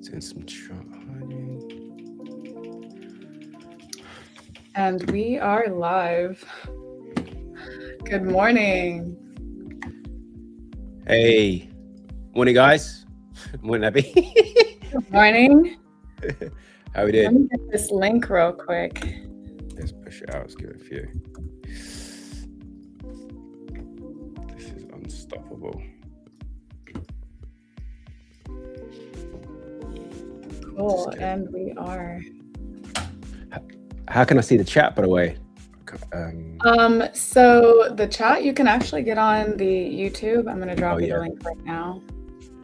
Doing some And we are live. Good morning. Hey, morning, guys. Morning, Abby. Good morning. How we Let doing? me get this link real quick. Let's push it out. Let's give it a few. This is unstoppable. Cool. And we are. How can I see the chat, by the way? So the chat you can actually get on the YouTube. I'm gonna drop you the link right now.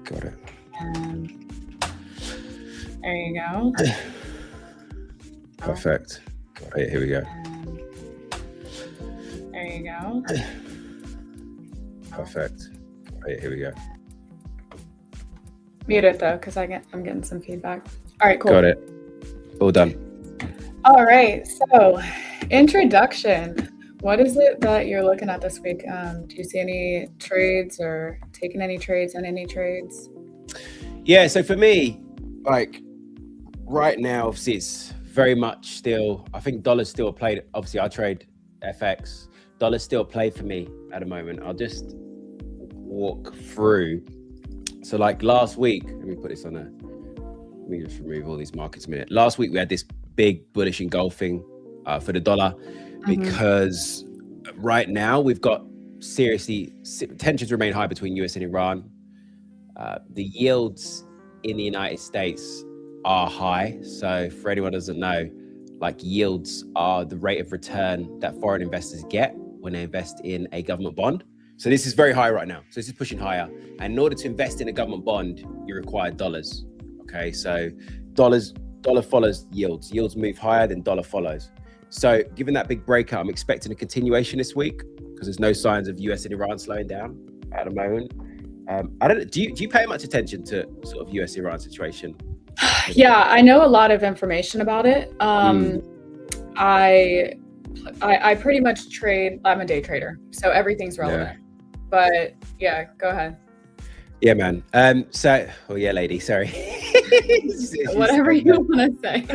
Got it. And there you go. Perfect. Got it. Here we go. And there you go. Perfect. Got it. Here we go. Mute it though, because I'm getting some feedback. All right, cool. Got it. All done. All right. So, introduction. What is it that you're looking at this week? Do you see any trades or taking any trades on any trades? Yeah. So for me, like right now, obviously it's very much still. I think dollars still played. Obviously, I trade FX. Dollars still play for me at the moment. I'll just walk through. So like last week, let me put this on let me just remove all these markets a minute. Last week we had this big bullish engulfing for the dollar because right now we've got tensions remain high between US and Iran. The yields in the United States are high. So for anyone who doesn't know, like yields are the rate of return that foreign investors get when they invest in a government bond. So this is very high right now. So this is pushing higher. And in order to invest in a government bond, you require dollars. Okay, so dollar follows yields. Yields move higher, then dollar follows. So given that big breakout, I'm expecting a continuation this week because there's no signs of US and Iran slowing down at the moment. I don't know. Do you pay much attention to sort of US-Iran situation? Yeah, I know a lot of information about it. I pretty much trade. I'm a day trader, so everything's relevant. Yeah. But yeah, go ahead. Yeah, man. Lady, sorry. Whatever you want to say.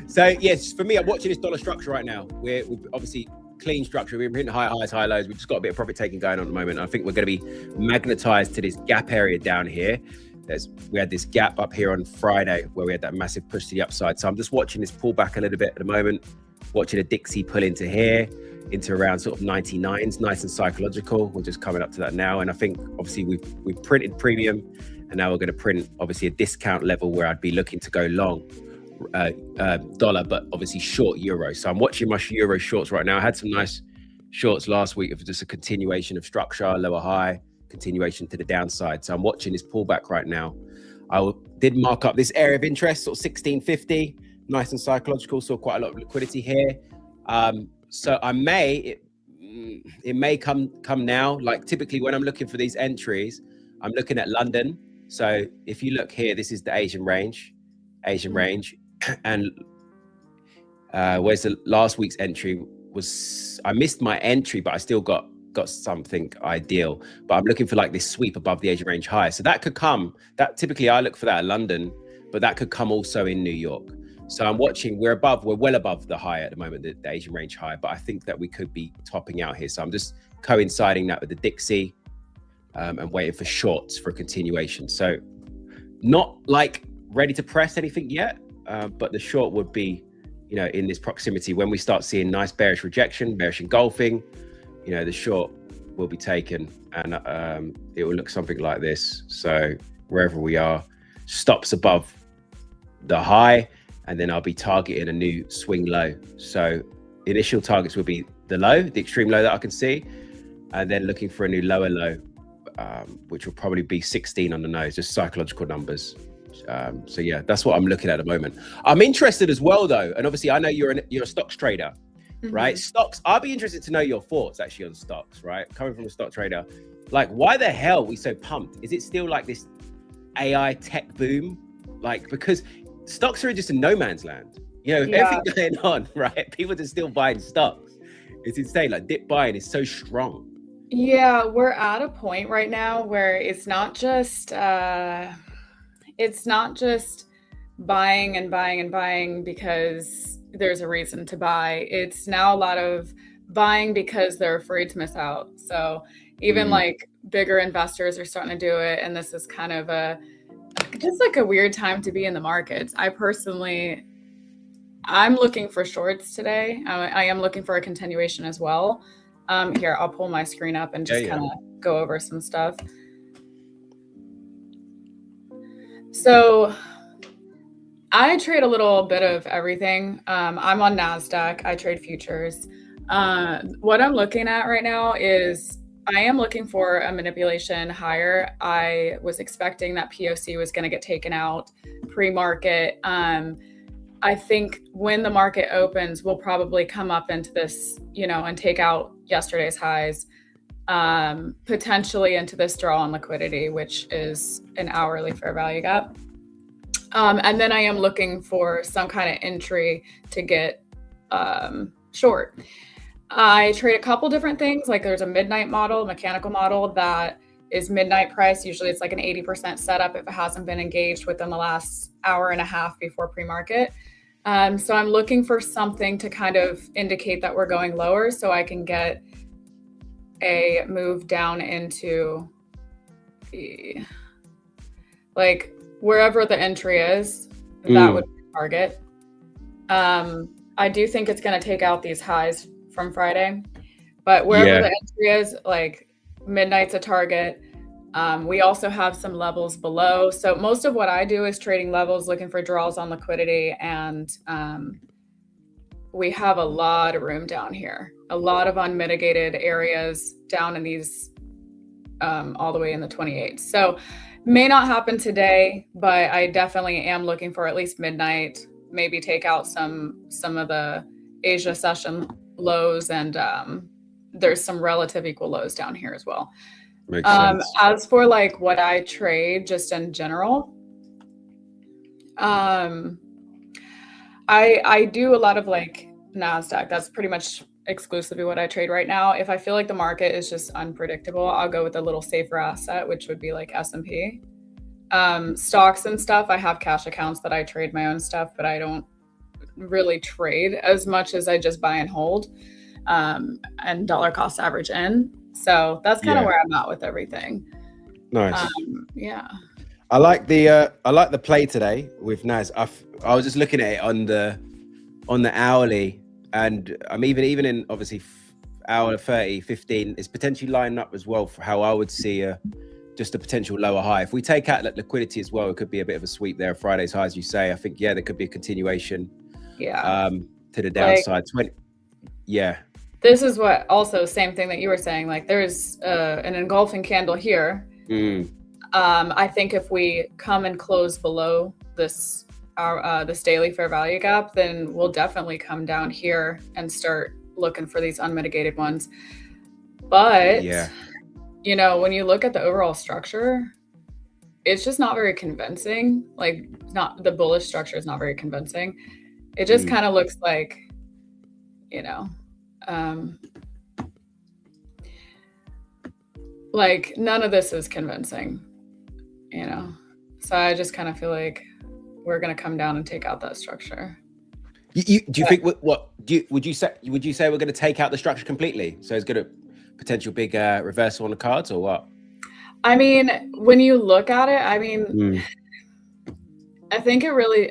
So yes, for me, I'm watching this dollar structure right now. We're obviously clean structure. We're hitting high highs, high lows. We've just got a bit of profit taking going on at the moment. I think we're going to be magnetized to this gap area down here. We had this gap up here on Friday where we had that massive push to the upside. So I'm just watching this pull back a little bit at the moment, watching a Dixie pull into here, into around sort of 99s, nice and psychological. We're just coming up to that now. And I think obviously we've printed premium and now we're going to print obviously a discount level where I'd be looking to go long dollar, but obviously short euro. So I'm watching my euro shorts right now. I had some nice shorts last week of just a continuation of structure, lower high, continuation to the downside. So I'm watching this pullback right now. Did mark up this area of interest, sort of 1650, nice and psychological, saw quite a lot of liquidity here. So it may come now. Like typically when I'm looking for these entries, I'm looking at London. So if you look here, this is the Asian range, and where's the last week's entry was, I missed my entry, but I still got something ideal. But I'm looking for like this sweep above the Asian range high. So that could come, that typically I look for that in London, but that could come also in New York. So I'm watching, we're well above the high at the moment, the Asian range high, but I think that we could be topping out here. So I'm just coinciding that with the Dixie and waiting for shorts for a continuation. So not like ready to press anything yet, but the short would be, in this proximity. When we start seeing nice bearish rejection, bearish engulfing, the short will be taken and it will look something like this. So wherever we are, stops above the high, and then I'll be targeting a new swing low. So initial targets will be the low, the extreme low that I can see, and then looking for a new lower low, which will probably be 16 on the nose, just psychological numbers. So yeah, that's what I'm looking at the moment. I'm interested as well though, and obviously I know you're a stocks trader, right? Stocks, I'd be interested to know your thoughts actually on stocks, right? Coming from a stock trader, like why the hell are we so pumped? Is it still like this AI tech boom? Like, because stocks are just in no man's land. Everything going on, right? People are still buying stocks. It's insane. Like dip buying is so strong. Yeah, we're at a point right now where it's not just it's not just buying and buying and buying because there's a reason to buy. It's now a lot of buying because they're afraid to miss out. So even Mm. like bigger investors are starting to do it, and this is kind of a just like a weird time to be in the markets. I'm looking for shorts today. I am looking for a continuation as well. Here, I'll pull my screen up and just kind of go over some stuff. So I trade a little bit of everything. I'm on NASDAQ. I trade futures. What I'm looking at right now is I am looking for a manipulation higher. I was expecting that POC was going to get taken out pre-market. I think when the market opens, we'll probably come up into this, and take out yesterday's highs, potentially into this draw on liquidity, which is an hourly fair value gap. And then I am looking for some kind of entry to get short. I trade a couple different things. Like there's a midnight model, mechanical model that is midnight price. Usually it's like an 80% setup if it hasn't been engaged within the last hour and a half before pre-market. So I'm looking for something to kind of indicate that we're going lower so I can get a move down into the, like wherever the entry is, that would be a target. I do think it's going to take out these highs from Friday, but wherever the entry is, like midnight's a target. We also have some levels below. So most of what I do is trading levels, looking for draws on liquidity. And we have a lot of room down here, a lot of unmitigated areas down in these, all the way in the 28. So may not happen today, but I definitely am looking for at least midnight, maybe take out some of the Asia session lows. And there's some relative equal lows down here as well. Makes sense. As for like what I trade just in general, I do a lot of like NASDAQ. That's pretty much exclusively what I trade right now. If I feel like the market is just unpredictable, I'll go with a little safer asset, which would be like S&P. Stocks and stuff, I have cash accounts that I trade my own stuff, but I don't really trade as much as I just buy and hold, and dollar cost average in. So that's kind of where I'm at with everything. Nice. Yeah. I like the play today with Naz. I was just looking at it on the hourly, and I'm even in obviously hour 30, 15. It's potentially lining up as well for how I would see just a potential lower high. If we take out that liquidity as well, it could be a bit of a sweep there. Friday's high, as you say. I think there could be a continuation. To the downside. This is what also same thing that you were saying, like there's an engulfing candle here. I think if we come and close below this daily fair value gap, then we'll definitely come down here and start looking for these unmitigated ones. But when you look at the overall structure, it's just not very convincing. Like the bullish structure is not very convincing. It just kind of looks like, like none of this is convincing, so I just kind of feel like we're going to come down and take out that structure. Do you think would you say we're going to take out the structure completely? So it's going to potential big reversal on the cards, or what? I mean, when you look at it, I think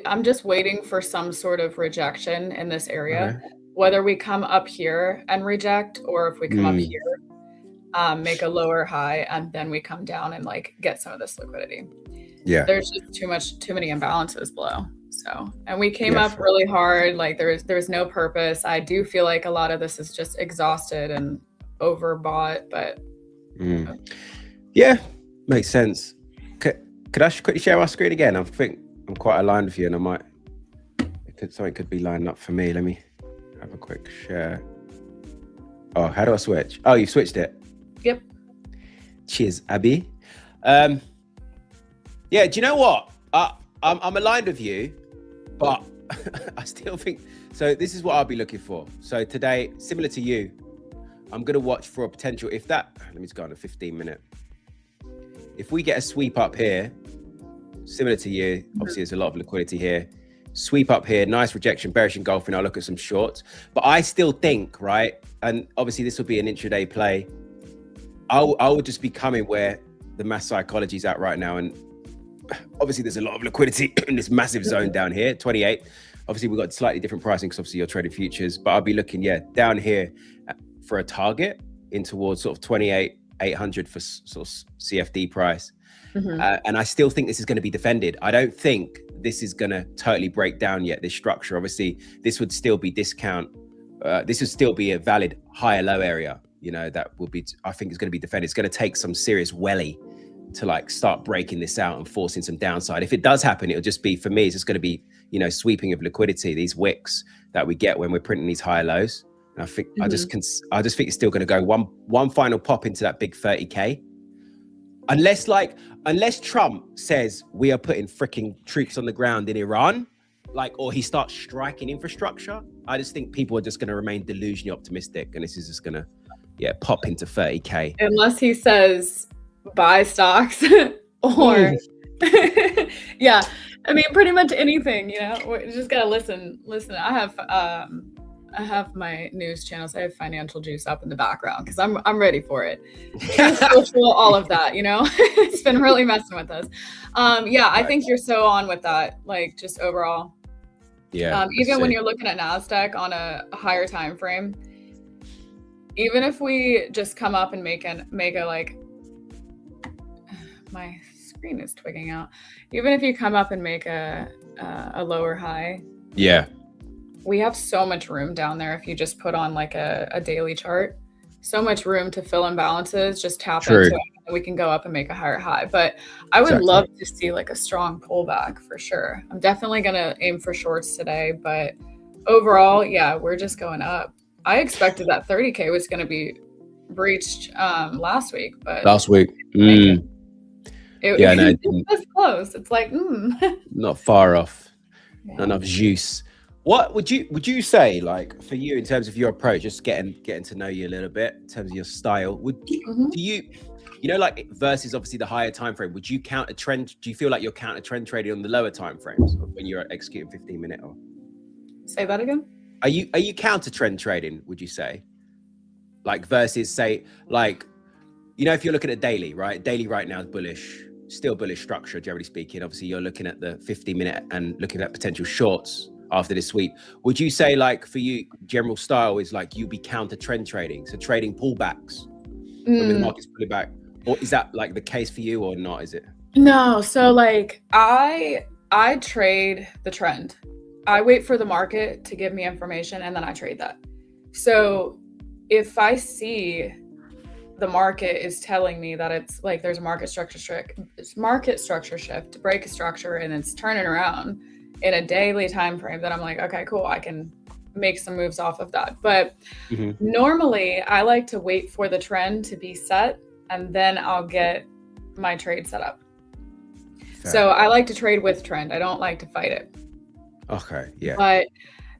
I'm just waiting for some sort of rejection in this area, whether we come up here and reject, or if we come up here, make a lower high, and then we come down and like get some of this liquidity. There's just too many imbalances below. So, and we came up really hard. Like there's no purpose. I do feel like a lot of this is just exhausted and overbought, but makes sense. Could I quickly share my screen again? I think I'm quite aligned with you, and something could be lining up for me. Let me have a quick share. Oh, how do I switch? Oh, you've switched it. Yep. Cheers, Abby. Do you know what? I'm aligned with you, but I still think so. This is what I'll be looking for. So today, similar to you, I'm going to watch for a potential. Let me just go on a 15-minute. If we get a sweep up here, similar to you. Obviously, there's a lot of liquidity here. Sweep up here, nice rejection, bearish engulfing. I'll look at some shorts, but I still think, right? And obviously, this will be an intraday play. I would just be coming where the mass psychology is at right now, and obviously, there's a lot of liquidity in this massive zone down here, 28. Obviously, we've got slightly different pricing because obviously you're trading futures, but I'll be looking, down here for a target in towards sort of 28,800 for sort of CFD price. And I still think this is going to be defended. I don't think this is going to totally break down yet, this structure. Obviously, this would still be discount. This would still be a valid higher low area, that will be, I think is going to be defended. It's going to take some serious welly to like start breaking this out and forcing some downside. If it does happen, it'll just be, for me, it's just going to be, sweeping of liquidity, these wicks that we get when we're printing these higher lows. And I think I just think it's still going to go one final pop into that big 30K. Unless Trump says we are putting freaking troops on the ground in Iran, or he starts striking infrastructure, I just think people are just going to remain delusionally optimistic, and this is just going to, pop into 30K. Unless he says buy stocks or I mean, pretty much anything, we just gotta listen. I have my news channels. I have Financial Juice up in the background because I'm ready for it. All of that, it's been really messing with us. I think you're so on with that, just overall. Even when you're looking at NASDAQ on a higher time frame, even if we just come up and make a my screen is twigging out. Even if you come up and make a lower high, we have so much room down there. If you just put on a daily chart, so much room to fill imbalances, just tap into it, and we can go up and make a higher high. But I would love to see a strong pullback for sure. I'm definitely gonna aim for shorts today, but overall, we're just going up. I expected that 30K was gonna be breached last week, but It was close. It's not far off. Not enough juice. What would you say, for you in terms of your approach, just getting to know you a little bit in terms of your style? Do you versus obviously the higher time frame? Would you counter trend? Do you feel like you're counter trend trading on the lower time frames when you're executing 15-minute? Or say that again? Are you counter trend trading? Would you say, versus say if you're looking at daily, right? Daily right now is bullish. Still bullish structure, generally speaking. Obviously, you're looking at the 15-minute and looking at potential shorts after this sweep. Would you say, for you, general style is you'll be counter trend trading, so trading pullbacks when the market's pulling back, or is that the case for you or not? Is it? No. So I trade the trend. I wait for the market to give me information and then I trade that. So if I see the market is telling me that it's there's a market structure shift to break a structure and it's turning around in a daily time frame, then I'm okay, cool, I can make some moves off of that. But normally I like to wait for the trend to be set and then I'll get my trade set up. Fair. So I like to trade with trend. I don't like to fight it. Okay, yeah. But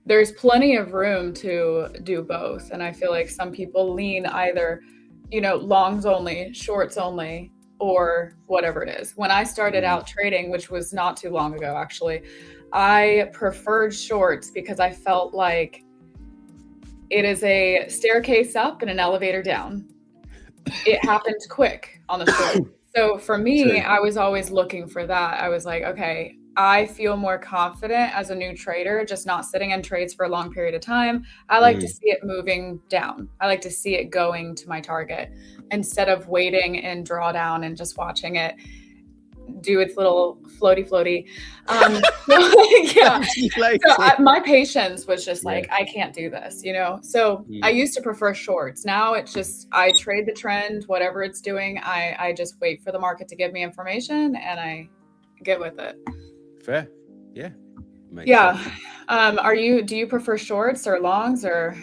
there's plenty of room to do both, and I feel like some people lean either longs only, shorts only, or whatever it is. When I started out trading, which was not too long ago, actually, I preferred shorts because I felt like it is a staircase up and an elevator down. It happened quick on the short. So for me, I was always looking for that. I was okay, I feel more confident as a new trader, just not sitting in trades for a long period of time. I like to see it moving down. I like to see it going to my target instead of waiting in drawdown and just watching it do its little floaty. My patience was just I can't do this, So I used to prefer shorts. Now it's just, I trade the trend, whatever it's doing. I just wait for the market to give me information and I get with it. Fair. Yeah. Makes sense. Do you prefer shorts or longs or?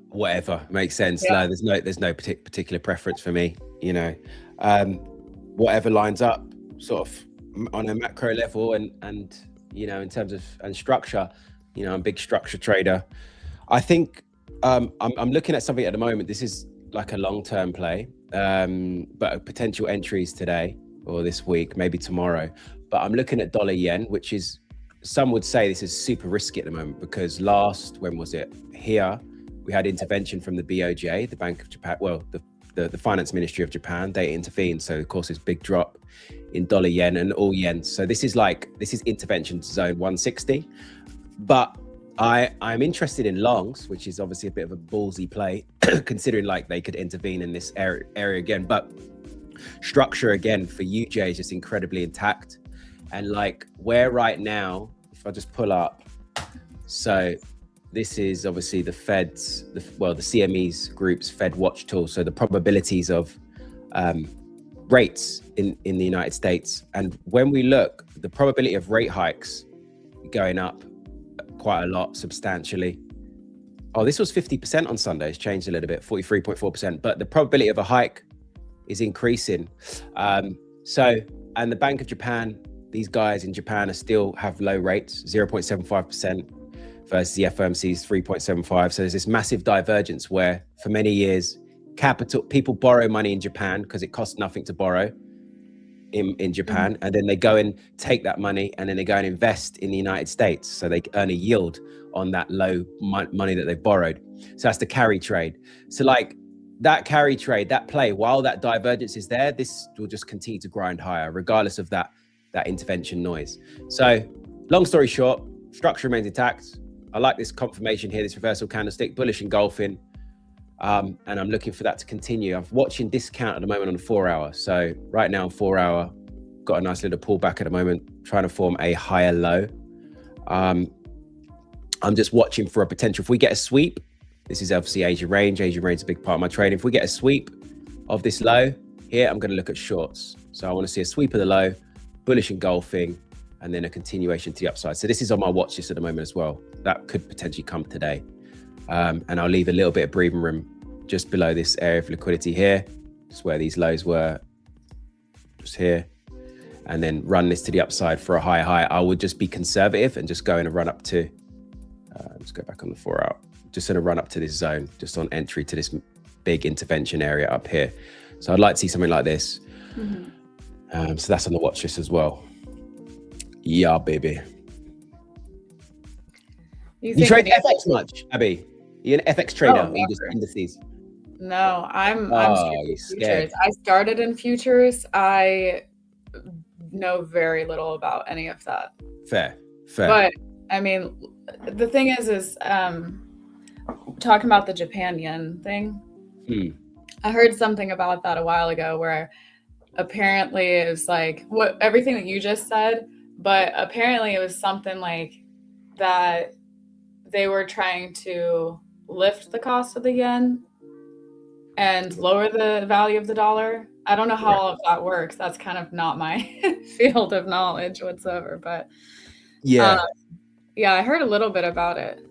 Whatever makes sense. No, there's no particular preference for me, whatever lines up sort of on a macro level and in terms of structure, I'm a big structure trader. I think I'm looking at something at the moment. This is a long-term play, but potential entries today. or this week, maybe tomorrow. But I'm looking at dollar yen, which is, some would say this is super risky at the moment because when was it? Here, we had intervention from the BOJ, the Bank of Japan, well, the Finance Ministry of Japan. They intervened. So of course, this big drop in dollar yen and all yen. So this is intervention zone 160. But I'm interested in longs, which is obviously a bit of a ballsy play, considering like they could intervene in this area again. But structure again for UJ is just incredibly intact. And like where right now, if I just pull up, so this is obviously the Fed's, the CME's group's Fed watch tool. So the probabilities of rates in the United States. And when we look, the probability of rate hikes going up quite a lot, substantially. Oh, this was 50% on Sunday. It's changed a little bit, 43.4%. But the probability of a hike is increasing. And the Bank of Japan, these guys in Japan still have low rates, 0.75% versus the FOMC's 3.75. So there's this massive divergence where for many years, people borrow money in Japan because it costs nothing to borrow in Japan. And then they go and take that money and then they go and invest in the United States. So they earn a yield on that low money that they've borrowed. So that's the carry trade. So like that carry trade, that play, while that divergence is there, this will just continue to grind higher regardless of that intervention noise. So long story short, structure remains intact. I like this confirmation here, this reversal candlestick, bullish engulfing. And I'm looking for that to continue. I'm watching discount at the moment on the 4 hour. So right now, 4 hour, got a nice little pullback at the moment, trying to form a higher low. I'm just watching for a potential. If we get a sweep, this is obviously Asia range. Asia range is a big part of my trading. If we get a sweep of this low here, I'm going to look at shorts. So I want to see a sweep of the low, bullish engulfing, and then a continuation to the upside. So this is on my watch list at the moment as well. That could potentially come today. And I'll leave a little bit of breathing room just below this area of liquidity here, just where these lows were, just here, and then run this to the upside for a higher high. I would just be conservative and just go in a run up to, let's go back on the 4 hour, just in a run up to this zone, just on entry to this big intervention area up here. So I'd like to see something like this. So that's on the watch list as well. Yeah, baby. You trade FX much, Abby? You're an FX trader, or you just indices? No, I'm futures. I started in futures. I know very little about any of that. Fair. But I mean, the thing is talking about the Japan yen thing. I heard something about that a while ago where apparently it was like everything that you just said, but apparently it was something like that they were trying to lift the cost of the yen and lower the value of the dollar. I don't know how all of that works. That's kind of not my field of knowledge whatsoever, but I heard a little bit about it.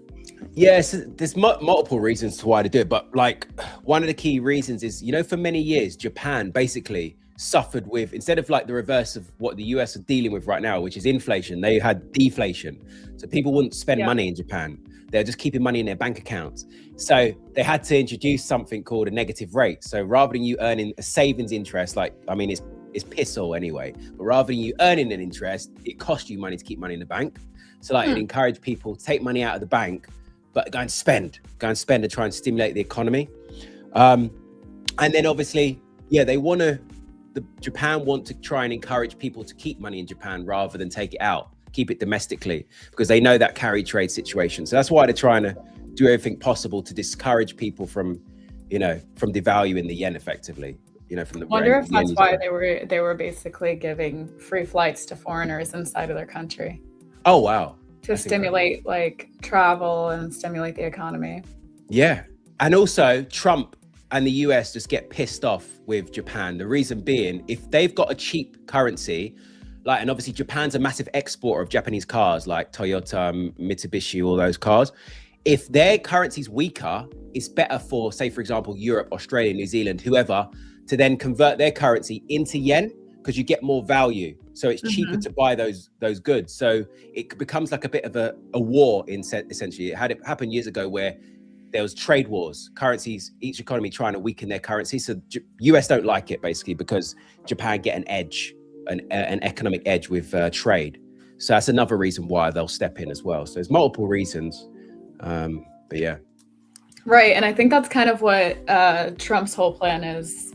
Yes, there's multiple reasons to why to do it, but like one of the key reasons is, for many years, Japan basically suffered with, instead of like the reverse of what the US are dealing with right now, which is inflation, they had deflation. So people wouldn't spend money in Japan. They're just keeping money in their bank accounts. So they had to introduce something called a negative rate. So rather than you earning a savings interest, it's piss all anyway, but rather than you earning an interest, it costs you money to keep money in the bank. So like it encouraged people to take money out of the bank, but go and spend and try and stimulate the economy. And then obviously, Japan want to try and encourage people to keep money in Japan rather than take it out, keep it domestically, because they know that carry trade situation. So that's why they're trying to do everything possible to discourage people from devaluing the yen effectively. From the wonder if that's why they were basically giving free flights to foreigners inside of their country. Oh wow. To stimulate like travel and stimulate the economy. Yeah. And also Trump and the US just get pissed off with Japan. The reason being, if they've got a cheap currency, and obviously Japan's a massive exporter of Japanese cars like Toyota, Mitsubishi, all those cars. If their currency's weaker, it's better for, say, for example, Europe, Australia, New Zealand, whoever, to then convert their currency into yen because you get more value. So it's cheaper to buy those goods. So it becomes like a bit of a war essentially. It happened years ago where there was trade wars, currencies, each economy trying to weaken their currency. So US don't like it basically because Japan get an edge an economic edge with trade. So that's another reason why they'll step in as well. So there's multiple reasons, but yeah. Right, and I think that's kind of what Trump's whole plan is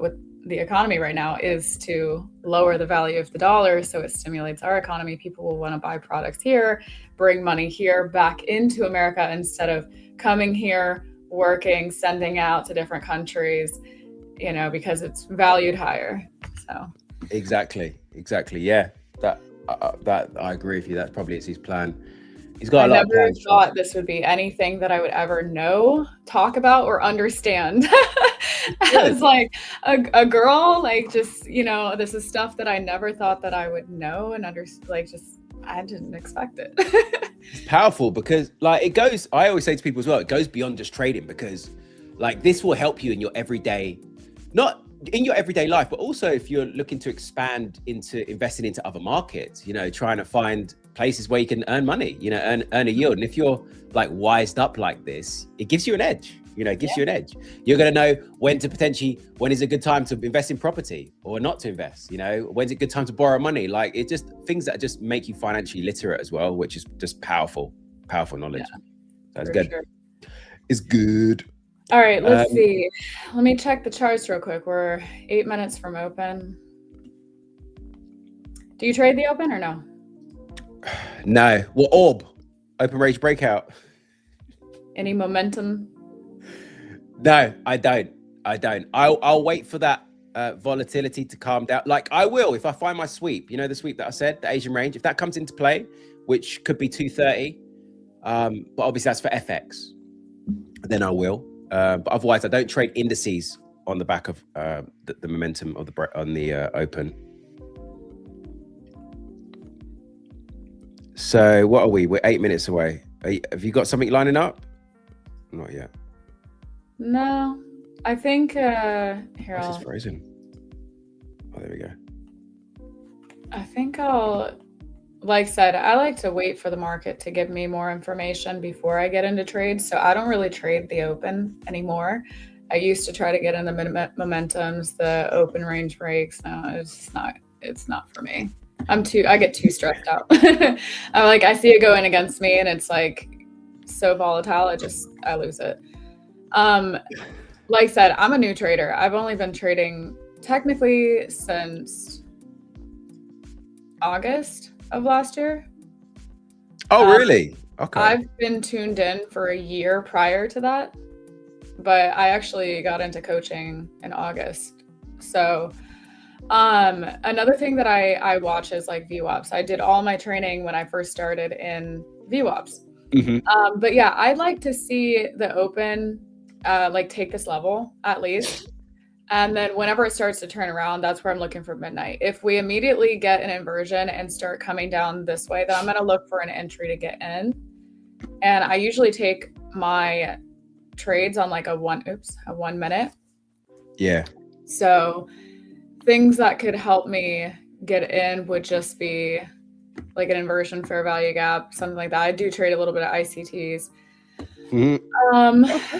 with the economy right now, is to lower the value of the dollar so it stimulates our economy. People will want to buy products here, bring money here back into America instead of coming here, working, sending out to different countries, you know, because it's valued higher. So Exactly. Yeah. That I agree with you. That probably is his plan. He's got a lot of plans. I never thought this would be anything that I would ever know, talk about, or understand. As like a girl, like, just, you know, this is stuff that I never thought that I would know and like, just, I didn't expect it. It's powerful because, like, it goes, I always say to people as well, it goes beyond just trading, because like this will help you in your everyday, not in your everyday life, but also if you're looking to expand into investing into other markets, you know, trying to find places where you can earn money, you know, earn a yield. And if you're like wised up like this, it gives you an edge, you know, it gives you an edge. You're going to know when is a good time to invest in property or not to invest, you know, when's a good time to borrow money. Like, it just things that just make you financially literate as well, which is just powerful knowledge. Yeah, so it's good. Sure. It's good. All right, let's see. Let me check the charts real quick. We're 8 minutes from open. Do you trade the open or no? No. Well, orb, open range breakout. Any momentum? No, I don't. I'll wait for that volatility to calm down. Like, I will, if I find my sweep, you know, the sweep that I said, the Asian range, if that comes into play, which could be 230, but obviously that's for FX, then I will. But otherwise, I don't trade indices on the back of the momentum of the open. So what are we? We're 8 minutes away. Have you got something lining up? Not yet. No, I think here. This is frozen. Oh, there we go. I think like I said, I like to wait for the market to give me more information before I get into trades. So I don't really trade the open anymore. I used to try to get in the momentums, the open range breaks. No, it's not for me. I get too stressed out. I see it going against me and it's like so volatile. I lose it. Like I said, I'm a new trader. I've only been trading technically since August of last year. Oh, really? Okay. I've been tuned in for a year prior to that, but I actually got into coaching in August. So another thing that I watch is like VWAPs. I did all my training when I first started in VWAPs. Mm-hmm. But yeah, I'd like to see the open like take this level at least. And then whenever it starts to turn around, that's where I'm looking for midnight. If we immediately get an inversion and start coming down this way, then I'm going to look for an entry to get in. And I usually take my trades on like a 1 minute. Yeah. So things that could help me get in would just be like an inversion fair value gap, something like that. I do trade a little bit of ICTs. Mm-hmm.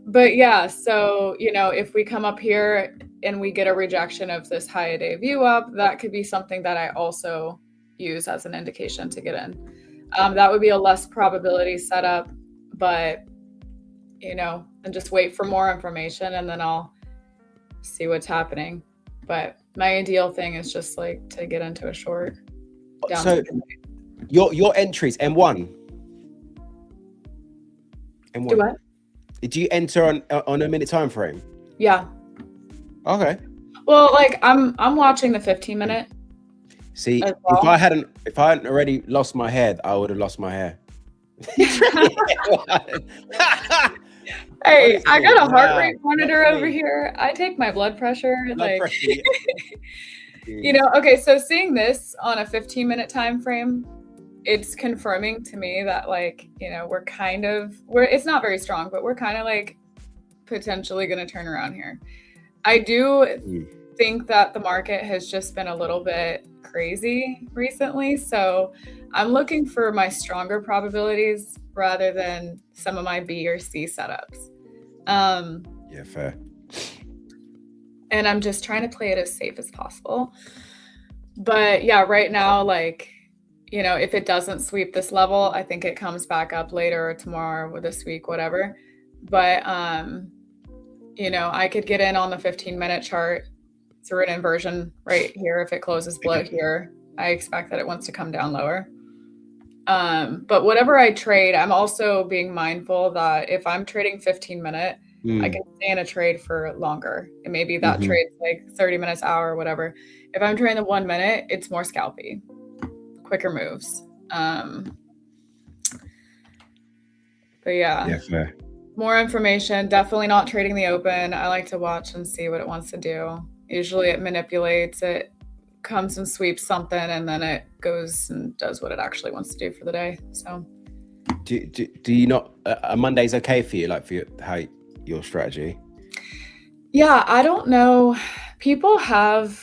But yeah, so, you know, if we come up here and we get a rejection of this high a day view up, that could be something that I also use as an indication to get in. That would be a less probability setup, but, you know, and just wait for more information and then I'll see what's happening. But my ideal thing is just like to get into a short. So your entries, M1. Do what? Do you enter on a minute time frame? Yeah. Okay. Well, like I'm watching the 15-minute. See, well. if I hadn't already lost my hair, I would have lost my hair. Hey, I got a heart rate monitor over here. I take my blood pressure. You know, okay, so seeing this on a 15-minute time frame, it's confirming to me that, like, you know, it's not very strong, but we're kind of like potentially going to turn around here. I do think that the market has just been a little bit crazy recently. So I'm looking for my stronger probabilities rather than some of my B or C setups. Yeah, fair. And I'm just trying to play it as safe as possible. But yeah, right now, like, if it doesn't sweep this level, I think it comes back up later or tomorrow or this week, whatever. But I could get in on the 15-minute chart through an inversion right here. If it closes below here, I expect that it wants to come down lower. But whatever I trade, I'm also being mindful that if I'm trading 15-minute, I can stay in a trade for longer. And maybe that trade's like 30 minutes, hour, whatever. If I'm trading the 1 minute, it's more scalpy, quicker moves. But yeah, fair. more information. Definitely not trading the open. I like to watch and see what it wants to do. Usually it manipulates, it comes and sweeps something, and then it goes and does what it actually wants to do for the day. So do you not, are Mondays okay for you, like for your strategy? Yeah, I don't know. People have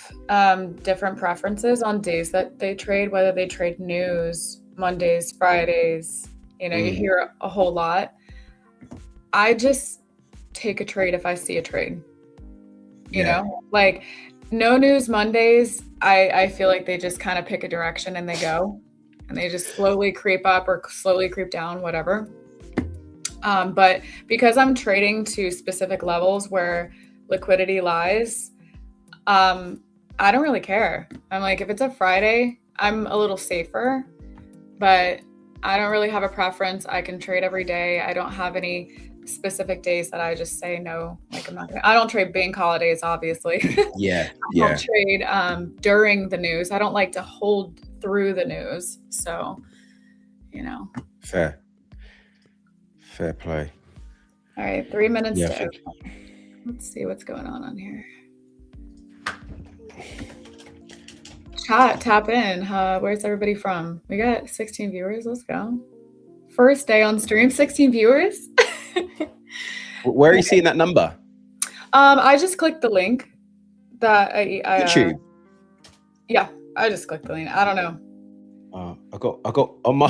different preferences on days that they trade, whether they trade news, Mondays, Fridays, you hear a whole lot. I just take a trade if I see a trade, like no news Mondays. I feel like they just kind of pick a direction and they go, and they just slowly creep up or slowly creep down, whatever. But because I'm trading to specific levels where liquidity lies, I don't really care. I'm like, if it's a Friday, I'm a little safer, but I don't really have a preference. I can trade every day. I don't have any specific days that I just say no. Like I don't trade bank holidays, obviously. Yeah. I don't trade during the news. I don't like to hold through the news. So, Fair play. All right, 3 minutes Yeah, to open. Let's see what's going on here. Chat, tap in. Where's everybody from? We got 16 viewers. Let's go. First day on stream, 16 viewers. Where are you seeing that number? I just clicked the link that I YouTube. Yeah, I just clicked the link. I don't know. I got on my.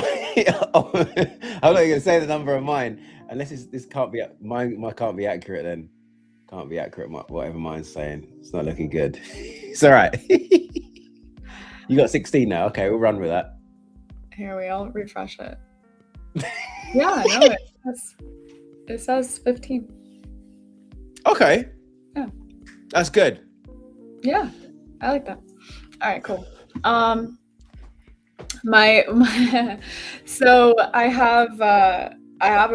I'm not gonna say the number of mine unless this can't be mine. Can't be accurate then. Can't be accurate. Whatever mine's saying, it's not looking good. It's all right. You got 16 now. Okay, we'll run with that. Here we all refresh it. Yeah, no, it says 15. Okay. Yeah. That's good. Yeah, I like that. All right, cool. My so I have a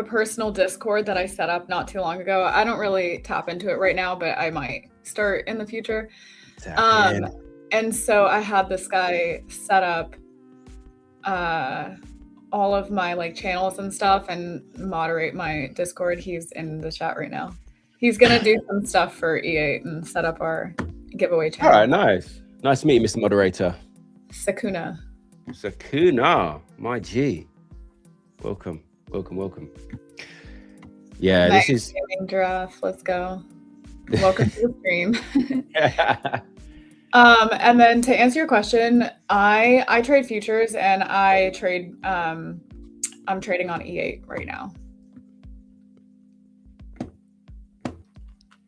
personal Discord that I set up not too long ago. I don't really tap into it right now, but I might start in the future. And so I had this guy set up all of my like channels and stuff and moderate my Discord. He's in the chat right now. He's gonna do some stuff for E8 and set up our giveaway channel. All right, nice to meet you, Mr. Moderator. Sakuna, my G. Welcome. Yeah, nice. This is giraffe. Let's go. Welcome to the stream. And then to answer your question, I trade futures and I trade. I'm trading on E8 right now.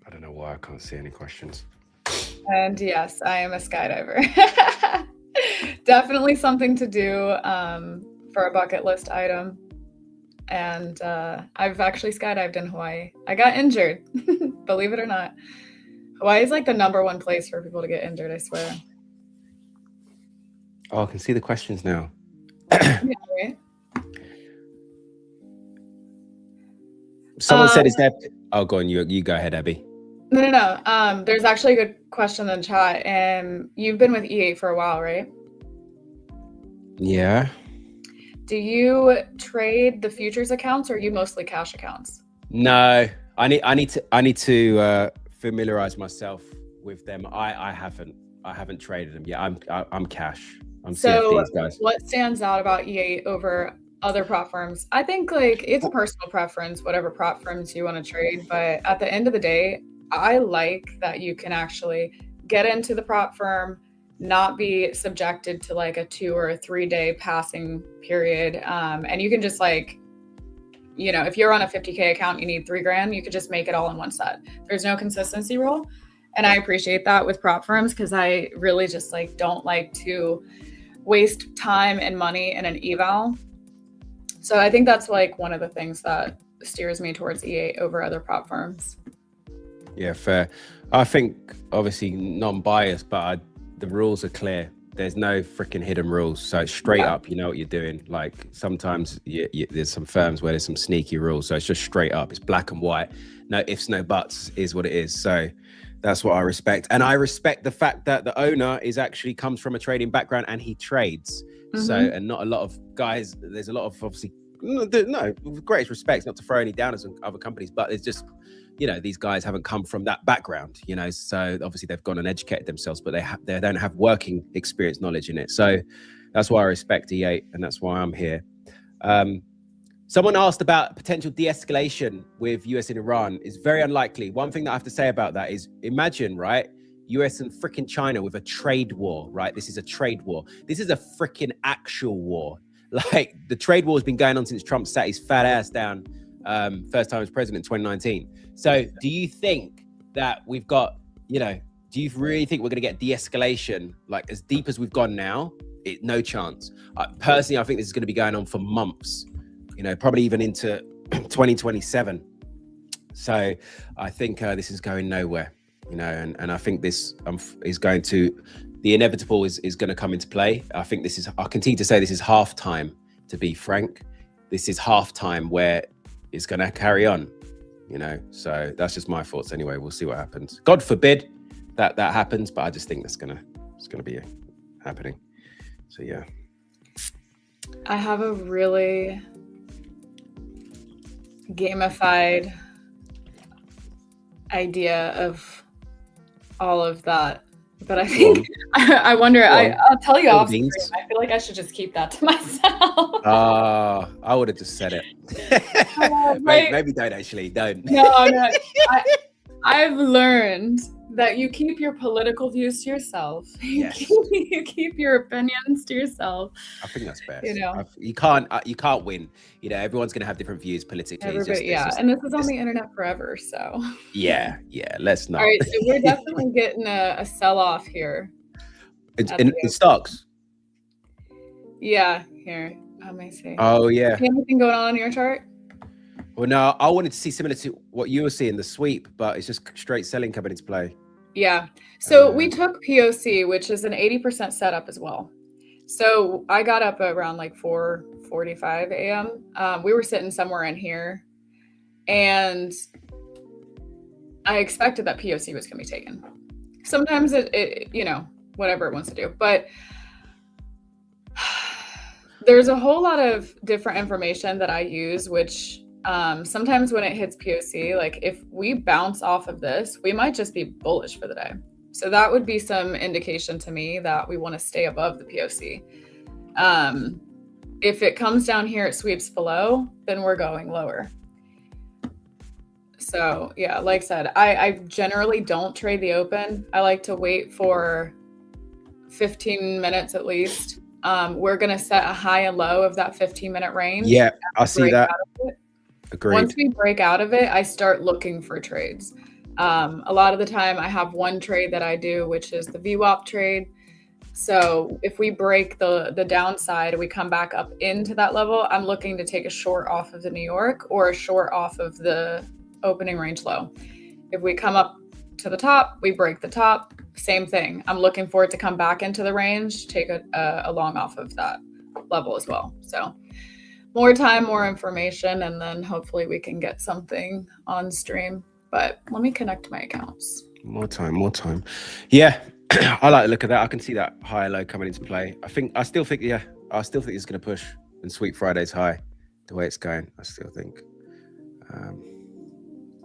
I don't know why I can't see any questions. And yes, I am a skydiver. Definitely something to do for a bucket list item. And I've actually skydived in Hawaii. I got injured, believe it or not. Hawaii is like the #1 place for people to get injured, I swear. Oh, I can see the questions now. Yeah, right? Someone said, "Is there?" Oh, go on. You go ahead, Abby. No. There's actually a good question in the chat. And you've been with E8 for a while, right? Yeah. Do you trade the futures accounts or are you mostly cash accounts? No, I need to familiarize myself with them. I haven't traded them yet. I'm cash. I'm CFDs, guys. What stands out about E8 over other prop firms? I think like it's a personal preference, whatever prop firms you want to trade. But at the end of the day, I like that you can actually get into the prop firm, not be subjected to like a 2 or 3 day passing period. And you can just like, if you're on a 50K account, you need $3,000, you could just make it all in one set. There's no consistency rule. And I appreciate that with prop firms because I really just like don't like to waste time and money in an eval. So I think that's like one of the things that steers me towards E8 over other prop firms. Yeah, fair. I think obviously non-biased, but the rules are clear. There's no freaking hidden rules. So it's straight up, you know what you're doing. Like sometimes there's some firms where there's some sneaky rules. So it's just straight up. It's black and white. No ifs, no buts is what it is. So that's what I respect. And I respect the fact that the owner comes from a trading background and he trades. So, and not a lot of guys, there's a lot of obviously, no, with greatest respect, not to throw any down as other companies, but it's just, these guys haven't come from that background, so obviously they've gone and educated themselves, but they don't have working experience knowledge in it. So that's why I respect E8 and that's why I'm here. Someone asked about potential de-escalation with US and Iran. It's very unlikely. One thing that I have to say about that is imagine, right? US and freaking China with a trade war, right? This is a trade war. This is a freaking actual war. Like the trade war has been going on since Trump sat his fat ass down first time as president in 2019. So do you think that we've got, do you really think we're going to get de-escalation like as deep as we've gone now? No chance. Personally, I think this is going to be going on for months, probably even into 2027. So I think this is going nowhere, and I think this is going to, the inevitable is going to come into play. I think I continue to say this is half time, to be frank. This is half time where it's going to carry on, so that's just my thoughts anyway. We'll see what happens. God forbid that happens, but I just think it's going to be happening. So yeah. I have a really gamified idea of all of that, but I think I wonder. I'll tell you off screen. I feel like I should just keep that to myself. I would have just said it. Maybe don't. No. I've learned that you keep your political views to yourself. Yes. You keep your opinions to yourself. I think that's best. You can't win. Everyone's going to have different views politically. And this is on the internet forever. So yeah. Let's not. All right, so we're definitely getting a sell-off here. In stocks. Yeah, here. Let me see. Oh yeah. Anything going on in your chart? Well, no, I wanted to see similar to what you were seeing, the sweep, but it's just straight selling coming into play. Yeah. So we took POC, which is an 80% setup as well. So I got up around like 4:45 a.m. We were sitting somewhere in here, and I expected that POC was going to be taken. Sometimes it whatever it wants to do, but there's a whole lot of different information that I use, which sometimes when it hits POC, like if we bounce off of this, we might just be bullish for the day. So that would be some indication to me that we want to stay above the POC. If it comes down here, it sweeps below, then we're going lower. So yeah, like I said, I generally don't trade the open. I like to wait for 15 minutes at least. We're going to set a high and low of that 15-minute range. Yeah, I see that. Agreed. Once we break out of it, I start looking for trades. A lot of the time I have one trade that I do, which is the VWAP trade. So if we break the downside, we come back up into that level, I'm looking to take a short off of the New York or a short off of the opening range low. If we come up to the top, we break the top, same thing. I'm looking for it to come back into the range, take a long off of that level as well. So more time, more information, and then hopefully we can get something on stream. But let me connect my accounts. More time. Yeah, I like the look of that. I can see that high and low coming into play. I still think it's going to push and sweep Friday's high the way it's going. I still think.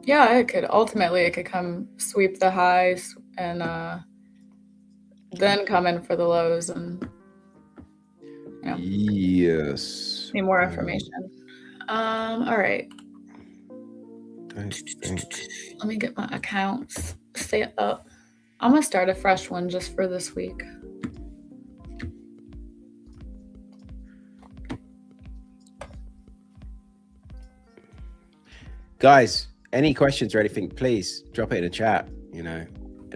Yeah, it could come sweep the highs and then come in for the lows and yes. Need more information. All right. Let me get my accounts set up. I'm gonna start a fresh one just for this week. Guys, any questions or anything, please drop it in the chat.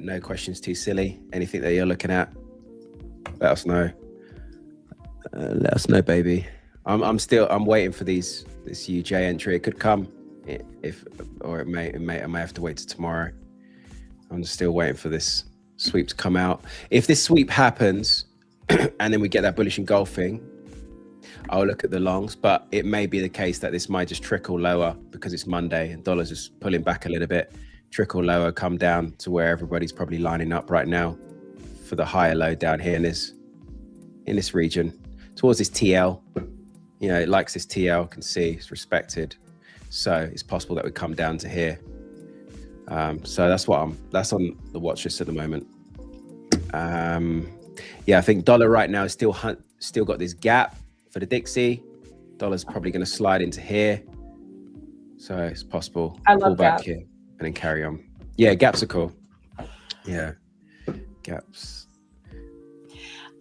No questions too silly. Anything that you're looking at, let us know. Let us know, baby. I'm waiting for this UJ entry. It could come, I may have to wait till tomorrow. I'm still waiting for this sweep to come out. If this sweep happens and then we get that bullish engulfing, I'll look at the longs, but it may be the case that this might just trickle lower because it's Monday and dollars is pulling back a little bit, trickle lower, come down to where everybody's probably lining up right now for the higher low down here in this region towards this TL. You know, it likes this TL, can see it's respected. So it's possible that we come down to here. So that's on the watch list at the moment. Yeah, I think dollar right now is still got this gap for the Dixie. Dollar's probably going to slide into here. So it's possible. I love pull back gap. here and then carry on. Yeah, gaps are cool. Yeah, gaps.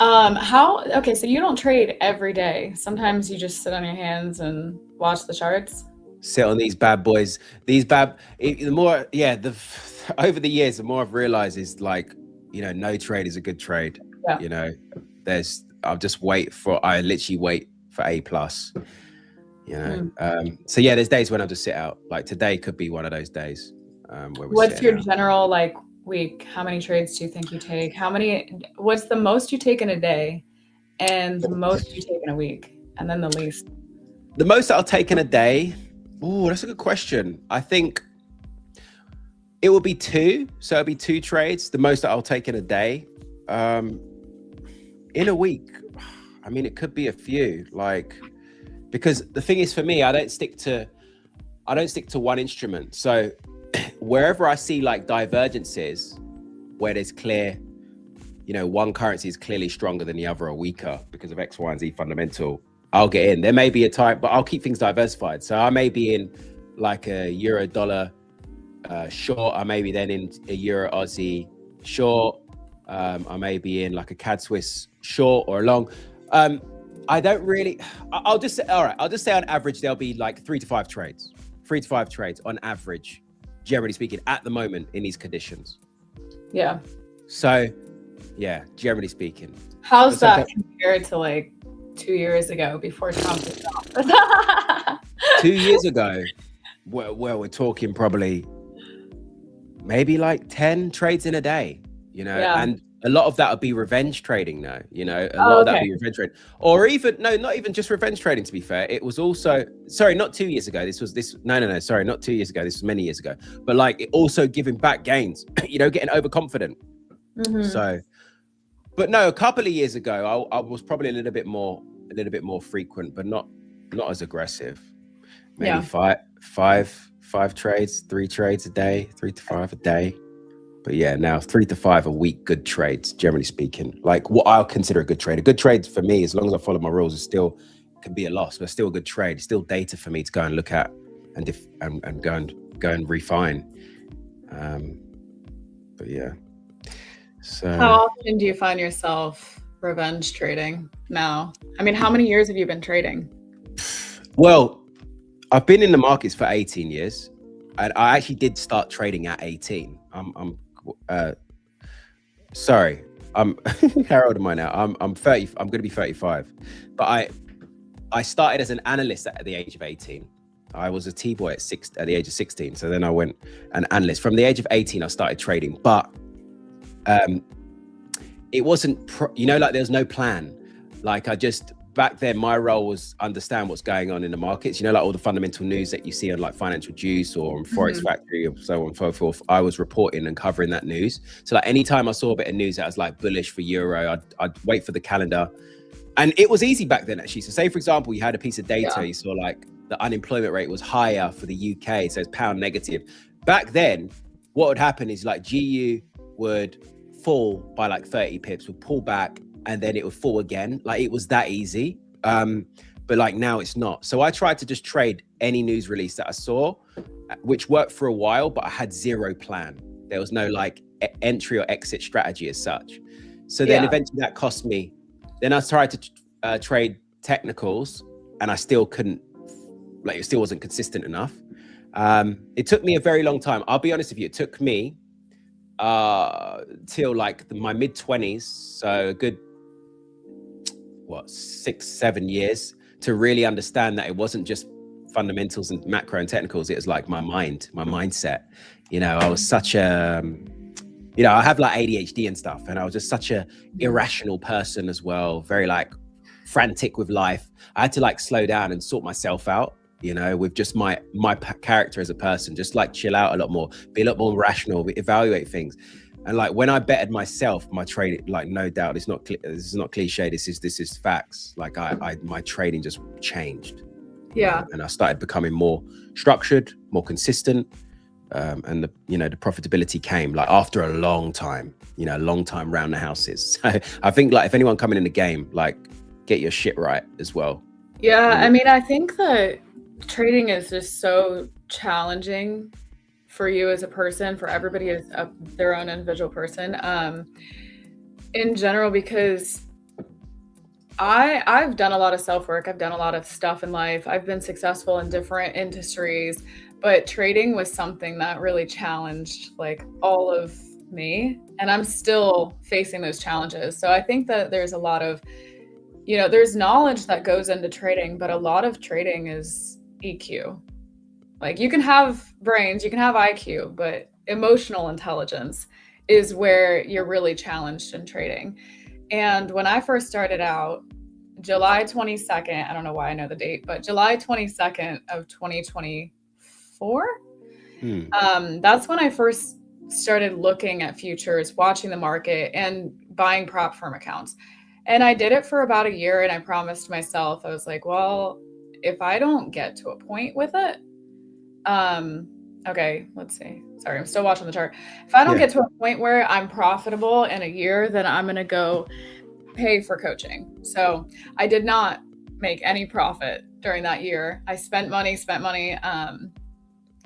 Okay, so you don't trade every day. Sometimes you just sit on your hands and watch the charts. Sit on these bad boys. Over the years, the more I've realized is like, you know, no trade is a good trade. Yeah. You know, I literally wait for A plus, you know? So yeah, there's days when I just sit out. Like today could be one of those days. What's your general week? How many trades do you think you take? What's the most you take in a day and the most you take in a week, and then the least? The most that I'll take in a day. Oh, that's a good question. I think it will be 2. So it'll be 2 trades. The most that I'll take in a day. In a week, I mean, it could be a few, because the thing is for me, I don't stick to one instrument. So wherever I see divergences where there's clear, you know, one currency is clearly stronger than the other or weaker because of X, Y, and Z fundamental, I'll get in. There may be a time, but I'll keep things diversified. So I may be in a euro dollar short. I may be then in a euro Aussie short. I may be in a CAD Swiss short or a long. I'll just say on average, there'll be 3 to 5 trades. 3 to 5 trades on average, generally speaking, at the moment in these conditions. Yeah. So, yeah, generally speaking. How's that compared to 2 years ago before Trump was off? 2 years ago, well, we're talking probably maybe 10 trades in a day, you know, and a lot of that would be revenge trading now, you know, a lot of that would be revenge trading, or even, no, not even just revenge trading, to be fair. It was also, not 2 years ago. Sorry, not 2 years ago. This was many years ago, but it also giving back gains, you know, getting overconfident. So, but no, a couple of years ago, I was probably a little bit more frequent, but not as aggressive. Maybe five trades, 3 trades a day, 3 to 5 a day. But yeah, now 3 to 5 a week, good trades, generally speaking. What I'll consider a good trade. A good trade for me, as long as I follow my rules, can be a loss, but still a good trade. Still data for me to go and look at and go and refine. But yeah. So how often do you find yourself revenge trading now? I mean, how many years have you been trading? Well, I've been in the markets for 18 years, and I actually did start trading at 18. Sorry, how old am I now? I'm 30. I'm going to be 35. But I started as an analyst at the age of 18. I was a T-boy at the age of 16. So then I went an analyst. From the age of 18, I started trading, but it wasn't, there's no plan. Back then, my role was understand what's going on in the markets. You know, all the fundamental news that you see on Financial Juice or on Forex Factory or so on and so forth. I was reporting and covering that news. So anytime I saw a bit of news that was bullish for euro, I'd wait for the calendar. And it was easy back then, actually. So say, for example, you had a piece of data, you saw the unemployment rate was higher for the UK, so it's pound negative. Back then, what would happen is GU would fall by 30 pips, would pull back, and then it would fall again. It was that easy. But now it's not. So I tried to just trade any news release that I saw, which worked for a while, but I had zero plan. There was no entry or exit strategy as such. So then eventually that cost me. Then I tried to trade technicals, and I still couldn't, it still wasn't consistent enough. It took me a very long time. I'll be honest with you, it took me till like my mid-20s, so a good 6-7 years to really understand that it wasn't just fundamentals and macro and technicals. It was like my mindset. I was such a I have like ADHD and stuff, and I was just such a irrational person as well, very like frantic with life. I had to like slow down and sort myself out, with just my character as a person, just like chill out a lot more, be a lot more rational, evaluate things. And like when I bettered myself, my trading, like no doubt, this is not cliche. This is facts. Like my trading just changed. Yeah. And I started becoming more structured, more consistent. And the profitability came like after a long time, round the houses. So I think like if anyone coming in the game, like get your shit right as well. Yeah. I mean, I think that trading is just so challenging for you as a person, for everybody as their own individual person, in general, because I've done a lot of self-work. I've done a lot of stuff in life. I've been successful in different industries, but trading was something that really challenged like all of me. And I'm still facing those challenges. So I think that there's a lot of, there's knowledge that goes into trading, but a lot of trading is EQ. Like you can have brains, you can have IQ, but emotional intelligence is where you're really challenged in trading. And when I first started out, July 22nd, I don't know why I know the date, but July 22nd of 2024, that's when I first started looking at futures, watching the market and buying prop firm accounts. And I did it for about a year, and I promised myself, I was like, well, if I don't get to a point with it, okay, let's see. Sorry, I'm still watching the chart. If I don't get to a point where I'm profitable in a year, then I'm going to go pay for coaching. So I did not make any profit during that year. I spent money,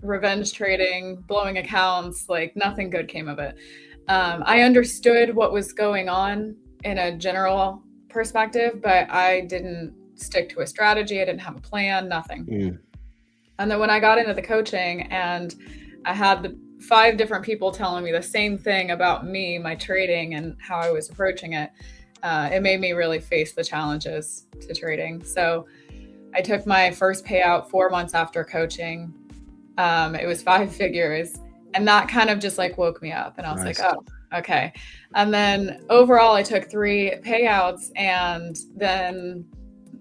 revenge trading, blowing accounts, like nothing good came of it. I understood what was going on in a general perspective, but I didn't stick to a strategy. I didn't have a plan, nothing. And then when I got into the coaching and I had the 5 different people telling me the same thing about me, my trading, and how I was approaching it, it made me really face the challenges to trading. So I took my first payout 4 months after coaching. It was 5 figures. And that kind of just like woke me up. And I was like, oh, okay. And then overall, I took 3 payouts, and then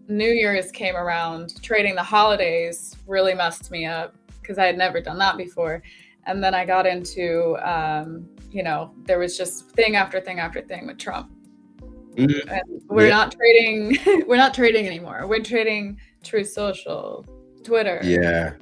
New Year's came around. Trading the holidays really messed me up because I had never done that before. And then I got into, there was just thing after thing after thing with Trump. And we're not trading. We're not trading anymore. We're trading Truth Social, Twitter. Yeah.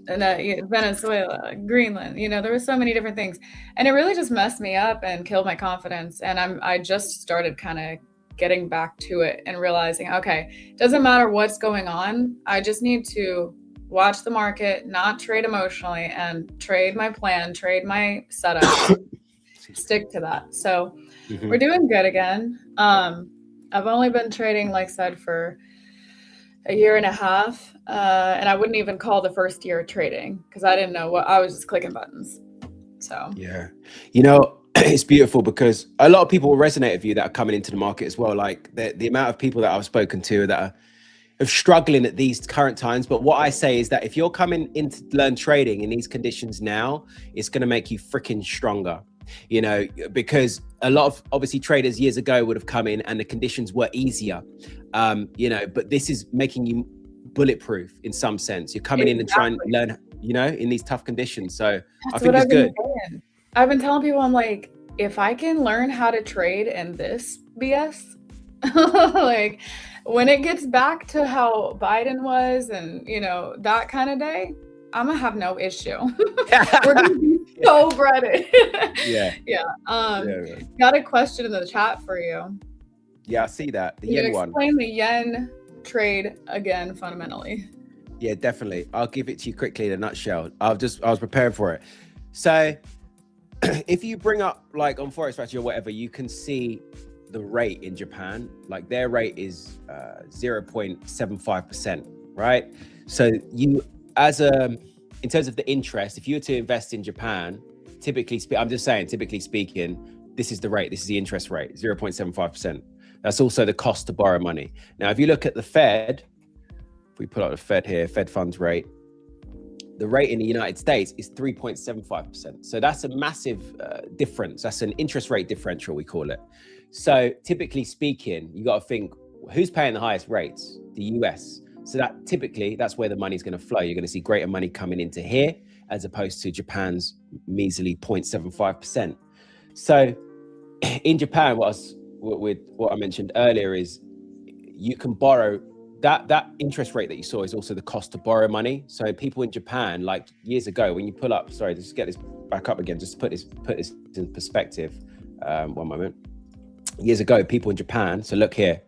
And Venezuela, Greenland, there were so many different things. And it really just messed me up and killed my confidence. And I just started kind of getting back to it and realizing, okay, doesn't matter what's going on. I just need to watch the market, not trade emotionally, and trade my plan, trade my setup, stick to that. So we're doing good again. I've only been trading, like I said, for a year and a half. And I wouldn't even call the first year trading because I didn't know what I was just clicking buttons. So yeah, it's beautiful because a lot of people will resonate with you that are coming into the market as well. Like the amount of people that I've spoken to that are struggling at these current times. But what I say is that if you're coming in to learn trading in these conditions now, it's going to make you freaking stronger, because a lot of obviously traders years ago would have come in and the conditions were easier, but this is making you bulletproof in some sense. You're coming in and trying to learn, in these tough conditions. So I think it's good. I've been telling people, I'm like, if I can learn how to trade in this BS, like when it gets back to how Biden was and, that kind of day, I'm gonna have no issue. We're gonna be so breaded. Yeah. Got a question in the chat for you. Yeah, I see that. The yen one. Explain the yen trade again fundamentally. Yeah, definitely. I'll give it to you quickly in a nutshell. I was prepared for it. So if you bring up like on Forex Strategy or whatever, you can see the rate in Japan. Like their rate is 0.75%, right? So you in terms of the interest, if you were to invest in Japan I'm just saying, typically speaking, this is the rate. This is the interest rate, 0.75%. That's also the cost to borrow money. Now, if you look at the Fed, if we put up the Fed here, Fed funds rate, the rate in the United States is 3.75%. So that's a massive difference. That's an interest rate differential, we call it. So typically speaking, you got to think, who's paying the highest rates? The US. So that typically, that's where the money's going to flow. You're going to see greater money coming into here as opposed to Japan's measly 0.75%. So in Japan, what I mentioned earlier is you can borrow. That interest rate that you saw is also the cost to borrow money. So people in Japan, like years ago, when you pull up, sorry, just get this back up again, just to put this in perspective. One moment. Years ago, people in Japan, so look here,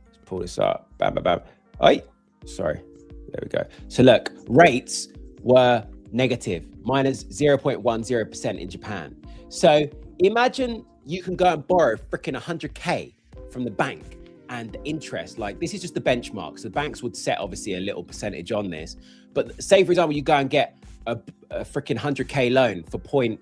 let's pull this up, bam, bam, bam. Oh, sorry, there we go. So look, rates were negative, minus 0.10% in Japan. So imagine you can go and borrow freaking 100K from the bank. And the interest, like this is just the benchmark. So the banks would set obviously a little percentage on this. But say, for example, you go and get a freaking 100K loan for 0.10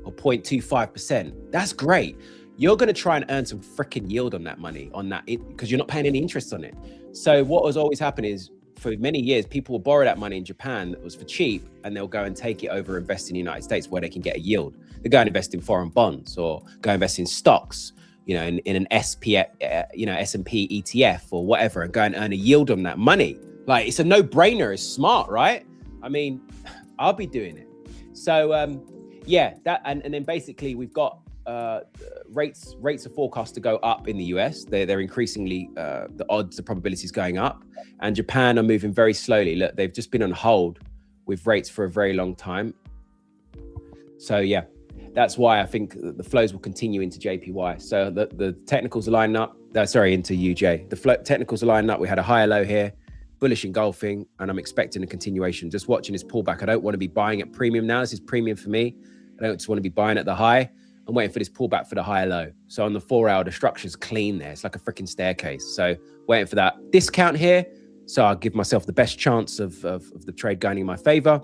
or 0.25%. That's great. You're going to try and earn some freaking yield on that money, on that, because you're not paying any interest on it. So what has always happened is for many years, people will borrow that money in Japan that was for cheap, and they'll go and take it over, invest in the United States where they can get a yield. They go and invest in foreign bonds or go invest in stocks, you know, in an SPF, S&P ETF or whatever, and go and earn a yield on that money. Like, it's a no-brainer. It's smart, right? I mean, I'll be doing it. So yeah, that and then basically we've got rates are forecast to go up in the US. They're increasingly the probability is going up, and Japan are moving very slowly. Look, they've just been on hold with rates for a very long time. So yeah. That's why I think the flows will continue into JPY. So the technicals are lining up, into UJ. The technicals are lining up. We had a higher low here, bullish engulfing, and I'm expecting a continuation. Just watching this pullback. I don't want to be buying at premium now. This is premium for me. I don't just want to be buying at the high. I'm waiting for this pullback for the higher low. So on the 4 hour, the structure's clean there. It's like a freaking staircase. So waiting for that discount here. So I'll give myself the best chance of the trade going in my favor.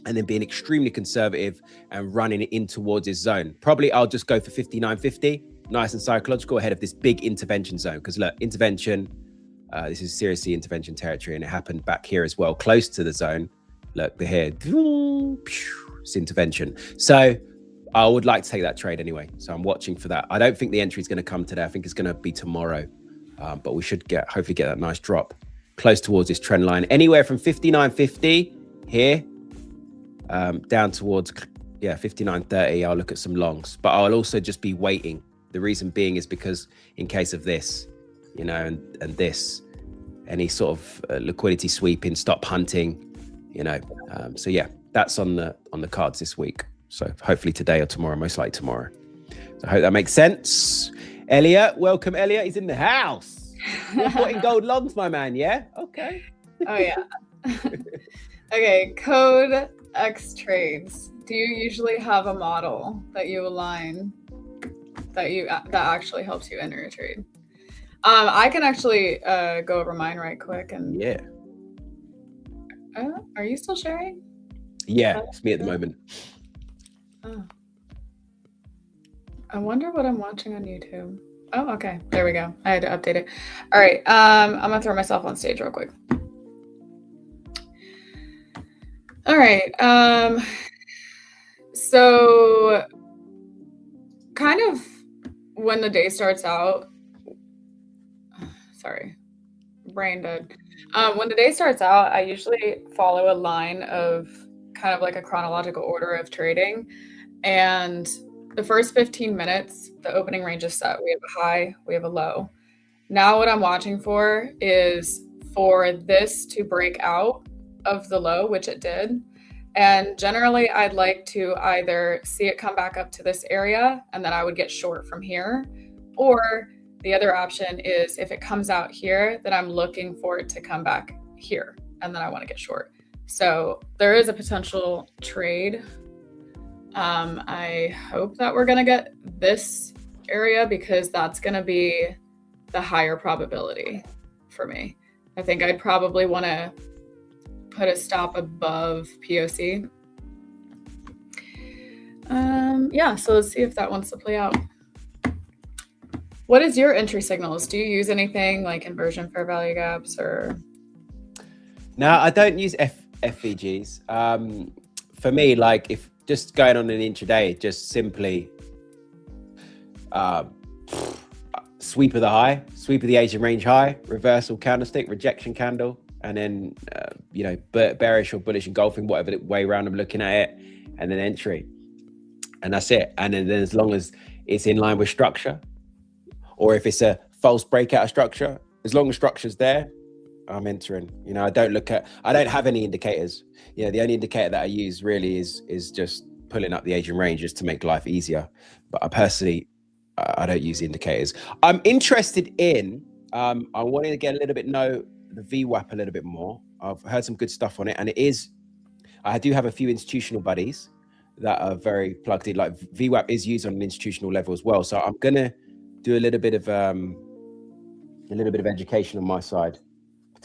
And then being extremely conservative and running it in towards his zone. Probably I'll just go for 59.50, nice and psychological ahead of this big intervention zone. Because look, intervention, this is seriously intervention territory, and it happened back here as well, close to the zone. Look, the here, it's intervention. So I would like to take that trade anyway. So I'm watching for that. I don't think the entry is going to come today. I think it's going to be tomorrow. But we should hopefully get that nice drop close towards this trend line. Anywhere from 59.50 here, down towards 59.30. I'll look at some longs, but I'll also just be waiting. The reason being is because in case of this, and this, any sort of liquidity sweeping, stop hunting, so yeah, that's on the cards this week. So hopefully today or tomorrow, most likely tomorrow. So I hope that makes sense. Elliot, welcome. Elliot, he's in the house. You're putting gold longs, my man. Yeah. Okay. Oh yeah. Okay. Code X trades. Do you usually have a model that you align that actually helps you enter a trade? I can actually go over mine right quick and yeah. Are you still sharing? Yeah, it's me at the moment. Oh. I wonder what I'm watching on YouTube. Oh, okay. There we go. I had to update it. All right. I'm gonna throw myself on stage real quick. All right. So kind of when the day starts out, sorry, brain dead. When the day starts out, I usually follow a line of kind of like a chronological order of trading. And the first 15 minutes, the opening range is set. We have a high, we have a low. Now what I'm watching for is for this to break out of the low, which it did. And generally, I'd like to either see it come back up to this area, and then I would get short from here. Or the other option is if it comes out here, then I'm looking for it to come back here, and then I want to get short. So there is a potential trade. I hope that we're going to get this area because that's going to be the higher probability for me. I think I'd probably want to put a stop above POC. Yeah, so let's see if that wants to play out. What is your entry signals? Do you use anything like inversion fair value gaps or? No, I don't use FVGs. For me, like if just going on an intraday, just simply sweep of the high, sweep of the Asian range high, reversal candlestick, rejection candle, and then bearish or bullish engulfing, whatever way around I'm looking at it, and then entry, and that's it. And then as long as it's in line with structure, or if it's a false breakout of structure, as long as structure's there, I'm entering. I don't have any indicators. The only indicator that I use really is just pulling up the Asian range just to make life easier. But I personally, I don't use indicators. I'm interested in, I wanted to get a little bit know the VWAP a little bit more. I've heard some good stuff on it, and I do have a few institutional buddies that are very plugged in. Like VWAP is used on an institutional level as well. So I'm gonna do a little bit of education on my side.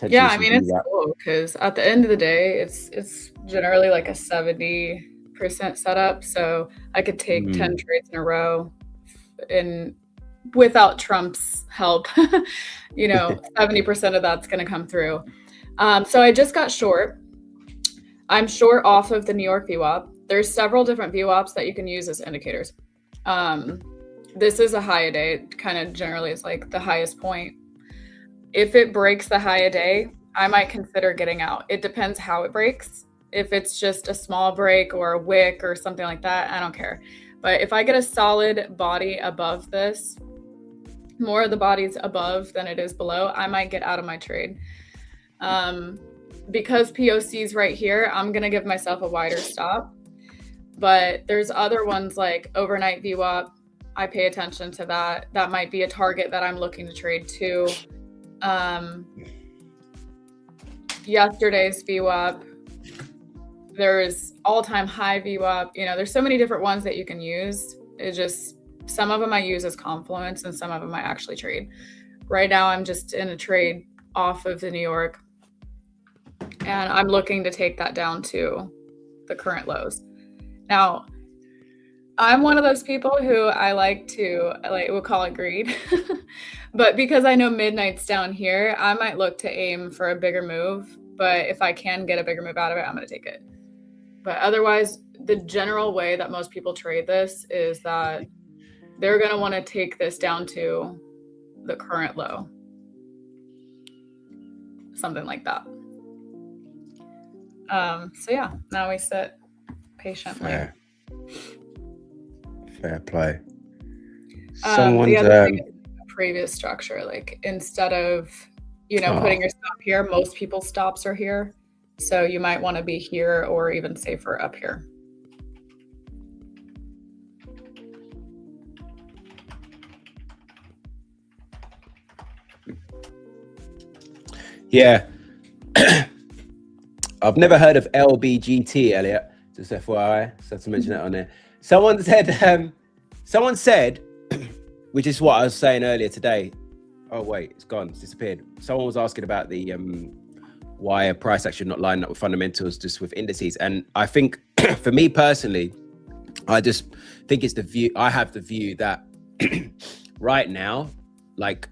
Yeah, I mean, it's cool because at the end of the day, it's generally like a 70% setup. So I could take 10 trades in a row and without Trump's help, 70% of that's going to come through. So I just got short. I'm short off of the New York VWAP. There's several different VWAPs that you can use as indicators. This is a high a day. Kind of generally is like the highest point. If it breaks the high a day, I might consider getting out. It depends how it breaks. If it's just a small break or a wick or something like that, I don't care. But if I get a solid body above this, more of the body's above than it is below, I might get out of my trade. Because POC's right here, I'm going to give myself a wider stop. But there's other ones like overnight VWAP. I pay attention to that. That might be a target that I'm looking to trade too. Yesterday's VWAP, there's all-time high VWAP. There's so many different ones that you can use. It just, some of them I use as confluence and some of them I actually trade. Right now I'm just in a trade off of the New York, and I'm looking to take that down to the current lows. Now, I'm one of those people who I we'll call it greed. But because I know midnight's down here, I might look to aim for a bigger move. But if I can get a bigger move out of it, I'm going to take it. But otherwise, the general way that most people trade this is that they're going to want to take this down to the current low. Something like that. So yeah, now we sit patiently. Fair play. The other thing is previous structure. Like instead of, putting your stop here, most people's stops are here. So you might want to be here or even safer up here. Yeah. I've never heard of LBGT, Elliot. Just FYI, so to mention that on there. Someone said, which is what I was saying earlier today. Oh wait, it's gone, it's disappeared. Someone was asking about the why a price action not lining up with fundamentals, just with indices. And I think for me personally, I just think it's the view. I have the view that right now, like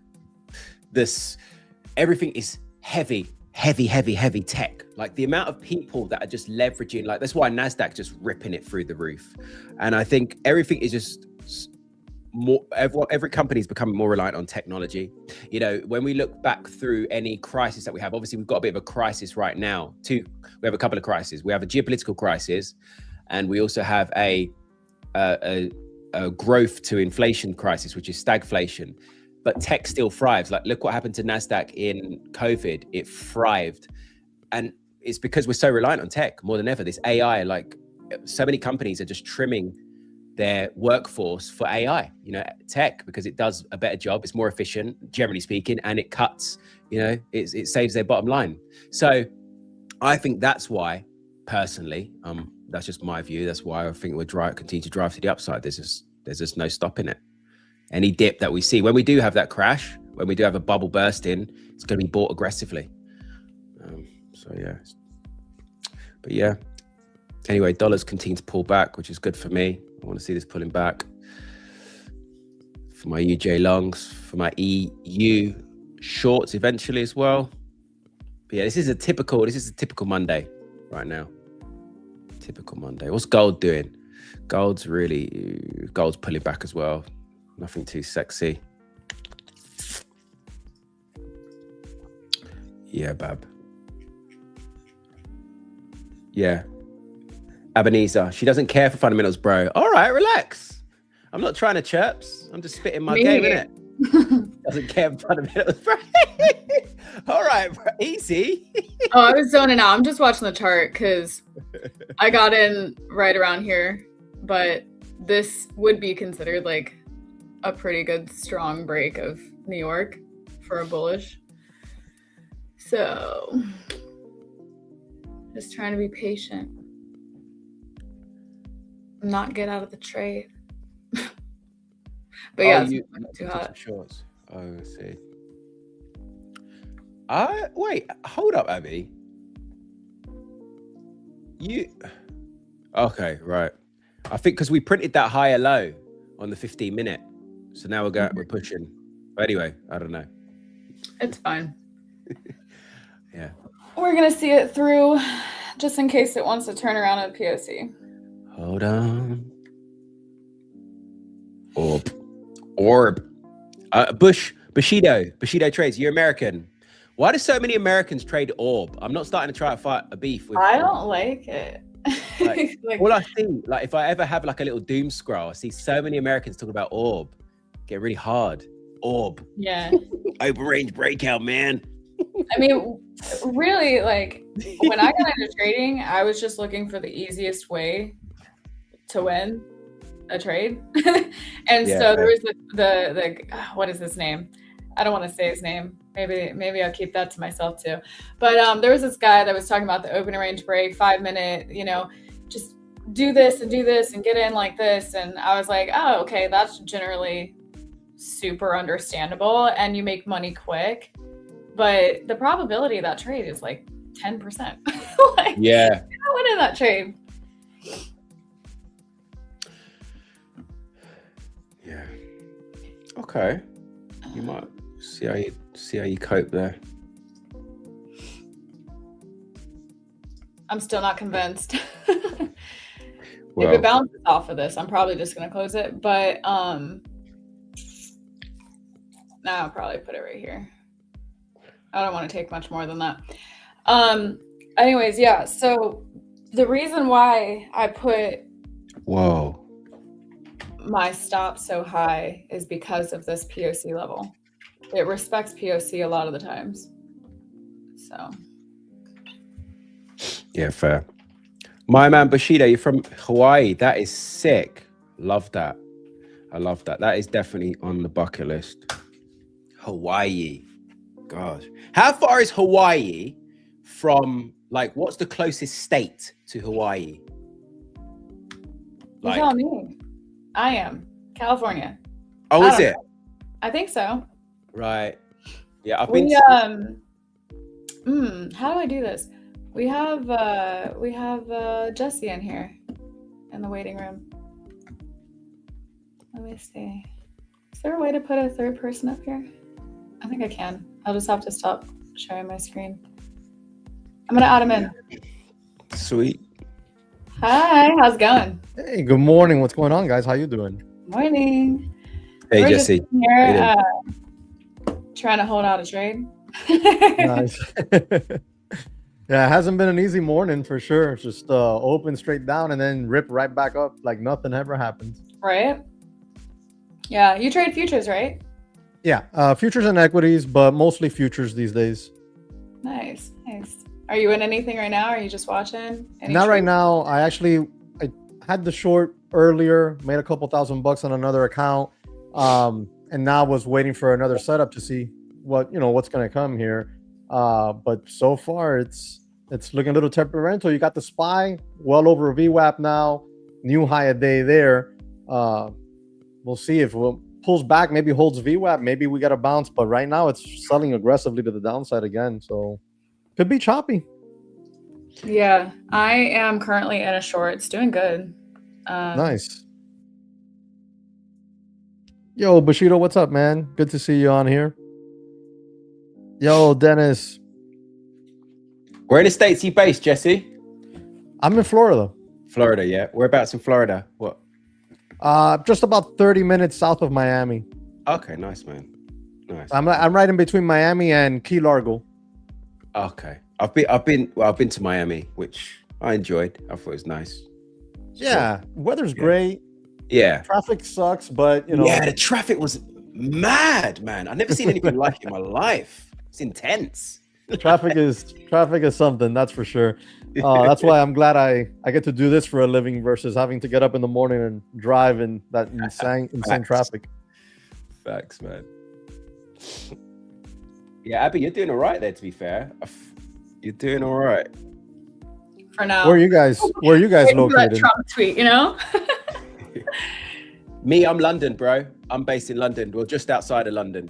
everything is heavy tech. Like the amount of people that are just leveraging, like that's why NASDAQ just ripping it through the roof. And I think everything is just more, every company is becoming more reliant on technology. When we look back through any crisis that we have, obviously we've got a bit of a crisis right now too. We have a couple of crises. We have a geopolitical crisis, and we also have a growth to inflation crisis, which is stagflation. But tech still thrives. Like, look what happened to NASDAQ in COVID. It thrived. And it's because we're so reliant on tech more than ever. This AI, like so many companies are just trimming their workforce for AI, tech, because it does a better job. It's more efficient, generally speaking, and it cuts, it saves their bottom line. So I think that's why, personally, that's just my view. That's why I think we'll continue to drive to the upside. There's just no stopping it. Any dip that we see, when we do have that crash, when we do have a bubble burst in, it's going to be bought aggressively. But yeah. Anyway, dollars continue to pull back, which is good for me. I want to see this pulling back for my UJ longs, for my EU shorts eventually as well. But yeah, this is a typical Monday right now. Typical Monday. What's gold doing? Gold's pulling back as well. Nothing too sexy. Yeah, Bab. Yeah. Ebenezer. She doesn't care for fundamentals, bro. All right, relax. I'm not trying to chirps. I'm just spitting my game, innit? Doesn't care for fundamentals, bro. All right, bro. Easy. Oh, I was zoning out. I'm just watching the chart because I got in right around here, but this would be considered like a pretty good strong break of New York for a bullish. So just trying to be patient. Not get out of the trade. But yeah, it's too hot. Shorts. Oh, I see. Wait, hold up, Abby. Okay, right. I think because we printed that higher low on the 15-minute. So now we're pushing. But anyway, I don't know. It's fine. Yeah. We're gonna see it through just in case it wants to turn around at POC. Hold on. Orb. Bushido trades. You're American. Why do so many Americans trade Orb? I'm not starting to try to fight a beef with. I don't like it. Like, all I see, like if I ever have like a little doom scroll, I see so many Americans talking about Orb. Get really hard. Orb. Yeah. Open range breakout, man. I mean, really, like when I got into trading, I was just looking for the easiest way to win a trade. And so there was the what is his name? I don't want to say his name. Maybe I'll keep that to myself too. But there was this guy that was talking about the open range break, 5 minute, just do this and get in like this. And I was like, oh, okay, that's generally super understandable and you make money quick. But the probability of that trade is like 10%. Like, yeah. I went in that trade. Yeah. Okay. You might see how you cope there. I'm still not convinced. Well, if it bounces off of this, I'm probably just gonna close it. But now I'll probably put it right here. I don't want to take much more than that. Anyways, yeah. So the reason why I put my stop so high is because of this POC level. It respects POC a lot of the times. So. Yeah, fair. My man Bushido, you're from Hawaii. That is sick. Love that. I love that. That is definitely on the bucket list. Hawaii. Gosh. How far is Hawaii from, like, what's the closest state to Hawaii? You tell me. I am. California. Oh, is it? I think so. Right. Yeah, I've been. been. How do I do this? We have Jesse in here in the waiting room. Let me see. Is there a way to put a third person up here? I think I can. I'll just have to stop sharing my screen. I'm gonna add him in. Sweet. Hi, how's it going? Hey, good morning. What's going on, guys? How you doing? Morning. Hey, We're Jesse. Just here, trying to hold out a trade. Nice. Yeah, it hasn't been an easy morning for sure. It's just open straight down and then rip right back up like nothing ever happened. Right? Yeah, you trade futures, right? Yeah, futures and equities, but mostly futures these days. Nice. Are you in anything right now? Or are you just watching? Not right now. I had the short earlier, made a couple $1,000 on another account, and now was waiting for another setup to see what's going to come here. But so far it's looking a little temperamental. You got the SPY well over a VWAP now, new high a day there. We'll see if it pulls back, maybe holds VWAP, maybe we got a bounce. But right now it's selling aggressively to the downside again, so could be choppy. Yeah, I am currently in a short. It's doing good. Nice. Yo, Bushido, what's up, man? Good to see you on here. Yo, Dennis, Where in the States are you based, Jesse? I'm in Florida. Florida, yeah. Whereabouts in Florida? What? Just about 30 minutes south of Miami. Okay, nice, man. Nice. I'm right in between Miami and Key Largo. Okay. I've been to Miami, which I enjoyed. I thought it was nice. Yeah, weather's great. Yeah. Traffic sucks, but Yeah, the traffic was mad, man. I've never seen anything like it in my life. It's intense. traffic is something, that's for sure. That's why I'm glad I get to do this for a living versus having to get up in the morning and drive in that insane traffic. Facts, man. Yeah, Abby, you're doing all right there, to be fair. You're doing all right. For now. Where are you guys located? Trump tweet, Me, I'm London, bro. I'm based in London. Well, just outside of London.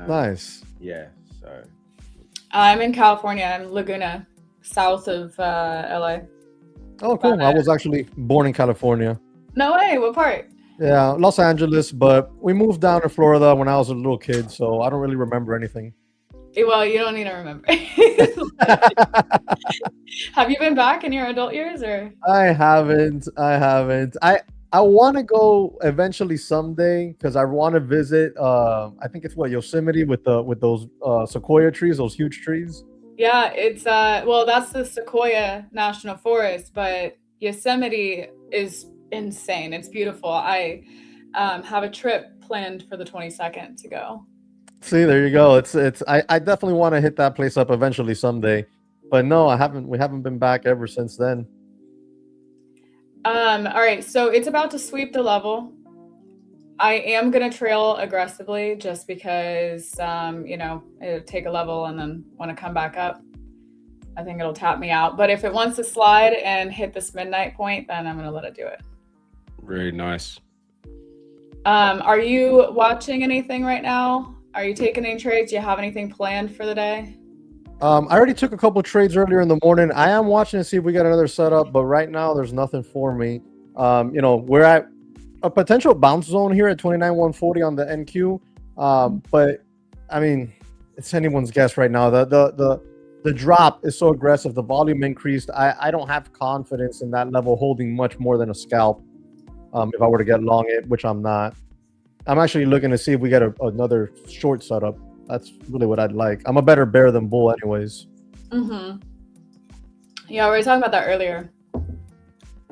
Nice. Yeah, so. I'm in California. I'm Laguna, south of LA. Oh, cool. I was actually born in California. No way. What part? Yeah, Los Angeles, but we moved down to Florida when I was a little kid, so I don't really remember anything. Well, you don't need to remember. Have you been back in your adult years, or? I haven't. I want to go eventually someday because I want to visit. I think it's Yosemite with those sequoia trees, those huge trees. Yeah, it's that's the Sequoia National Forest, but Yosemite is insane. It's beautiful. I have a trip planned for the 22nd to go. See, there you go. I definitely want to hit that place up eventually someday. But no, we haven't been back ever since then. All right, so it's about to sweep the level. I am gonna trail aggressively just because it'll take a level and then want to come back up. I think it'll tap me out. But if it wants to slide and hit this midnight point, then I'm gonna let it do it. Really nice. Are you watching anything right now? Are you taking any trades? Do you have anything planned for the day? I already took a couple trades earlier in the morning. I am watching to see if we got another setup, but right now there's nothing for me. We're at a potential bounce zone here at 29,140 on the NQ. But I mean, it's anyone's guess right now. The drop is so aggressive. The volume increased. I don't have confidence in that level holding much more than a scalp. If I were to get long it, which I'm not. I'm actually looking to see if we get another short setup. That's really what I'd like. I'm a better bear than bull anyways. Mm-hmm. Yeah, we were talking about that earlier.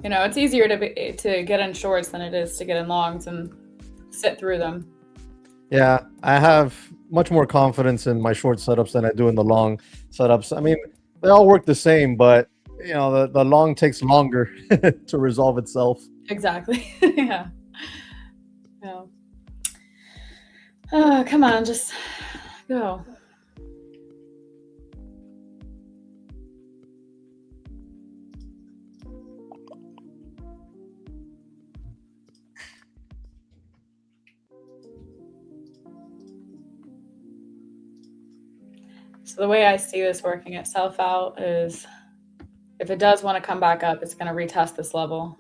It's easier to get in shorts than it is to get in longs and sit through them. Yeah, I have much more confidence in my short setups than I do in the long setups. I mean, they all work the same, but the long takes longer to resolve itself. Exactly. Yeah. Oh, come on, just go. So the way I see this working itself out is if it does want to come back up, it's going to retest this level.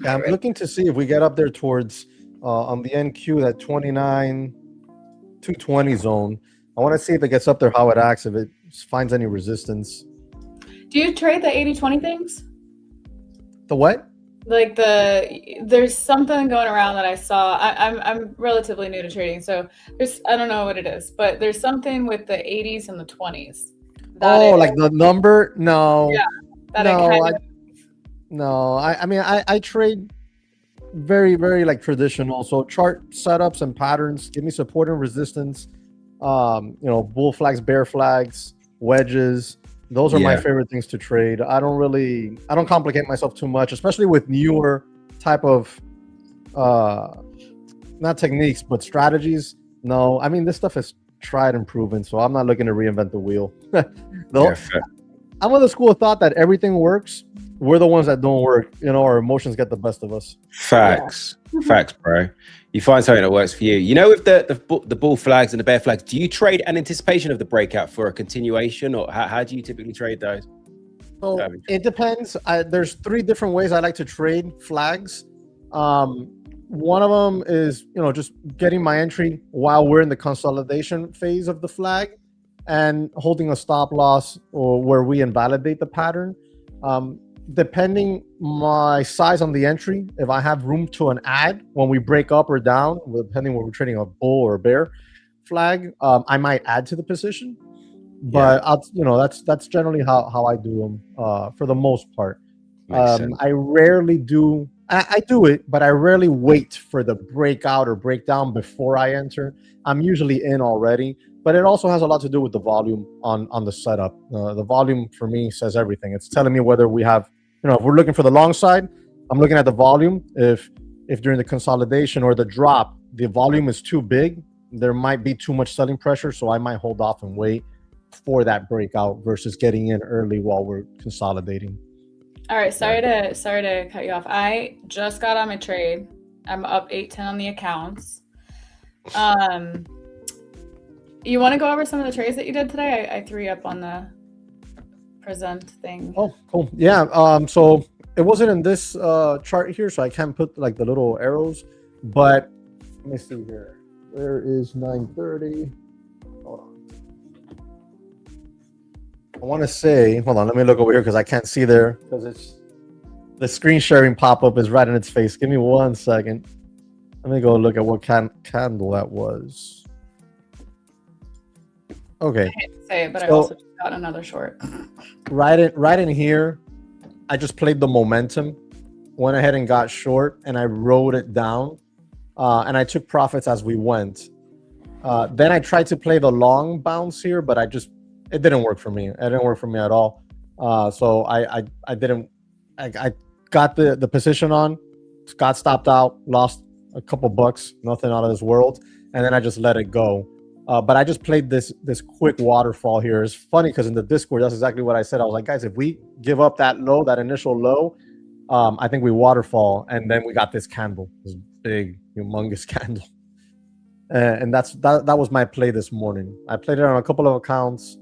Yeah, I'm looking to see if we get up there towards on the NQ, that 29,220 zone. I want to see if it gets up there, how it acts, if it finds any resistance. Do you trade the 80-20 things? The what? Like there's something going around that I saw. I'm relatively new to trading, so I don't know what it is, but there's something with the 80s and the 20s. Like the number? No. Yeah. I trade very, very like traditional. So chart setups and patterns give me support and resistance. Bull flags, bear flags, wedges. Those are my favorite things to trade. I don't complicate myself too much, especially with newer type of not techniques, but strategies. No, I mean, this stuff is tried and proven, so I'm not looking to reinvent the wheel. I'm of the school of thought that everything works. We're the ones that don't work. Our emotions get the best of us. Facts. Yeah. Facts, bro. You find something that works for you. With the bull flags and the bear flags, do you trade an anticipation of the breakout for a continuation, or how do you typically trade those? It depends. There's 3 different ways I like to trade flags. one of them is, just getting my entry while we're in the consolidation phase of the flag and holding a stop loss or where we invalidate the pattern. Depending my size on the entry, if I have room to an add when we break up or down, depending when we're trading a bull or a bear flag, I might add to the position. But that's generally how I do them for the most part. I rarely do. I do it, but I rarely wait for the breakout or breakdown before I enter. I'm usually in already, but it also has a lot to do with the volume on the setup. The volume for me says everything. It's telling me whether we have, if we're looking for the long side, I'm looking at the volume. If during the consolidation or the drop, the volume is too big, there might be too much selling pressure, so I might hold off and wait for that breakout versus getting in early while we're consolidating. All right, sorry to cut you off. I just got on my trade. I'm up 8-10 on the accounts. You want to go over some of the trades that you did today? I threw you up on the present thing. Oh, cool. Yeah. So it wasn't in this chart here, so I can't put like the little arrows. But let me see here. Where is 9:30? Hold on. I want to say, hold on, let me look over here because I can't see there because it's the screen sharing pop-up is right in its face. Give me 1 second. Let me go look at what candle that was. Okay. I hate to say it, but I also just got another short. Right in here, I just played the momentum, went ahead and got short, and I rode it down, and I took profits as we went. Then I tried to play the long bounce here, but it didn't work for me. It didn't work for me at all. So I got the position on, got stopped out, lost a couple bucks, nothing out of this world, and then I just let it go. But I just played this quick waterfall here. It's funny because in the Discord, that's exactly what I said. I was like, guys, if we give up that low, that initial low, I think we waterfall, and then we got this candle, this big, humongous candle. And that was my play this morning. I played it on a couple of accounts.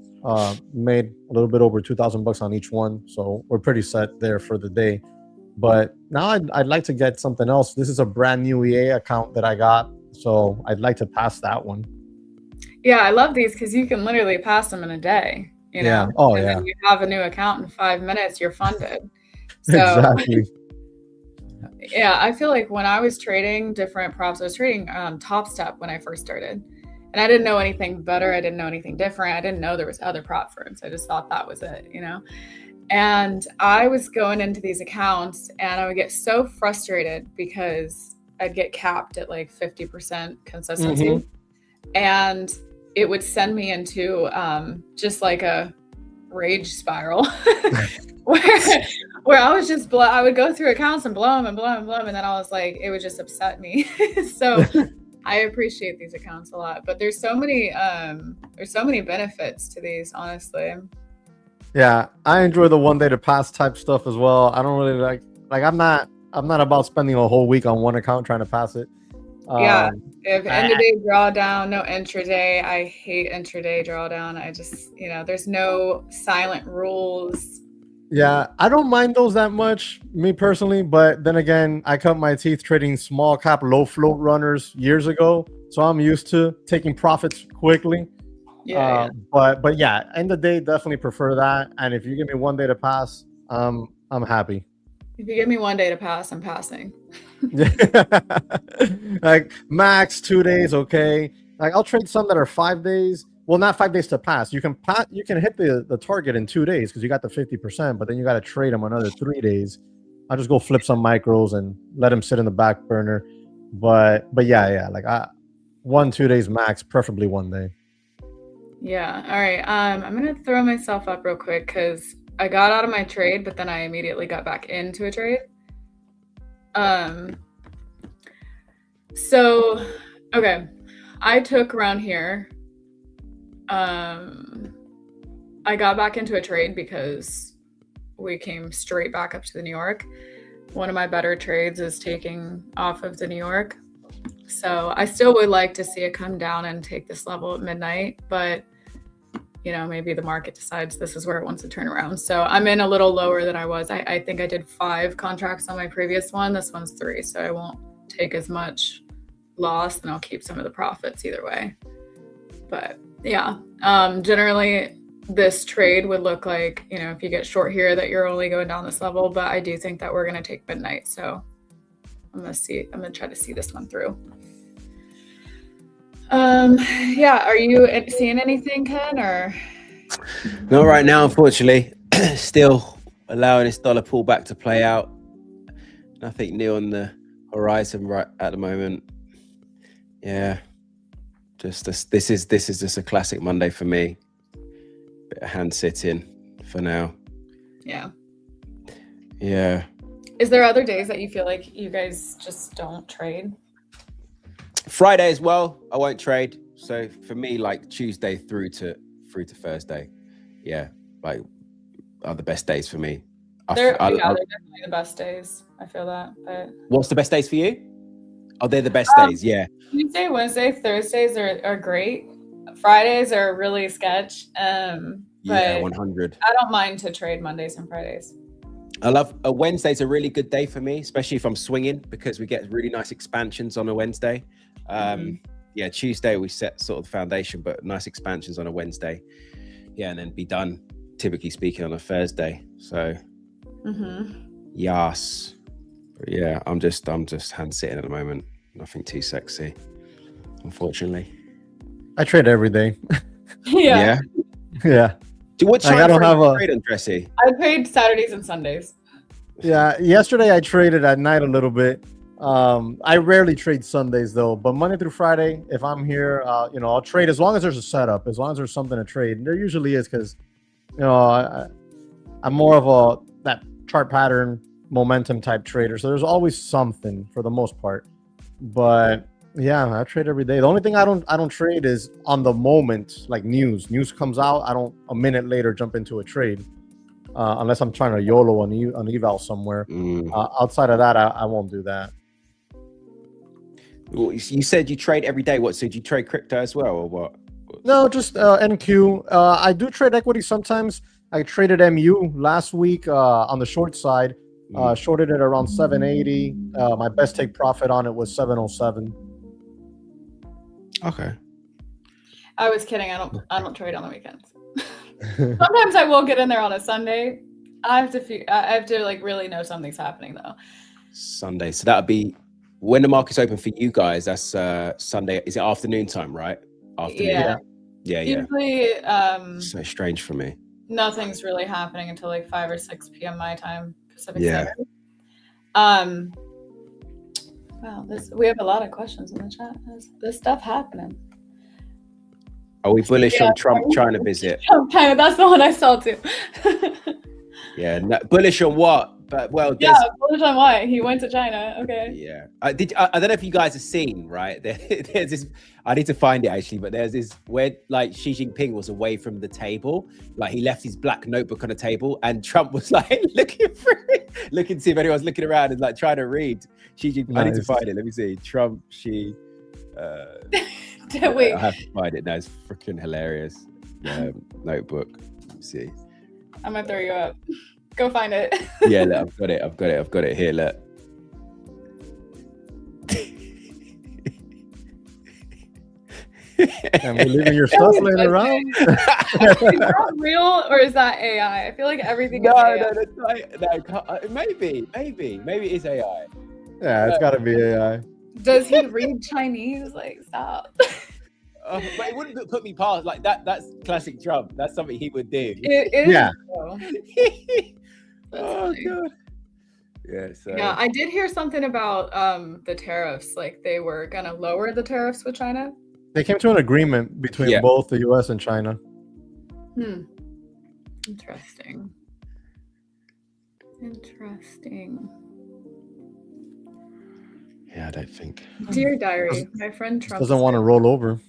Made a little bit over $2,000 on each one, so we're pretty set there for the day. But now I'd like to get something else. This is a brand new EA account that I got, so I'd like to pass that one. Yeah, I love these because you can literally pass them in a day. Yeah. Oh, and yeah. then you have a new account in 5 minutes. You're funded. So, exactly. Yeah, I feel like when I was trading different props, I was trading Top Step when I first started. And I didn't know anything better. I didn't know anything different. I didn't know there was other prop firms. I just thought that was it, And I was going into these accounts and I would get so frustrated because I'd get capped at like 50% consistency. Mm-hmm. And it would send me into just like a rage spiral where I was just I would go through accounts and blow them and blow them and blow them. And then I was like, it would just upset me. So I appreciate these accounts a lot, but there's so many benefits to these, honestly. Yeah, I enjoy the 1 day to pass type stuff as well. I don't really like I'm not about spending a whole week on one account trying to pass it. Yeah, if end of day drawdown, no intraday. I hate intraday drawdown. I just, there's no silent rules. Yeah, I don't mind those that much, me personally. But then again, I cut my teeth trading small cap, low float runners years ago, so I'm used to taking profits quickly. Yeah. But yeah, end of the day, definitely prefer that. And if you give me 1 day to pass, I'm happy. If you give me 1 day to pass, I'm passing. Like max 2 days, okay. Like I'll trade some that are 5 days. Well, not 5 days to pass. You can hit the target in 2 days because you got the 50%, but then you got to trade them another 3 days. I'll just go flip some micros and let them sit in the back burner. But yeah, like 1-2 days max, preferably 1 day. Yeah. All right. I'm gonna throw myself up real quick because I got out of my trade, but then I immediately got back into a trade. So, okay, I took around here. I got back into a trade because we came straight back up to the New York. One of my better trades is taking off of the New York. So I still would like to see it come down and take this level at midnight, but maybe the market decides this is where it wants to turn around. So I'm in a little lower than I was. I think I did 5 contracts on my previous one. This one's 3, so I won't take as much loss, and I'll keep some of the profits either way. But yeah, generally this trade would look like, if you get short here, that you're only going down this level, but I do think that we're going to take midnight. So I'm going to try to see this one through. Yeah. Are you seeing anything, Ken, or? Not right now, unfortunately. Still allowing this dollar pullback to play out. Nothing new on the horizon right at the moment. Yeah. This is just a classic Monday for me. Bit of hand sitting for now. Yeah. Yeah. Is there other days that you feel like you guys just don't trade? Friday as well, I won't trade. So for me, like Tuesday through to Thursday, yeah, like are the best days for me. They're definitely the best days. I feel that. But what's the best days for you? Oh, they're the best days. Yeah. Tuesday, Wednesday, Thursdays are great. Fridays are really sketch. Yeah, 100. I don't mind to trade Mondays and Fridays. I love a Wednesday's a really good day for me, especially if I'm swinging, because we get really nice expansions on a Wednesday. Yeah, Tuesday we set sort of the foundation, but nice expansions on a Wednesday. Yeah, and then be done, typically speaking, on a Thursday. So, yes. But yeah, I'm just hand sitting at the moment. Nothing too sexy, unfortunately. I trade every day. Yeah. Yeah. What time frame do you trade on, Dressy? I trade Saturdays and Sundays. Yeah, yesterday I traded at night a little bit. I rarely trade Sundays though, but Monday through Friday, if I'm here, I'll trade as long as there's a setup, as long as there's something to trade. And there usually is, because I'm more of that chart pattern momentum type trader. So there's always something for the most part. But yeah, I trade every day. The only thing I don't trade is on the moment, like news. News comes out, I don't a minute later jump into a trade. Unless I'm trying to YOLO an eval somewhere. Outside of that, I won't do that. Well, you said you trade every day. What? So do you trade crypto as well, or what? No, just NQ. I do trade equity sometimes. I traded MU last week on the short side. Shorted it around 780. My best take profit on it was 707. Okay. I was kidding. I don't trade on the weekends. Sometimes I will get in there on a Sunday. I have to like really know something's happening though. Sunday. So that'd be when the market's open for you guys. That's Sunday. Is it afternoon time, right? Afternoon. Yeah. Usually, so strange for me. Nothing's really happening until like 5 or 6 p.m. my time, Pacific Standard. Wow, we have a lot of questions in the chat. There's stuff happening. Are we bullish on Trump China visit? Trump China, that's the one I saw too. Yeah, bullish on what? But bullish on what? He went to China. Okay. Yeah, I don't know if you guys have seen, right? There's this. I need to find it actually, but there's this where like Xi Jinping was away from the table, like he left his black notebook on the table, and Trump was like looking through it, looking to see if anyone's looking around and like trying to read Xi Jinping. Nice. I need to find it. Let me see. Trump, Xi. Wait. I have to find it now. It's freaking hilarious. Notebook. Let's see. I'm gonna throw you up. Go find it. Yeah, look, I've got it here. Look. And we're leaving your stuff laying around. Is that real or is that AI? I feel like everything is AI. No, that's not. Maybe it is AI. Yeah, it's got to be AI. Does he read Chinese? Like, stop. But it wouldn't put me past like that. That's classic Trump. That's something he would do. It is. Yeah. Oh god. Yeah. So. Yeah, I did hear something about the tariffs. Like they were gonna lower the tariffs with China. They came to an agreement between both the U.S. and China. Interesting. Yeah, I don't think. Dear diary, my friend Trump doesn't want to roll over.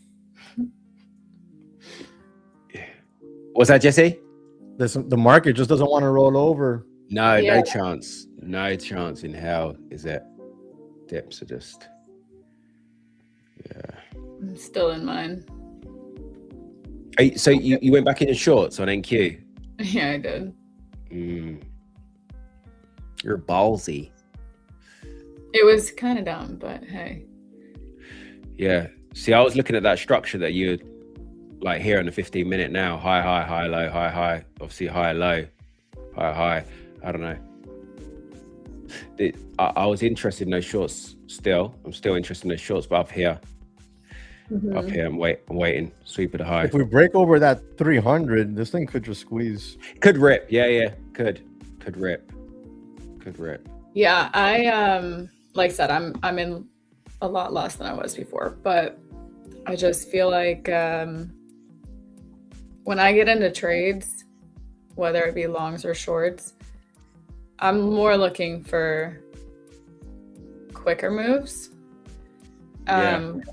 Yeah. What's that, Jesse? The market just doesn't want to roll over. No chance. No chance in hell is it. Dips are just. Yeah. I'm still in mine. So you went back in shorts on NQ? Yeah, I did. You're ballsy. It was kind of dumb, but hey. Yeah. See, I was looking at that structure that you like here on the 15-minute now. High, high, high, low, high, high. Obviously, high, low, high, high. I don't know. I was interested in those shorts still. I'm still interested in those shorts, but up here, I'm waiting. Sweep of the high. If we break over that 300, this thing could just squeeze. Could rip. Yeah. Could rip. Yeah, I like I said, I'm in a lot less than I was before, but I just feel like when I get into trades, whether it be longs or shorts, I'm more looking for quicker moves. Right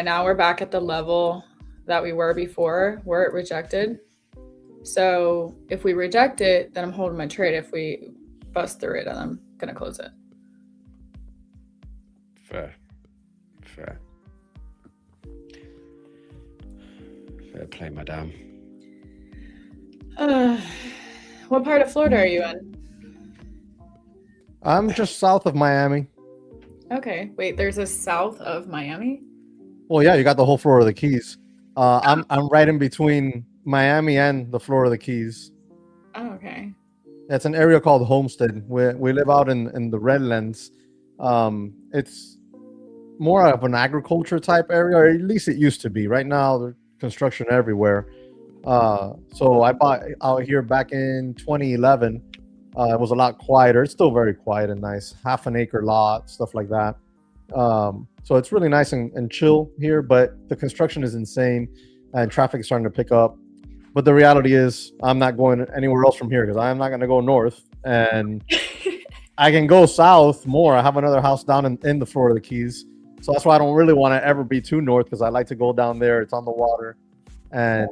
now we're back at the level that we were before where it rejected. So if we reject it, then I'm holding my trade. If we bust through it, then I'm gonna close it. Fair play, madame. What part of Florida are you in? I'm just south of Miami. Okay, wait, there's a south of Miami? Well, yeah, you got the whole Florida Keys. I'm right in between Miami and the Florida Keys. Oh, okay. It's an area called Homestead. We live out in the Redlands. It's more of an agriculture type area, or at least it used to be. Right now, there's construction everywhere. So I bought out here back in 2011. It was a lot quieter. It's still very quiet and nice. Half an acre lot, stuff like that. So it's really nice and chill here, but the construction is insane and traffic is starting to pick up. But the reality is I'm not going anywhere else from here because I'm not going to go north, and I can go south more. I have another house down in the Florida Keys. So that's why I don't really want to ever be too north, because I like to go down there. It's on the water, and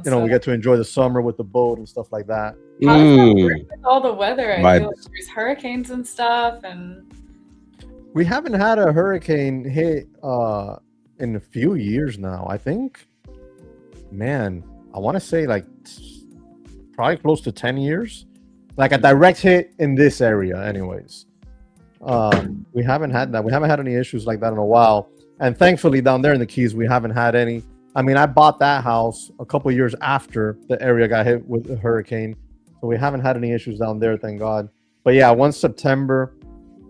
we get to enjoy the summer with the boat and stuff like that. How does that work with all the weather? I feel like there's hurricanes and stuff, and we haven't had a hurricane hit in a few years now. I think, man, I want to say like probably close to 10 years, like a direct hit in this area anyways. We haven't had that. We haven't had any issues like that in a while. And thankfully down there in the Keys, we haven't had any. I mean, I bought that house a couple of years after the area got hit with a hurricane. So we haven't had any issues down there, thank God. But yeah, once September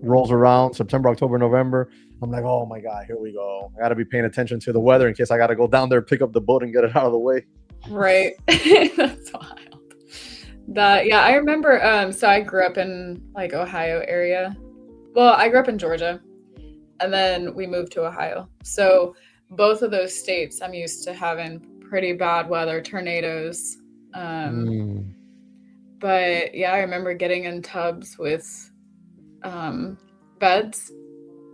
rolls around, September, October, November, I'm like, oh my God, here we go. I got to be paying attention to the weather in case I got to go down there, pick up the boat and get it out of the way. Right. That's wild. I remember, so I grew up in like Ohio area. Well, I grew up in Georgia, and then we moved to Ohio. So both of those states, I'm used to having pretty bad weather, tornadoes. But yeah, I remember getting in tubs with beds.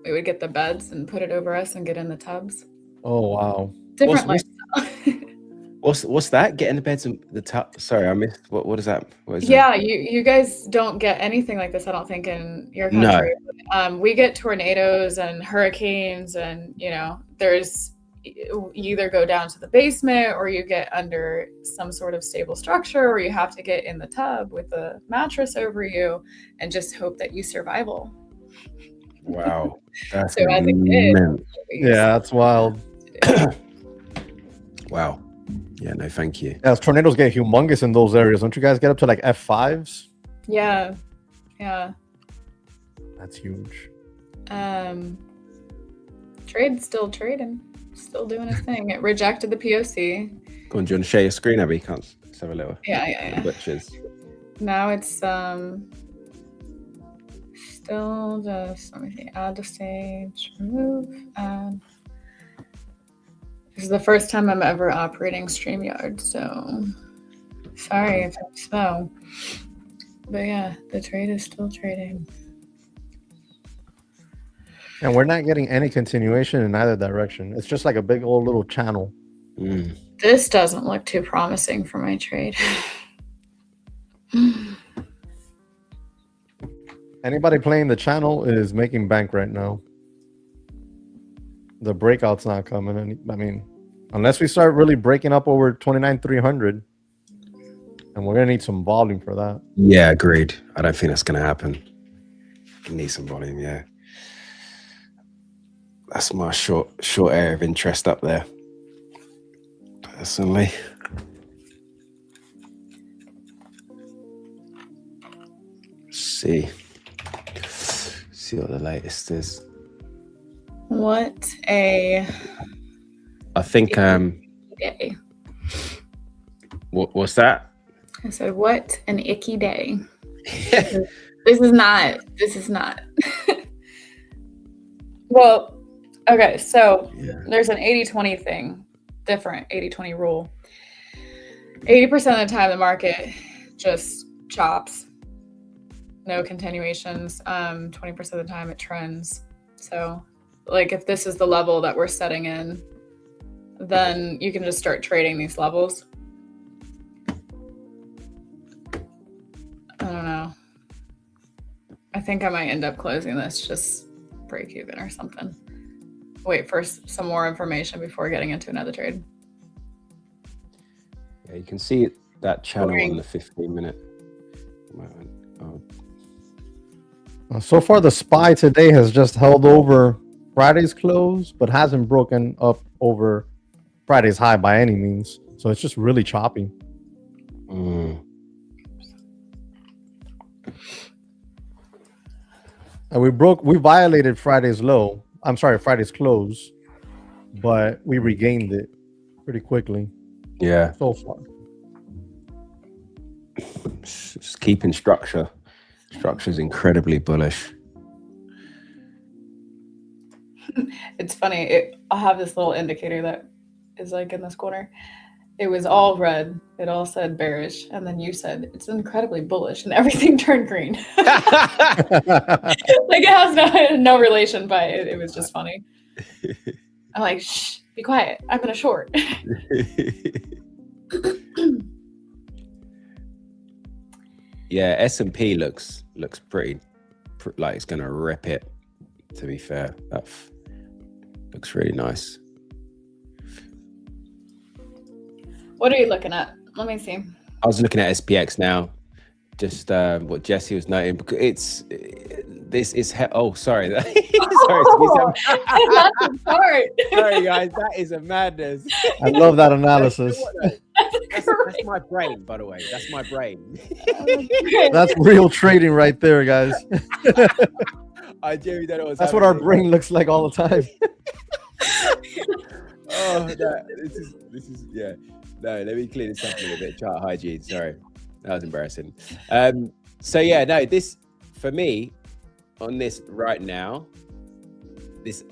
We would get the beds and put it over us and get in the tubs. Oh, wow. Different lifestyle. What's that? Get in the beds and the tub. Sorry, I missed. What is that? What is that? You guys don't get anything like this, I don't think, in your country. No. We get tornadoes and hurricanes, and there's you either go down to the basement or you get under some sort of stable structure, or you have to get in the tub with a mattress over you and just hope that you survival. Wow. That's so as a kid, yeah, that's wild. Wow. Yeah, no, thank you. Yeah, tornadoes get humongous in those areas. Don't you guys get up to like F5s? Yeah. That's huge. Trade's still trading. Still doing his thing. It rejected the POC. Go on, do you want to share your screen, Abby? Can't have a little. Yeah. Butchers. Now it's still just, let me see, add to stage, remove, add. This is the first time I'm ever operating StreamYard, so sorry if I'm slow. But yeah, the trade is still trading. And we're not getting any continuation in either direction. It's just like a big old little channel. This doesn't look too promising for my trade. Anybody playing the channel is making bank right now. The breakout's not coming. I mean, unless we start really breaking up over 29,300, and we're gonna need some volume for that. Yeah, agreed. I don't think that's gonna happen. Need some volume, yeah. That's my short area of interest up there. Personally. See what the latest is. What a I think day. what's that? I said, what an icky day. This is not. Well, okay, so there's an 80-20 thing, different 80-20 rule. 80% of the time the market just chops. No continuations. 20% of the time it trends. So like if this is the level that we're setting in, then you can just start trading these levels. I don't know. I think I might end up closing this, just break even or something. Wait for some more information before getting into another trade. Yeah, you can see that channel on the 15-minute moment. So far, the SPY today has just held over Friday's close, but hasn't broken up over Friday's high by any means. So it's just really choppy. And we violated Friday's low. I'm sorry, Friday's close, but we regained it pretty quickly. Yeah. So far. Just keeping structure. Structure's incredibly bullish. It's funny. I'll have this little indicator that is like in this corner. It was all red. It all said bearish. And then you said it's incredibly bullish and everything turned green. Like it has no relation, but it was just funny. I'm like, shh, be quiet. I'm gonna short. Yeah, S&P looks pretty like it's gonna rip it, to be fair. That looks really nice. What are you looking at? Let me see. I was looking at SPX now. Just what Jesse was noting, because oh, sorry. Oh, Sorry, guys, that is a madness. I love that analysis. That's my brain, by the way. That's my brain. That's real trading right there, guys. I genuinely don't know what's That's what our brain looks like all the time. Oh, this is yeah. No, let me clean this up a little bit. Chart hygiene. Sorry, that was embarrassing. So yeah, no, this for me on this right now. This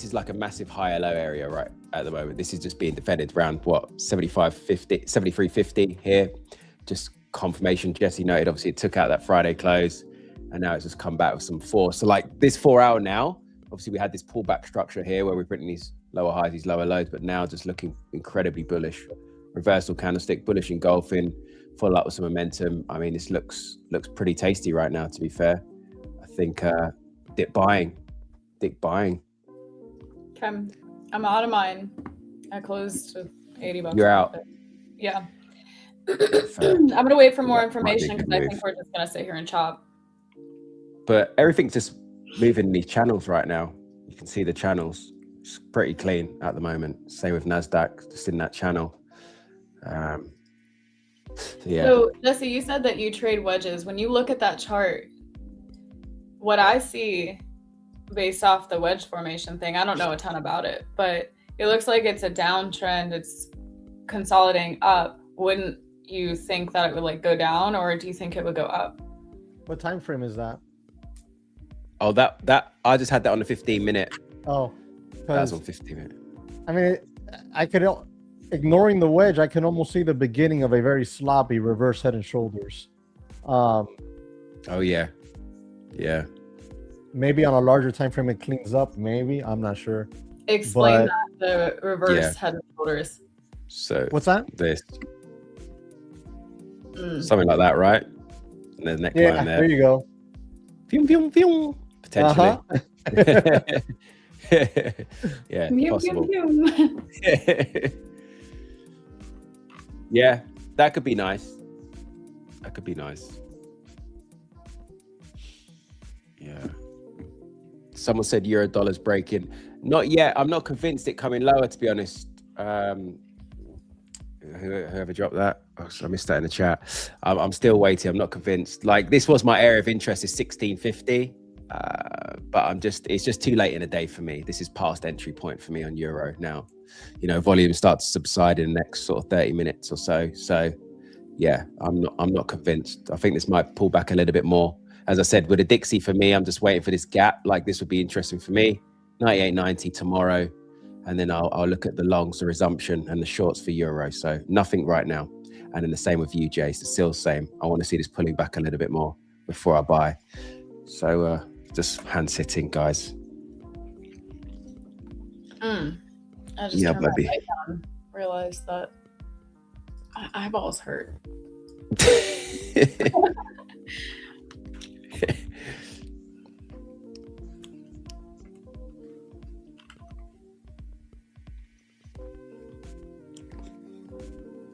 is like a massive higher low area right at the moment. This is just being defended around what 73.50 here. Just confirmation. Jesse noted obviously it took out that Friday close, and now it's just come back with some force. So like this 4 hour now, obviously we had this pullback structure here where we're printing these lower highs, these lower lows, but now just looking incredibly bullish. Reversal candlestick, bullish engulfing, follow up with some momentum. I mean, this looks pretty tasty right now, to be fair. I think dip buying. Okay, I'm out of mine. I closed with $80. You're out. Yeah. I'm gonna wait for more information because I think we're just gonna sit here and chop. But everything's just moving in these channels right now. You can see the channels. It's pretty clean at the moment. Same with NASDAQ, just in that channel. Yeah. So Jesse, you said that you trade wedges. When you look at that chart, what I see based off the wedge formation thing, I don't know a ton about it, but it looks like it's a downtrend. It's consolidating up. Wouldn't you think that it would like go down, or do you think it would go up? What time frame is that? Oh, that I just had that on the 15-minute. Oh, that was on 15-minute. I mean, I could, ignoring the wedge, I can almost see the beginning of a very sloppy reverse head and shoulders. Oh yeah. Maybe on a larger time frame it cleans up. Maybe, I'm not sure. Explain that, the reverse head and shoulders. So what's that? This something like that, right? And then the neckline there. There you go. Potentially. Yeah, possible. Yeah, that could be nice. Yeah. Someone said euro dollar's breaking. Not yet. I'm not convinced it coming lower, to be honest. Whoever dropped that, I missed that in the chat. I'm still waiting. I'm not convinced. Like, this was my area of interest, is 1650. But it's just too late in the day for me. This is past entry point for me on euro now. You know, volume starts to subside in the next sort of 30 minutes or so. So yeah, I'm not convinced. I think this might pull back a little bit more. As I said, with a Dixie, for me, I'm just waiting for this gap. Like, this would be interesting for me. 98.90 tomorrow, and then I'll look at the longs, the resumption, and the shorts for euro. So nothing right now. And then the same with UJ. It's still the same. I want to see this pulling back a little bit more before I buy. So just hand sitting, guys. I just Yeah, turned my baby. light on, realized that my eyeballs hurt.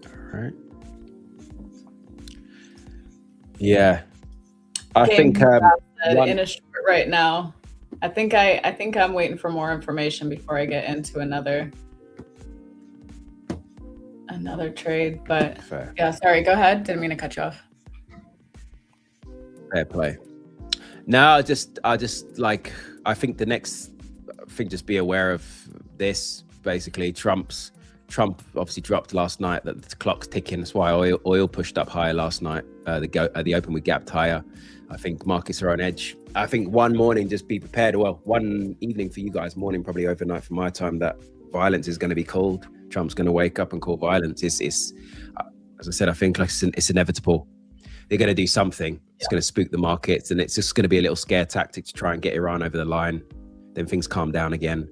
All right. Yeah, I think in a short right now. I think I'm waiting for more information before I get into another trade. But fair. yeah, sorry, go ahead. Didn't mean to cut you off. Fair play. No, I just like, I think the next thing, just be aware of this. Basically, Trump obviously dropped last night. That the clock's ticking. That's why oil pushed up higher last night. The open we gapped higher. I think markets are on edge. I think one morning, just be prepared. Well, one evening for you guys, morning probably overnight for my time, that violence is going to be called. Trump's going to wake up and call violence. It's as I said, I think like it's inevitable. They're going to do something. It's going to spook the markets, and it's just going to be a little scare tactic to try and get Iran over the line. Then things calm down again.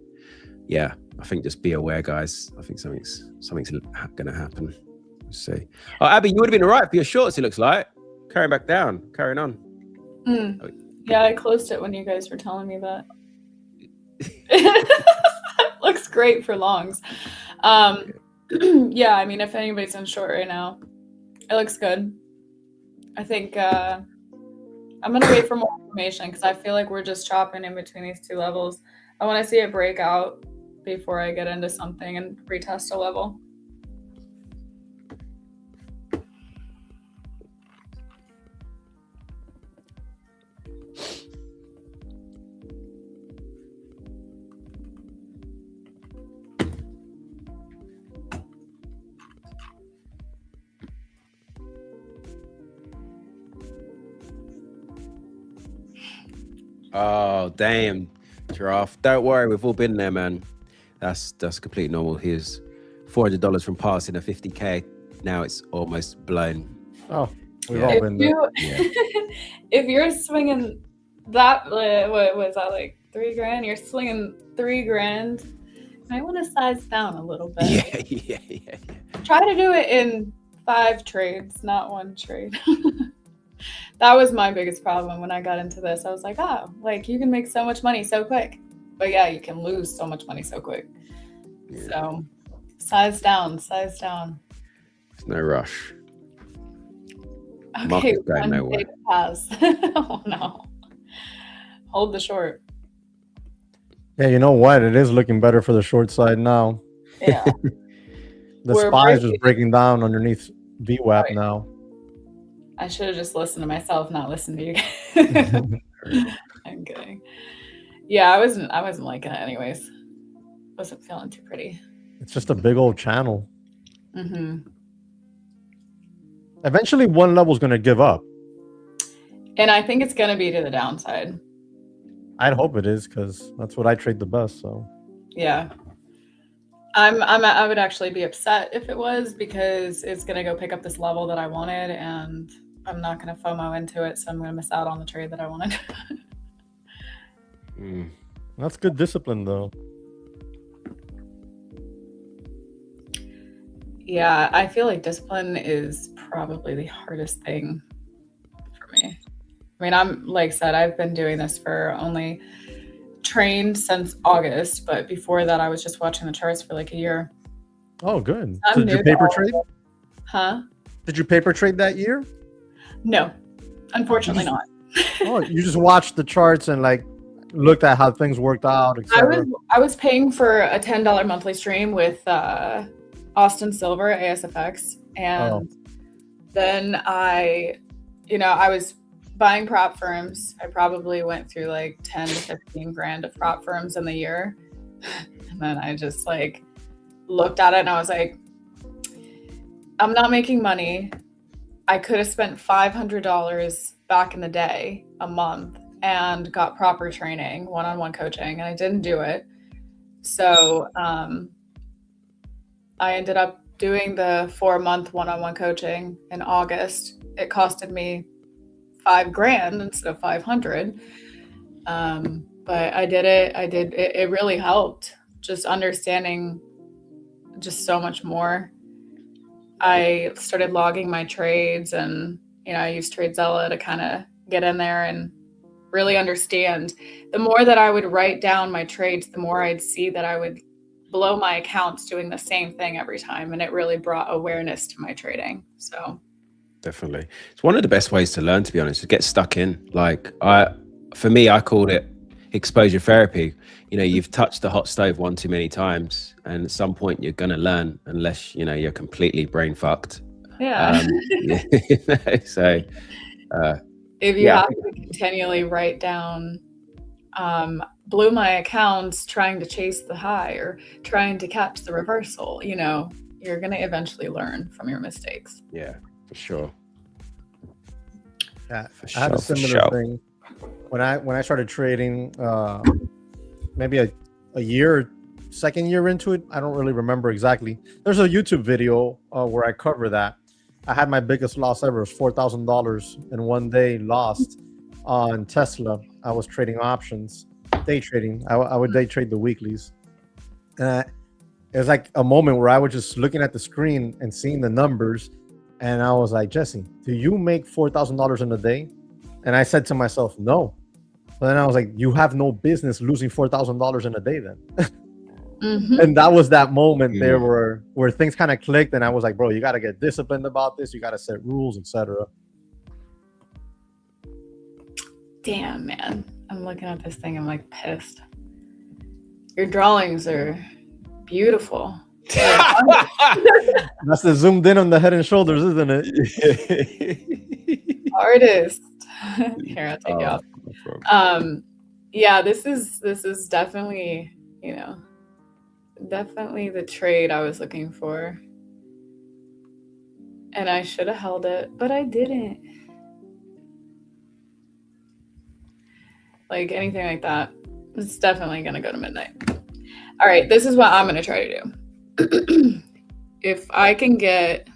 Yeah, I think just be aware, guys. I think something's going to happen. Let's see. Oh, Abby, you would have been all right for your shorts, it looks like. Carrying back down, carrying on. Yeah, I closed it when you guys were telling me that. Looks great for longs. Yeah, I mean, if anybody's in short right now, it looks good. I think I'm gonna wait for more information because I feel like we're just chopping in between these two levels. I want to see it break out before I get into something and retest a level. Oh, damn. Giraffe. Don't worry, we've all been there, man. That's completely normal. Here's $400 from passing a 50K. Now it's almost blown. Oh, we've all been there. If you're swinging that, what was that, like $3,000? You're swinging $3,000. I want to size down a little bit. Yeah. Try to do it in 5 trades, not 1 trade. That was my biggest problem when I got into this. I was like, oh, like you can make so much money so quick. But yeah, you can lose so much money so quick. Yeah. So size down. There's no rush. Okay, one day pass. Oh no. Hold the short. Yeah, you know what? It is looking better for the short side now. Yeah. The SPY is just breaking down underneath VWAP right now. I should have just listened to myself, not listened to you guys. I'm kidding. Yeah, I wasn't liking it anyways. Wasn't feeling too pretty. It's just a big old channel. Mm-hmm. Eventually one level's gonna give up. And I think it's gonna be to the downside. I'd hope it is, because that's what I trade the best. So yeah. I would actually be upset if it was, because it's gonna go pick up this level that I wanted, and I'm not gonna FOMO into it, so I'm gonna miss out on the trade that I wanted. That's good discipline, though. Yeah, I feel like discipline is probably the hardest thing for me. I mean, I'm like I said, I've been doing this for only trained since August, but before that I was just watching the charts for like a year. Oh, good. So did you paper trade? Huh? Did you paper trade that year? No, unfortunately not. Oh, you just watched the charts and like looked at how things worked out, etc. I was paying for a $10 monthly stream with Austin Silver, ASFX, and then I was buying prop firms. I probably went through like 10 to 15 grand of prop firms in the year. And then I just like looked at it and I was like, I'm not making money. I could have spent $500 back in the day a month and got proper training, one-on-one coaching, and I didn't do it. So I ended up doing the 4-month one-on-one coaching in August. It costed me $5,000 instead of 500. But I did it. It really helped, just understanding just so much more. I started logging my trades, and I used TradeZella to kind of get in there and really understand. The more that I would write down my trades, the more I'd see that I would blow my accounts doing the same thing every time, and it really brought awareness to my trading. So definitely, it's one of the best ways to learn, to be honest, to get stuck in. Like for me, I called it exposure therapy. You've touched the hot stove one too many times, and at some point you're going to learn, unless you're completely brain fucked. Yeah. So if you have to continually write down, blew my accounts trying to chase the high or trying to catch the reversal, you're going to eventually learn from your mistakes. Yeah, for sure. Yeah, I had a similar thing when I started trading. Maybe a year, second year into it. I don't really remember exactly. There's a YouTube video where I cover that. I had my biggest loss ever. It was $4,000 in one day lost on Tesla. I was trading options, day trading. I would day trade the weeklies. And it was like a moment where I was just looking at the screen and seeing the numbers. And I was like, Jesse, do you make $4,000 in a day? And I said to myself, no. But then I was like, you have no business losing $4,000 in a day then. Mm-hmm. And that was that moment there where things kind of clicked. And I was like, bro, you got to get disciplined about this. You got to set rules, etc. Damn, man. I'm looking at this thing. I'm like pissed. Your drawings are beautiful. That's the zoomed in on the head and shoulders, isn't it? Artist. Here, I'll take you off. Yeah, this is definitely, definitely the trade I was looking for. And I should have held it, but I didn't. Like anything like that, it's definitely gonna go to midnight. All right, this is what I'm gonna try to do. If I can get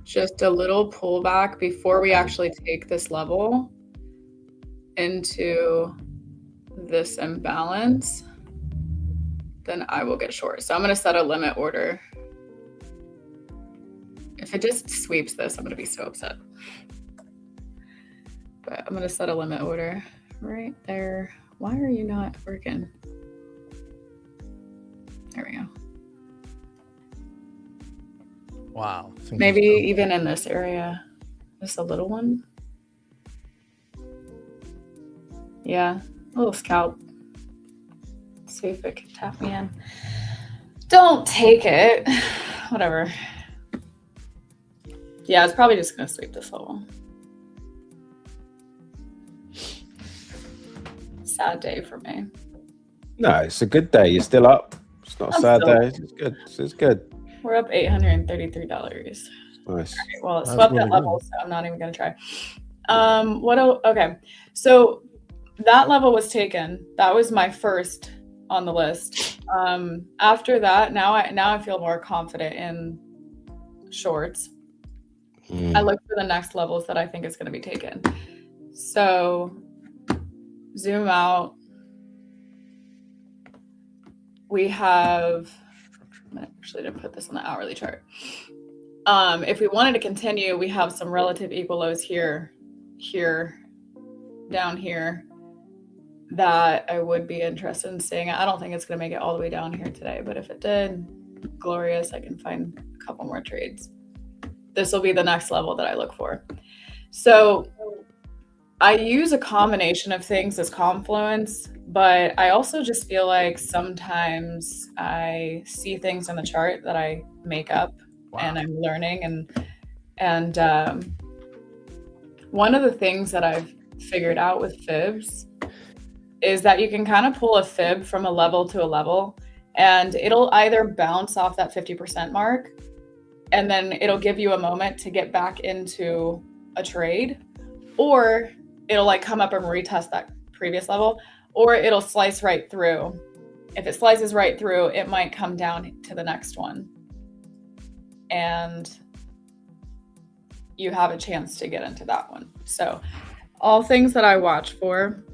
just a little pullback before we actually take this level into this imbalance, then I will get short. So I'm going to set a limit order. If it just sweeps this, I'm going to be so upset. But I'm going to set a limit order right there. Why are you not working? There we go. Wow. Maybe even in this area, just a little one. Yeah, a little scalp. Let's see if it can tap me in. Don't take it. Whatever. Yeah, it's probably just going to sweep this level. Sad day for me. No, it's a good day. You're still up. It's not a sad day. It's good. It's good. We're up $833. Nice. Right, well, it swept that level, so I'm not even going to try. Okay, so that level was taken. That was my first on the list. After that, now I feel more confident in shorts. I look for the next levels that I think is going to be taken. So zoom out. We have, I'm actually going to put this on the hourly chart. If we wanted to continue, we have some relative equal lows here, down here, that I would be interested in seeing. I don't think it's going to make it all the way down here today, but if it did, glorious. I can find a couple more trades. This will be the next level that I look for. So I use a combination of things as confluence, but I also just feel like sometimes I see things in the chart that I make up and I'm learning. And one of the things that I've figured out with fibs is that you can kind of pull a fib from a level to a level, and it'll either bounce off that 50% mark, and then it'll give you a moment to get back into a trade, or it'll like come up and retest that previous level, or it'll slice right through. If it slices right through, it might come down to the next one, and you have a chance to get into that one. So all things that I watch for,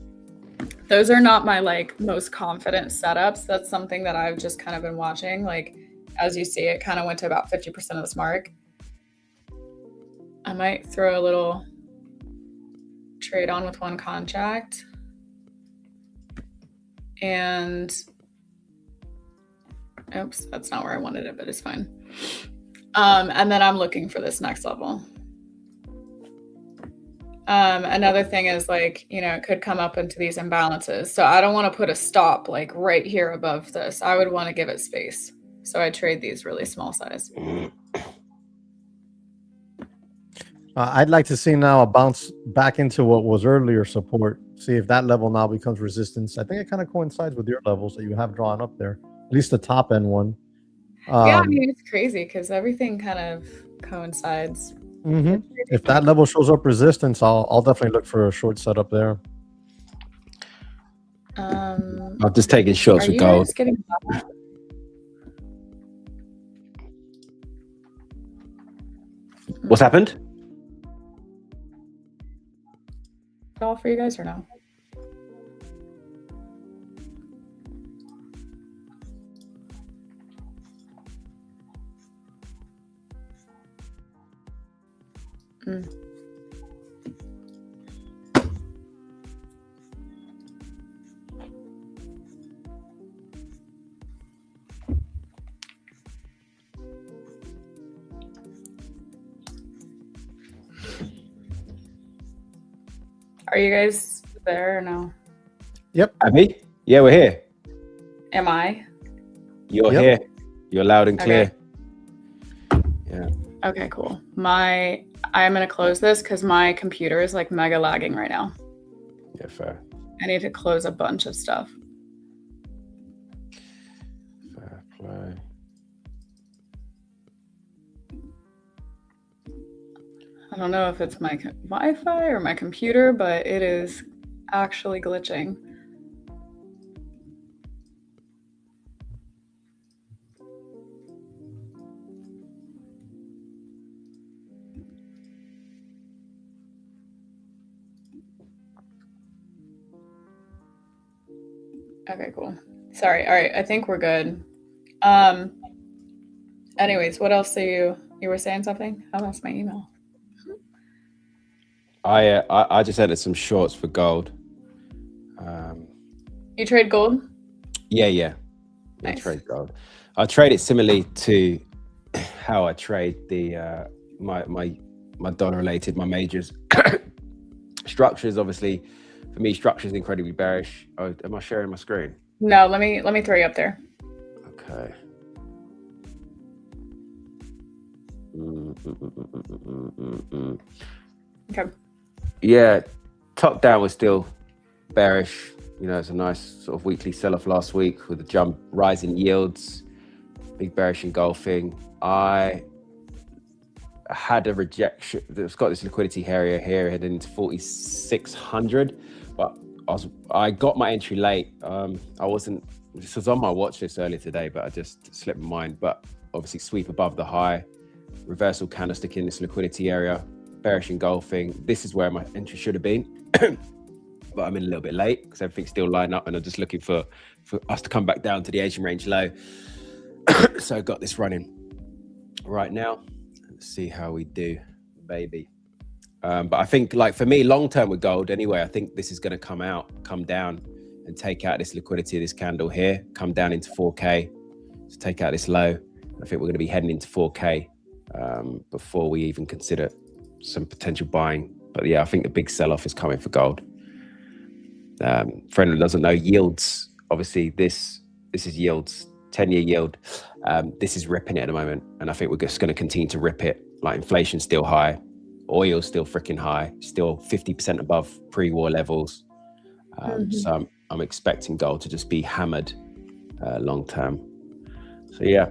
those are not my like most confident setups. That's something that I've just kind of been watching. Like, as you see, it kind of went to about 50% of this mark. I might throw a little trade on with one contract. And oops, that's not where I wanted it, but it's fine. And then I'm looking for this next level. Another thing is like, you know, it could come up into these imbalances. So I don't want to put a stop like right here above this. I would want to give it space. So I trade these really small size. I'd like to see now a bounce back into what was earlier support. See if that level now becomes resistance. I think it kind of coincides with your levels that you have drawn up there, at least the top end one. Yeah, I mean, it's crazy because everything kind of coincides. If that level shows up resistance, I'll definitely look for a short setup there. I'm just taking shots with gold. What's happened? All for you guys or no? Are you guys there or no? Yep. Abby? Yeah, we're here. Am I? You're here. You're loud and clear. Okay. Yeah. Okay, cool. I'm gonna close this because my computer is like mega lagging right now. Yeah, fair. I need to close a bunch of stuff. Fair play. I don't know if it's my Wi-Fi or my computer, but it is actually glitching. Okay, cool. Sorry. All right, I think we're good. Anyways, what else you were saying something? I lost my email. I just added some shorts for gold. You trade gold? Yeah. Nice. I trade gold. I trade it similarly to how I trade the my dollar related, my majors. Structures, obviously, for me, structure is incredibly bearish. Oh, am I sharing my screen? No, let me throw you up there. Okay. Okay. Yeah, top down was still bearish. You know, it's a nice sort of weekly sell-off last week with a jump, rise in yields, big bearish engulfing. I had a rejection. It's got this liquidity area here heading into 4,600, but I got my entry late. This was on my watch list earlier today, but I just slipped my mind. But obviously sweep above the high, reversal candlestick in this liquidity area, bearish engulfing. This is where my entry should have been. But I'm in a little bit late because everything's still lined up and I'm just looking for us to come back down to the Asian range low. So I got this running right now. Let's see how we do, baby. But I think, like, for me, long term with gold anyway, I think this is going to come down and take out this liquidity of this candle here, come down into 4K, so take out this low. I think we're going to be heading into 4K before we even consider some potential buying But yeah, I think the big sell-off is coming for gold. For anyone who doesn't know, yields, obviously this is yields, 10-year yield. This is ripping it at the moment, and I think we're just going to continue to rip it. Like, inflation's still high, oil's still freaking high, still 50% above pre-war levels. So I'm expecting gold to just be hammered long term. So yeah,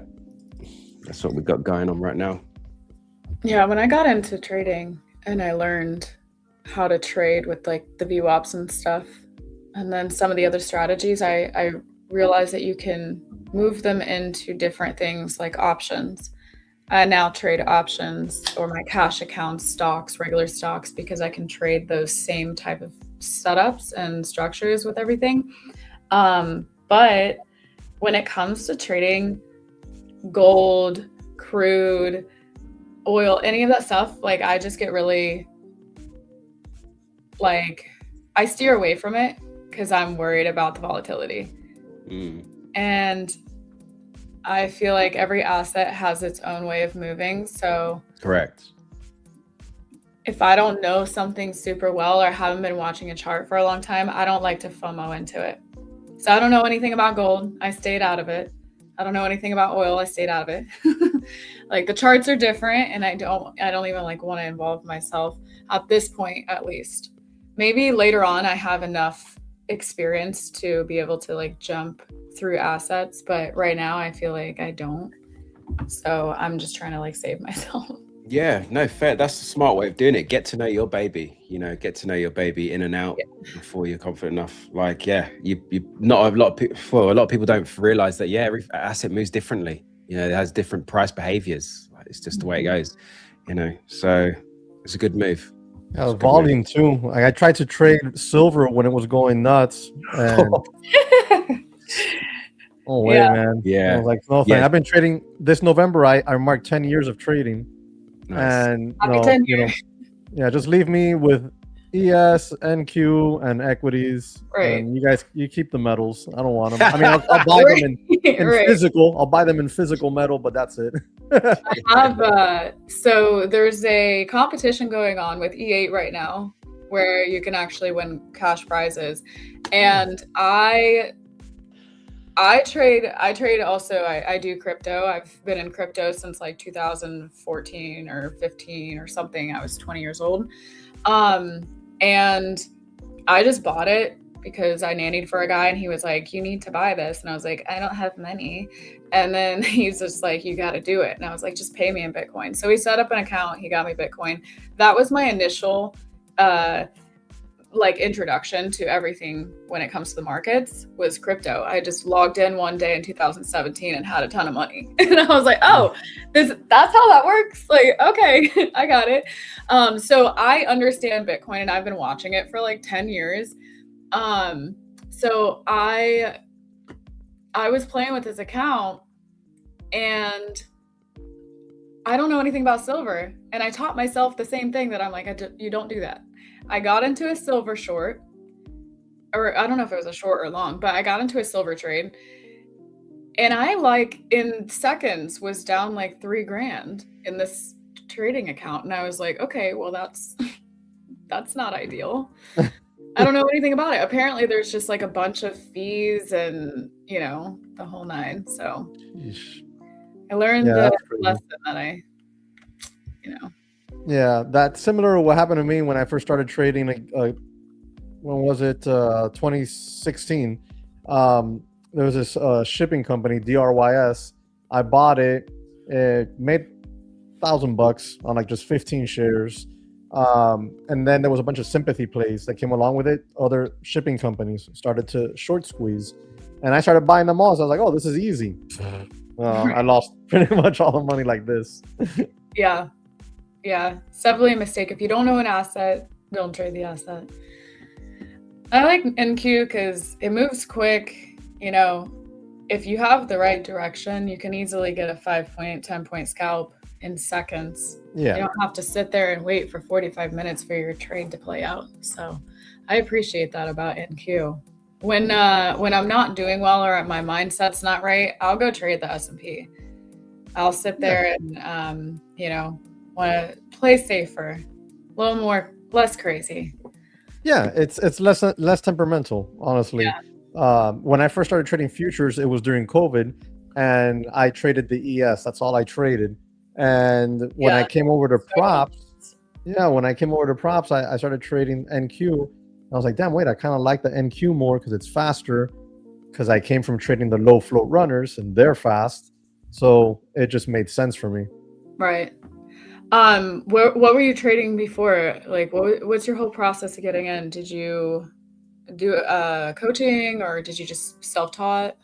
that's what we've got going on right now. Yeah, when I got into trading and I learned how to trade with like the VWAPs and stuff, and then some of the other strategies, I realized that you can move them into different things like options. I now trade options or my cash accounts, stocks, regular stocks, because I can trade those same type of setups and structures with everything. But when it comes to trading gold, crude, oil, any of that stuff, like I just get really, like, I steer away from it because I'm worried about the volatility. And I feel like every asset has its own way of moving. So correct. If I don't know something super well or haven't been watching a chart for a long time, I don't like to FOMO into it. So I don't know anything about gold. I stayed out of it. I don't know anything about oil. I stayed out of it. Like, the charts are different, and I don't even like want to involve myself at this point, at least. Maybe later on I have enough experience to be able to like jump through assets, but right now I feel like I don't. So I'm just trying to like save myself. Yeah, no, fair. That's the smart way of doing it. Get to know your baby, get to know your baby in and out before you're confident enough. Like, yeah, you not a lot of people, well, a lot of people don't realize that, every asset moves differently. It has different price behaviors. Like, it's just the way it goes, so it's a good move. Yeah, volume too. Like, I tried to trade silver when it was going nuts. And oh wait, man. Yeah. I was like, no thank. I've been trading this November. I marked 10 years of trading. Nice. And just leave me with ES, NQ, and equities. Right. And you keep the metals. I don't want them. I mean, I'll buy them in physical. I'll buy them in physical metal, but that's it. I have so there's a competition going on with E8 right now where you can actually win cash prizes, and I trade also. I do crypto. I've been in crypto since like 2014 or 15 or something. I was 20 years old, and I just bought it because I nannied for a guy, and he was like, "You need to buy this," and I was like, "I don't have money." And then he's just like, "You got to do it," and I was like, "Just pay me in Bitcoin." So he set up an account. He got me Bitcoin. That was my initial like introduction to everything when it comes to the markets, was crypto. I just logged in one day in 2017 and had a ton of money. And I was like, oh, that's how that works. Like, okay, I got it. So I understand Bitcoin, and I've been watching it for like 10 years. So I was playing with this account, and I don't know anything about silver. And I taught myself the same thing, that I'm like, you don't do that. I got into a silver short, or I don't know if it was a short or long, but I got into a silver trade, and I like in seconds was down like $3,000 in this trading account. And I was like, okay, well, that's not ideal. I don't know anything about it. Apparently there's just like a bunch of fees and, the whole nine. So I learned the lesson that Yeah, that's similar to what happened to me when I first started trading. When was it? 2016. There was this shipping company, DRYS. I bought it. It made $1,000 on like just 15 shares. And then there was a bunch of sympathy plays that came along with it. Other shipping companies started to short squeeze, and I started buying them all. So I was like, oh, this is easy. I lost pretty much all the money like this. Yeah. It's definitely a mistake. If you don't know an asset, don't trade the asset. I like NQ because it moves quick. If you have the right direction, you can easily get a 5-point, 10-point scalp in seconds. Yeah. You don't have to sit there and wait for 45 minutes for your trade to play out. So I appreciate that about NQ. When I'm not doing well or my mindset's not right, I'll go trade the S&P. I'll sit there and want to play safer, a little less crazy. Yeah, it's less temperamental, honestly. When I first started trading futures, it was during COVID, and I traded the ES. That's all I traded. And when I came over to props, I started trading NQ. I was like, damn, wait, I kind of like the NQ more because it's faster. Because I came from trading the low float runners, and they're fast, so it just made sense for me. Right. What were you trading before? Like, what's your whole process of getting in? Did you do coaching, or did you just self-taught?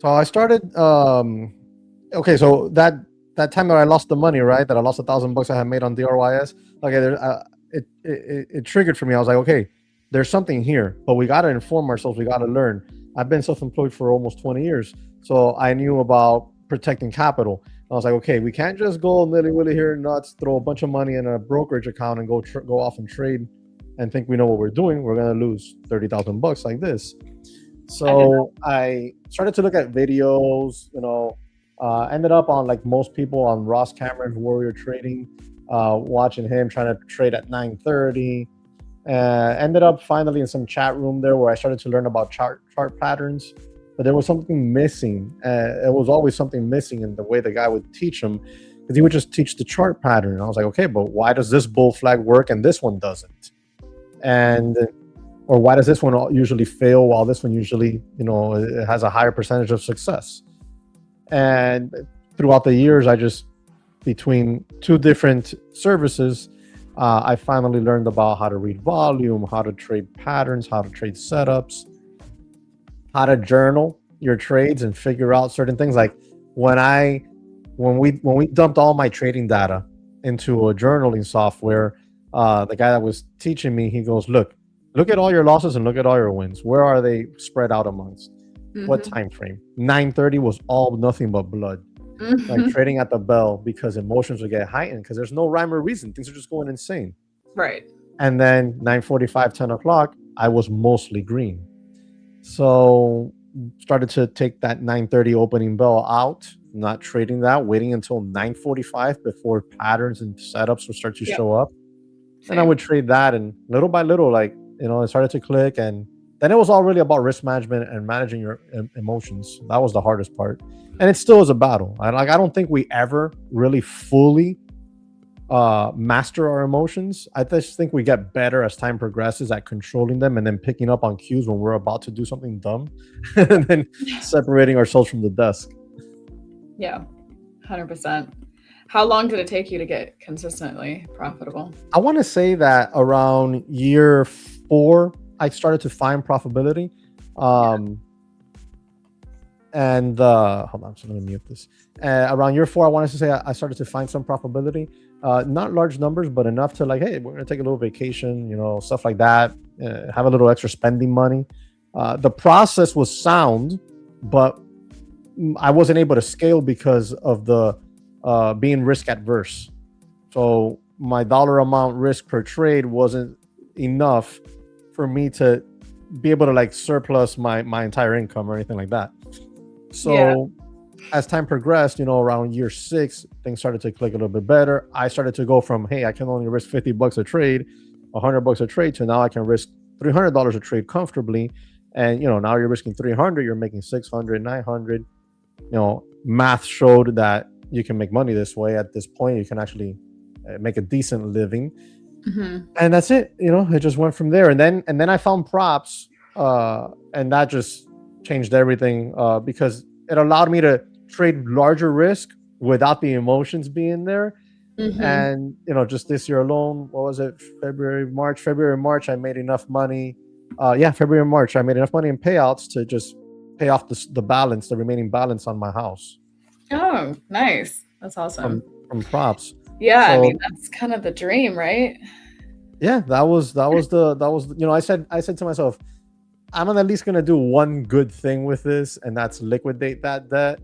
So I started. Okay, so that time that I lost the money, right? That I lost $1,000 I had made on DRYS. Okay, it triggered for me. I was like, okay, there's something here, but we got to inform ourselves. We got to learn. I've been self-employed for almost 20 years, so I knew about protecting capital. I was like, okay, we can't just go nilly-willy here, nuts, throw a bunch of money in a brokerage account and go off and trade and think we know what we're doing. We're gonna lose $30,000 like this. So I started to look at videos. Ended up on, like most people, on Ross Cameron's Warrior Trading, watching him trying to trade at 9:30. Ended up finally in some chat room there where I started to learn about chart patterns. But there was something missing. It was always something missing in the way the guy would teach them, because he would just teach the chart pattern. And I was like, okay, but why does this bull flag work and this one doesn't? Or why does this one usually fail while this one usually, it has a higher percentage of success? And throughout the years, between two different services, I finally learned about how to read volume, how to trade patterns, how to trade setups, how to journal your trades and figure out certain things. Like when we dumped all my trading data into a journaling software, the guy that was teaching me, he goes, look at all your losses and look at all your wins. Where are they spread out amongst? What time frame? 9:30 was all nothing but blood. Like trading at the bell, because emotions would get heightened because there's no rhyme or reason. Things are just going insane. Right. And then 9:45, 10 o'clock, I was mostly green. So started to take that 9:30 opening bell out, not trading that, waiting until 9:45 before patterns and setups would start to show up. And I would trade that, and little by little, it started to click. And then it was all really about risk management and managing your emotions. That was the hardest part. And it still is a battle. I don't think we ever really fully master our emotions. I just think we get better as time progresses at controlling them and then picking up on cues when we're about to do something dumb and then separating ourselves from the desk. Yeah, 100%. How long did it take you to get consistently profitable? I want to say that around year 4, I started to find profitability. And hold on, so let me mute this. Around year 4, I wanted to say I started to find some profitability. Not large numbers, but enough to hey, we're gonna take a little vacation, stuff like that. Have a little extra spending money. The process was sound, but I wasn't able to scale because of the being risk adverse. So my dollar amount risk per trade wasn't enough for me to be able to surplus my entire income or anything like that. So as time progressed, around year 6, things started to click a little bit better. I started to go from, hey, I can only risk $50 a trade, $100 a trade, to now I can risk $300 a trade comfortably. And, now you're risking 300, you're making 600, 900. Math showed that you can make money this way. At this point, you can actually make a decent living. And that's it. It just went from there. And then I found props, and that just changed everything, because it allowed me to trade larger risk without the emotions being there. And just this year alone, what was it, February, March, I made enough money. February, March, I made enough money in payouts to just pay off the remaining balance on my house. Oh, nice. That's awesome. From props. Yeah, so, that's kind of the dream, right? Yeah, that was I said to myself, I'm at least gonna do one good thing with this, and that's liquidate that debt.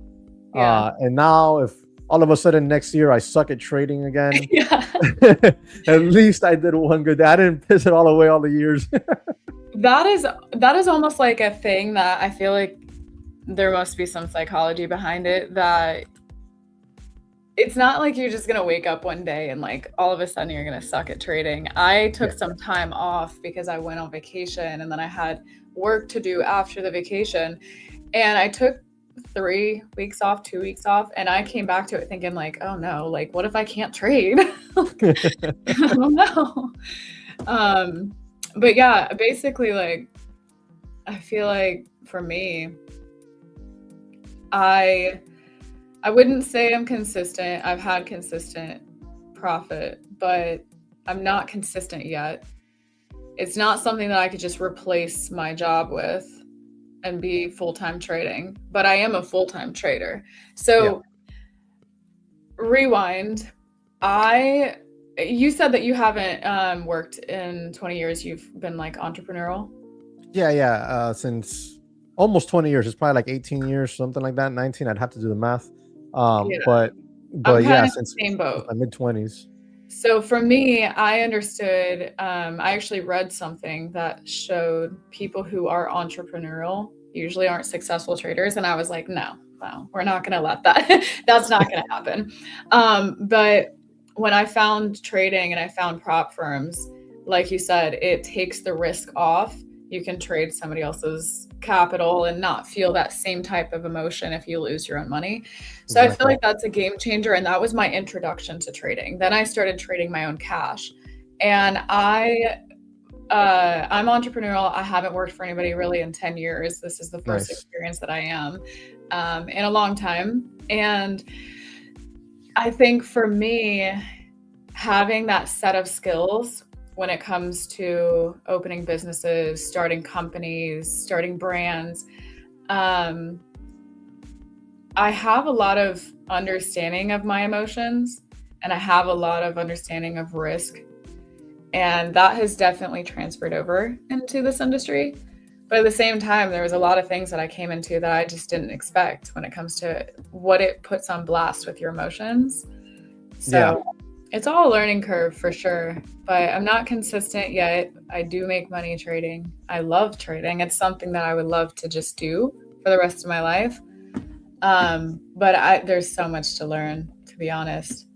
And now if all of a sudden next year I suck at trading again, at least I did one good day. I didn't piss it all away all the years. That is almost like a thing that I feel like there must be some psychology behind it, that it's not like you're just gonna wake up one day and like all of a sudden you're gonna suck at trading. I took Yeah. some time off because I went on vacation and then I had work to do after the vacation. And I took 3 weeks off, 2 weeks off, and I came back to it thinking like, oh no, like what if I can't trade? I don't know. But yeah, basically like I feel like for me, I wouldn't say I'm consistent. I've had consistent profit, but I'm not consistent yet. It's not something that I could just replace my job with and be full-time trading, but I am a full-time trader. So rewind. You said that you haven't worked in 20 years. You've been like entrepreneurial. Yeah. Since almost 20 years. It's probably like 18 years, something like that. 19. I'd have to do the math. Yeah. But I'm yeah, kind of since the same boat. my mid-20s. So for me, I understood, I actually read something that showed people who are entrepreneurial usually aren't successful traders. And I was like, no, we're not going to let that. That's not going to happen. But when I found trading and I found prop firms, like you said, it takes the risk off. You can trade somebody else's capital and not feel that same type of emotion if you lose your own money. So I feel like that's a game changer. And that was my introduction to trading. Then I started trading my own cash. And I'm entrepreneurial. I haven't worked for anybody really in 10 years. This is the first experience that I am in a long time. And I think for me, having that set of skills when it comes to opening businesses, starting companies, starting brands, I have a lot of understanding of my emotions and I have a lot of understanding of risk. And that has definitely transferred over into this industry. But at the same time, there was a lot of things that I came into that I just didn't expect when it comes to what it puts on blast with your emotions. So it's all a learning curve for sure, but I'm not consistent yet. I do make money trading. I love trading. It's something that I would love to just do for the rest of my life. But there's so much to learn, to be honest.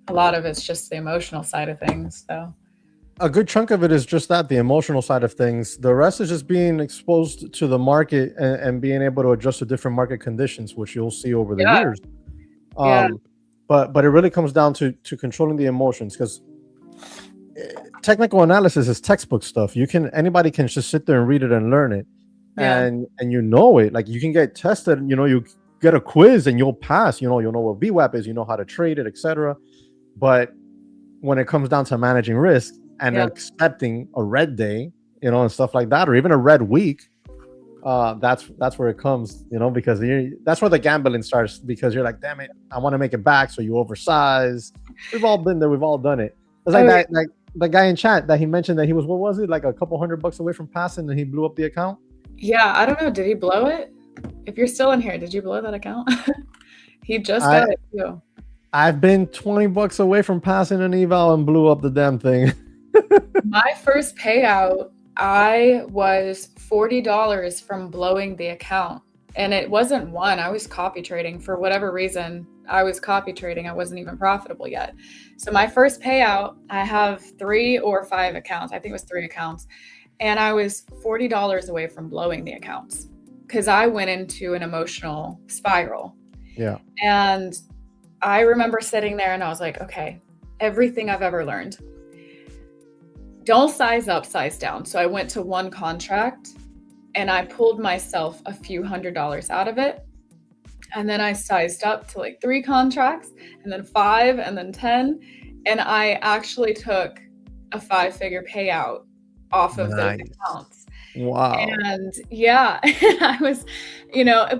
A lot of it's just the emotional side of things, though. A good chunk of it is just that, the emotional side of things. The rest is just being exposed to the market and being able to adjust to different market conditions, which you'll see over the years. But it really comes down to controlling the emotions, because technical analysis is textbook stuff. Anybody can just sit there and read it and learn it, and you know it. Like you can get tested. You get a quiz and you'll pass. You'll know what VWAP is. You know how to trade it, etc. But when it comes down to managing risk and accepting a red day, and stuff like that, or even a red week, that's where it comes, because that's where the gambling starts, because you're like, damn it, I want to make it back, so you oversize. We've all been there, we've all done it. It's like like the guy in chat that he mentioned that he was, what was it, like a couple $100 away from passing, and he blew up the account. I don't know, did he blow it? If you're still in here, did you blow that account? He just got it too. I've been $20 away from passing an eval and blew up the damn thing. My first payout, I was $40 from blowing the account. And it wasn't one. I was copy trading for whatever reason. I was copy trading. I wasn't even profitable yet. So my first payout, I have 3 or 5 accounts. I think it was 3 accounts. And I was $40 away from blowing the accounts because I went into an emotional spiral. Yeah. And I remember sitting there and I was like, okay, everything I've ever learned, don't size up, size down. So I went to one contract and I pulled myself a few $100s out of it. And then I sized up to like 3 contracts and then 5 and then 10. And I actually took a 5-figure payout off of those accounts. Wow. And I was,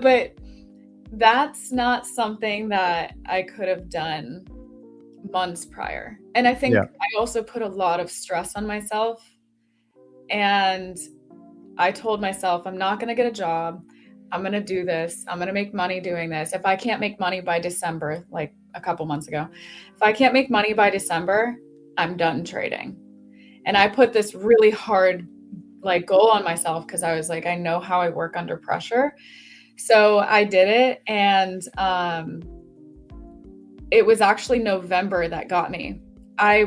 but that's not something that I could have done months prior. And I think I also put a lot of stress on myself. And I told myself, I'm not going to get a job. I'm going to do this. I'm going to make money doing this. If I can't make money by December, like a couple months ago, if I can't make money by December, I'm done trading. And I put this really hard goal on myself because I was like, I know how I work under pressure. So I did it. And it was actually November that got me. I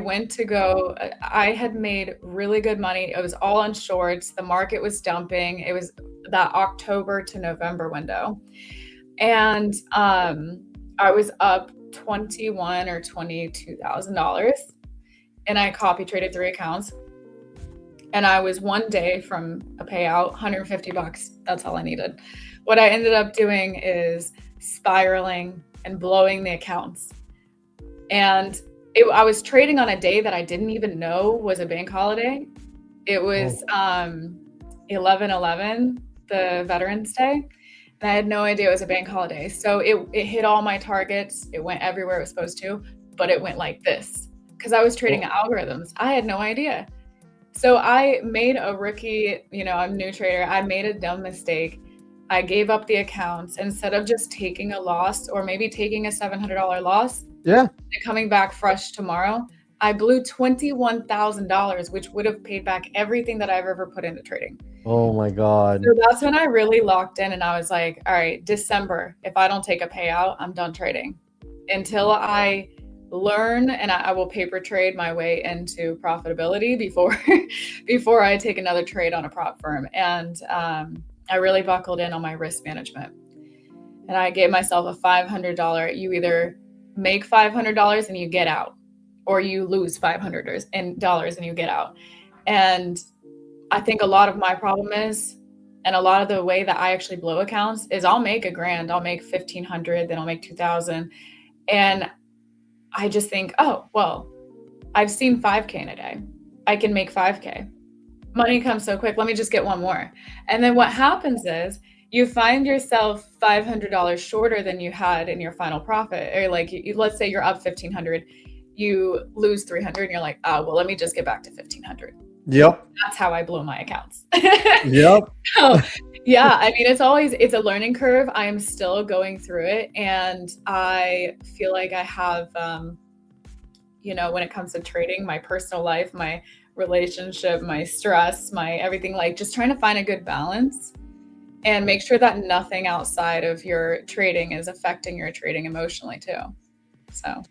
had made really good money. It was all on shorts. The market was dumping. It was that October to November window. And I was up $21,000 or $22,000, and I copy traded 3 accounts. And I was one day from a payout, $150. That's all I needed. What I ended up doing is spiraling and blowing the accounts. And I was trading on a day that I didn't even know was a bank holiday. It was 11/11, the Veterans Day. And I had no idea it was a bank holiday. So it hit all my targets. It went everywhere it was supposed to, but it went like this because I was trading algorithms. I had no idea. So I made a rookie, I'm a new trader. I made a dumb mistake. I gave up the accounts instead of just taking a loss or maybe taking a $700 loss. Yeah. And coming back fresh tomorrow. I blew $21,000, which would have paid back everything that I've ever put into trading. Oh my God. So that's when I really locked in and I was like, all right, December, if I don't take a payout, I'm done trading until I learn, and I will paper trade my way into profitability before I take another trade on a prop firm. And I really buckled in on my risk management. And I gave myself a $500. You either make $500 and you get out, or you lose $500 and you get out. And I think a lot of my problem is, and a lot of the way that I actually blow accounts is I'll make $1,000, I'll make 1,500, then I'll make 2,000. And I just think, oh, well, I've seen 5K in a day. I can make 5K. Money comes so quick. Let me just get one more. And then what happens is you find yourself $500 shorter than you had in your final profit. Or like, let's say you're up 1,500, you lose 300 and you're like, oh, well, let me just get back to 1,500. Yep. That's how I blow my accounts. Yep. So, yeah, I mean, it's a learning curve. I am still going through it. And I feel like I have, when it comes to trading, my personal life, my relationship, my stress, my everything, like just trying to find a good balance and make sure that nothing outside of your trading is affecting your trading emotionally too. So.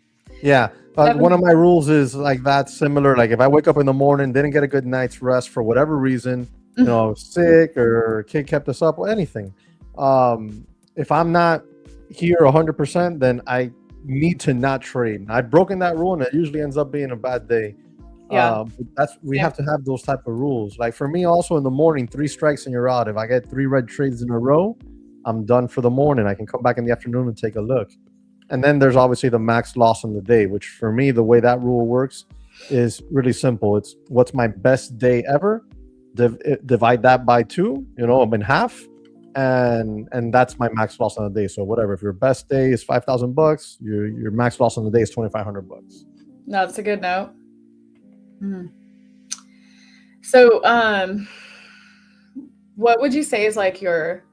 Yeah. But one of my rules is like that's similar. Like if I wake up in the morning, didn't get a good night's rest for whatever reason, sick or kid kept us up or anything. If I'm not here 100%, then I need to not trade. I've broken that rule and it usually ends up being a bad day. Yeah. We have to have those type of rules. Like for me also in the morning, 3 strikes and you're out. If I get 3 red trades in a row, I'm done for the morning. I can come back in the afternoon and take a look. And then there's obviously the max loss on the day, which for me, the way that rule works is really simple. It's what's my best day ever. Divide that by 2, I'm in half. And that's my max loss on the day. So whatever, if your best day is $5,000, your max loss on the day is $2,500. That's a good note. So, what would you say is like your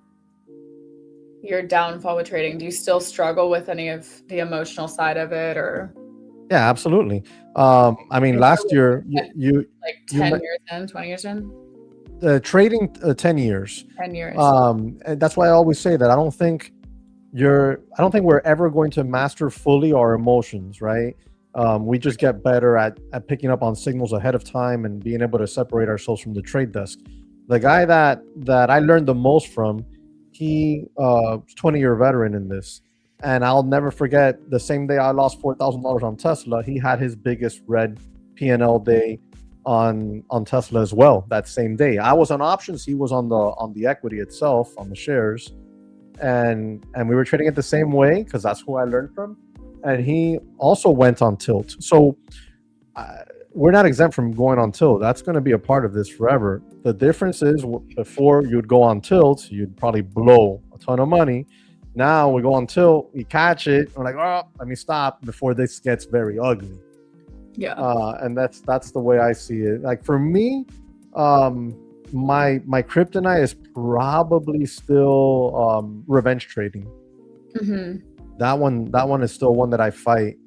downfall with trading? Do you still struggle with any of the emotional side of it, or? Yeah, absolutely. I mean, last year you like 10 years in, 20 years in. Trading 10 years. 10 years. And that's why I always say that I don't think we're ever going to master fully our emotions, right? We just get better at picking up on signals ahead of time and being able to separate ourselves from the trade desk. The guy that I learned the most from, he 20-year veteran in this, and I'll never forget the same day I lost $4,000 on Tesla, he had his biggest red P&L day on Tesla as well that same day. I was on options, he was on the equity itself, on the shares, and we were trading it the same way because that's who I learned from, and he also went on tilt. So we're not exempt from going on tilt. That's going to be a part of this forever. The difference is before you'd go on tilt, you'd probably blow a ton of money. Now we go on tilt, we catch it, we're like, oh, let me stop before this gets very ugly. Yeah. And that's the way I see it. Like for me, my kryptonite is probably still revenge trading. Mm-hmm. That one is still one that I fight,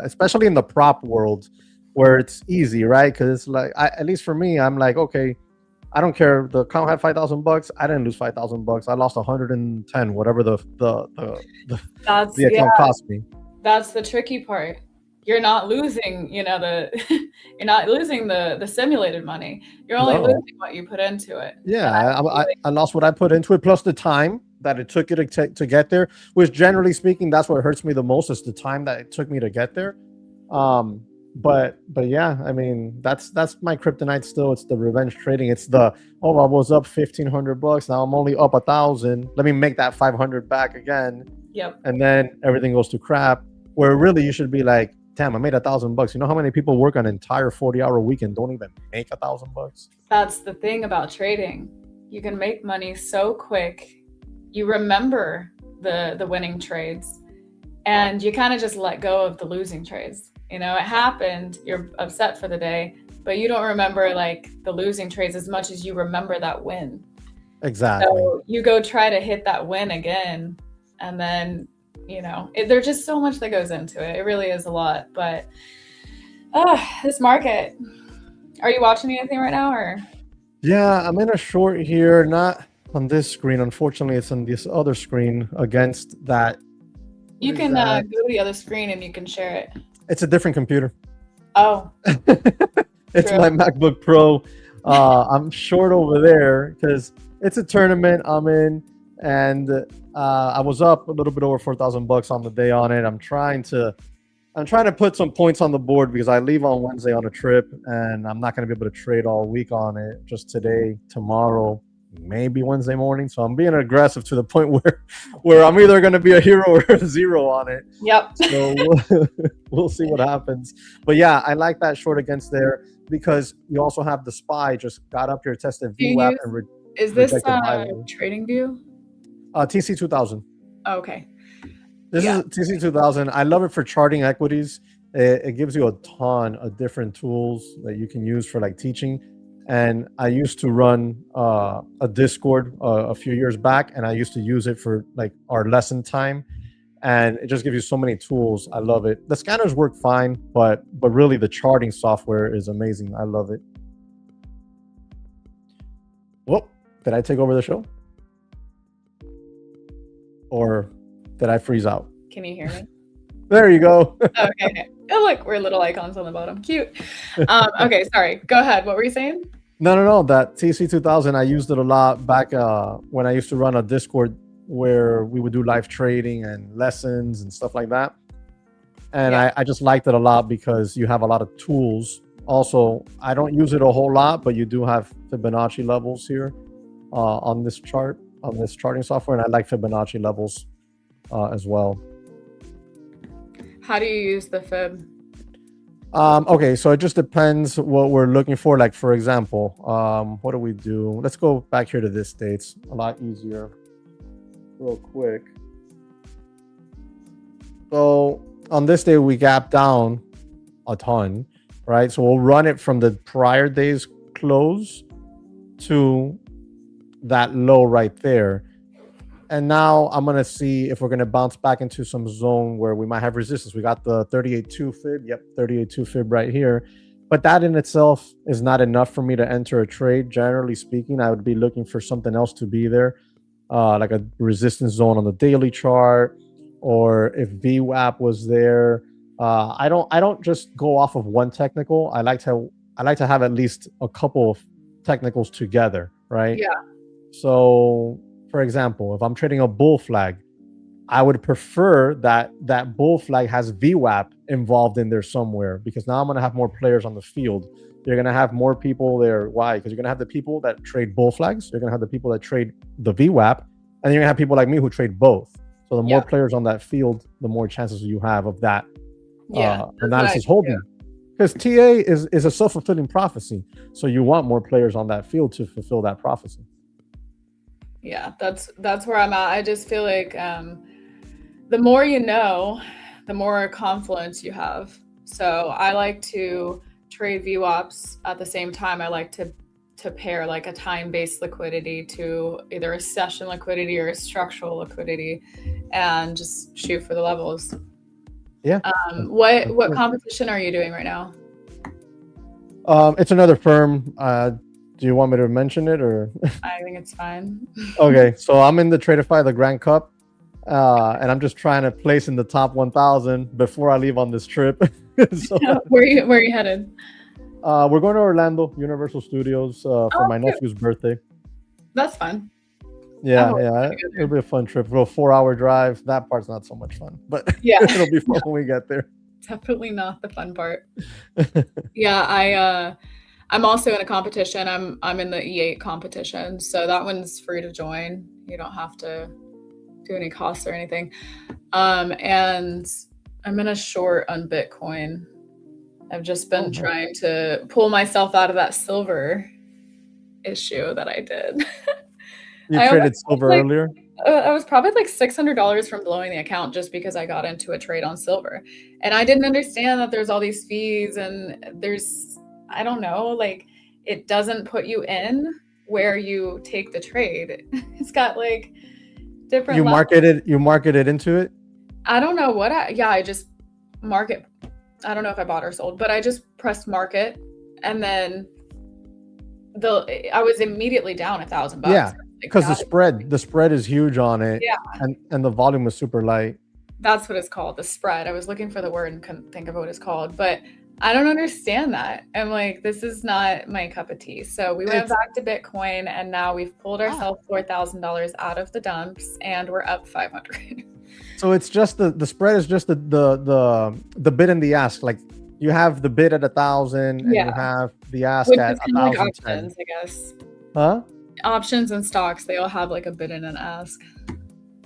especially in the prop world, where it's easy, right? Because it's like, at least for me, I'm like, okay, I don't care. The account had $5,000. I didn't lose $5,000. I lost 110, whatever the account cost me. that's the tricky part. You're not losing, you're not losing the simulated money. You're only No. losing what you put into it. Yeah, And I feel like, I lost what I put into it, plus the time that it took it to get there. Which, generally speaking, that's what hurts me the most, is the time that it took me to get there. But yeah, I mean, that's my kryptonite still. It's the revenge trading. It's the, oh, I was up $1,500, now I'm only up 1,000. Let me make that 500 back again, yep. and then everything goes to crap. Where really you should be like, damn, I made $1,000. You know how many people work an entire 40-hour week and don't even make $1,000? That's the thing about trading. You can make money so quick. You remember the winning trades, and you kind of just let go of the losing trades. It happened, you're upset for the day, but you don't remember like the losing trades as much as you remember that win. Exactly. So you go try to hit that win again, and then there's just so much that goes into it. It really is a lot. But this market, are you watching anything right now, or? Yeah, I'm in a short here, not on this screen. Unfortunately, it's on this other screen against that. You can go to the other screen and you can share it. It's a different computer. Oh. It's True. my MacBook Pro. I'm short over there because it's a tournament I'm in, and I was up a little bit over $4,000 on the day on it. I'm trying to put some points on the board because I leave on Wednesday on a trip, and I'm not going to be able to trade all week on it. Just today, tomorrow, maybe Wednesday morning. So I'm being aggressive to the point where I'm either going to be a hero or a zero on it. Yep. So we'll see what happens. But yeah, I like that short against there because you also have the SPY just got up here, tested VWAP, and is this rejected Trading View? TC 2000. Oh, okay. This is TC 2000. I love it for charting equities. It gives you a ton of different tools that you can use for like teaching. And I used to run a Discord a few years back, and I used to use it for like our lesson time. And it just gives you so many tools. I love it. The scanners work fine, but really the charting software is amazing. I love it. Whoop, did I take over the show? Or did I freeze out? Can you hear me? There you go. Okay. Oh, look, we're little icons on the bottom. Cute. Okay, sorry. Go ahead. What were you saying? No. That TC 2000, I used it a lot back when I used to run a Discord where we would do live trading and lessons and stuff like that. And Yeah. I just liked it a lot because you have a lot of tools. Also, I don't use it a whole lot, but you do have Fibonacci levels here on this chart, on this charting software. And I like Fibonacci levels as well. How do you use the fib? Okay, so it just depends what we're looking for. Like, for example, what do we do? Let's go back here to this day. It's a lot easier. Real quick. So on this day, we gap down a ton, right? So we'll run it from the prior day's close to that low right there. And now I'm going to see if we're going to bounce back into some zone where we might have resistance. We got the 38.2 fib. Yep, 38.2 fib right here. But that in itself is not enough for me to enter a trade. Generally speaking, I would be looking for something else to be there, like a resistance zone on the daily chart, or if VWAP was there. I don't just go off of one technical. I like to have at least a couple of technicals together, right? Yeah. So, for example, if I'm trading a bull flag, I would prefer that bull flag has VWAP involved in there somewhere, because now I'm going to have more players on the field. You're going to have more people there. Why? Because you're going to have the people that trade bull flags. You're going to have the people that trade the VWAP, and you're going to have people like me who trade both. So the more players on that field, the more chances you have of that analysis holding. Because TA is a self-fulfilling prophecy. So you want more players on that field to fulfill that prophecy. Yeah, that's where I'm at. I just feel like the more you know, the more confluence you have. So I like to trade VWAPs at the same time. I like to pair like a time-based liquidity to either a session liquidity or a structural liquidity, and just shoot for the levels. Yeah. What competition are you doing right now? It's another firm. Do you want me to mention it, or? I think it's fine. Okay, so I'm in the Tradeify the Grand Cup. and I'm just trying to place in the top 1,000 before I leave on this trip. So Where are you headed? we're going to Orlando, Universal Studios, for Oh, my cute. nephew's birthday. That's fun. Yeah, always yeah, wanted to go it'll be a fun trip. A 4-hour drive. That part's not so much fun, but Yeah. it'll be fun when we get there. Definitely not the fun part. Yeah, I'm also in a competition. I'm in the E8 competition, so that one's free to join. You don't have to do any costs or anything. And I'm in a short on Bitcoin. I've just been nice. trying to pull myself out of that silver issue that I did. You I traded almost silver like earlier? I was probably like $600 from blowing the account just because I got into a trade on silver. And I didn't understand that there's all these fees and I don't know, like it doesn't put you in where you take the trade. It's got like different levels. You marketed into it? I don't know I just market. I don't know if I bought or sold, but I just pressed market and then I was immediately down $1,000. Yeah, because Like, the spread is huge on it. Yeah. And the volume was super light. That's what it's called, the spread. I was looking for the word and couldn't think of what it's called, but I don't understand that. I'm like, this is not my cup of tea. So we went back to Bitcoin, and now we've pulled ourselves $4,000 out of the dumps, and we're up 500. So it's just the spread is just the bid and the ask. Like you have the bid at 1,000, and you have the ask Which at is kind of like 1,010. options, I guess. Huh? Options and stocks, they all have like a bid and an ask.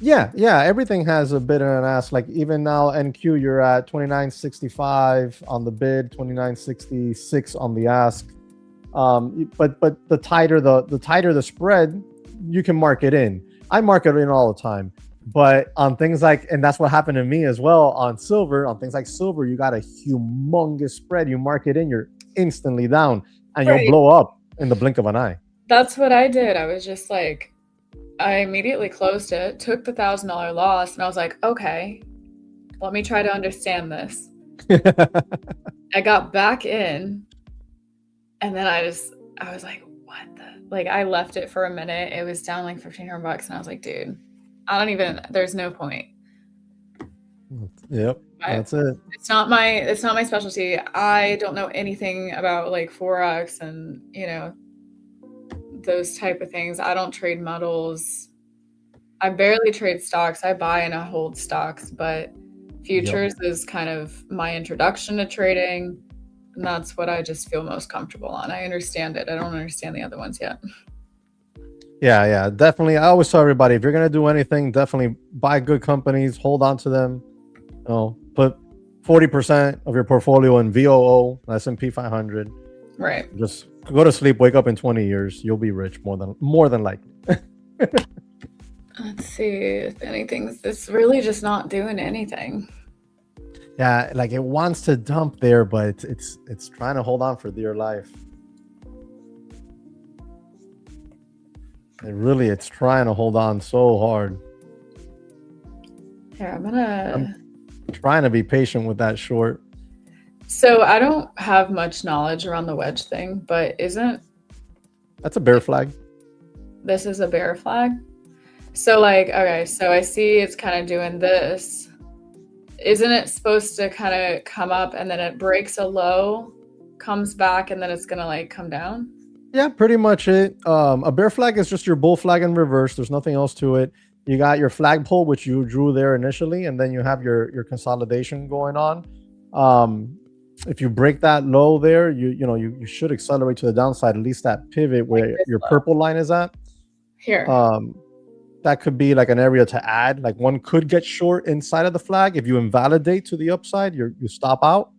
Yeah, everything has a bid and an ask. Like even now, NQ, you're at 29.65 on the bid, 29.66 on the ask. But the tighter the spread, you can mark it in. I mark it in all the time. But on things like, and that's what happened to me as well on silver. On things like silver, you got a humongous spread. You mark it in, you're instantly down, and you'll blow up in the blink of an eye. That's what I did. I was just like, I immediately closed it, took the $1,000 loss, and I was like, okay, let me try to understand this. I got back in, and then I was like, what the? Like, I left it for a minute. It was down like $1,500, and I was like, dude, there's no point. Yep, that's it. It's not my specialty. I don't know anything about like Forex and, those type of things. I don't trade metals. I barely trade stocks. I buy and I hold stocks, but futures is kind of my introduction to trading. And that's what I just feel most comfortable on. I understand it. I don't understand the other ones yet. Yeah, definitely. I always tell everybody, if you're going to do anything, definitely buy good companies, hold on to them. Put 40% of your portfolio in VOO, S&P 500. Right. Just go to sleep, wake up in 20 years. You'll be rich more than likely. Let's see if anything's. It's really just not doing anything. Yeah, like it wants to dump there, but it's trying to hold on for dear life. It's trying to hold on so hard. Here, I'm trying to be patient with that short. So I don't have much knowledge around the wedge thing, but that's a bear flag? This is a bear flag. So okay, so I see it's kind of doing this. Isn't it supposed to kind of come up and then it breaks a low, comes back, and then it's gonna like come down? Yeah, pretty much it. A bear flag is just your bull flag in reverse. There's nothing else to it. You got your flag pull, which you drew there initially, and then you have your consolidation going on. If you break that low there, you should accelerate to the downside, at least that pivot where your purple line is at. Here. That could be like an area to add. Like one could get short inside of the flag. If you invalidate to the upside, you stop out.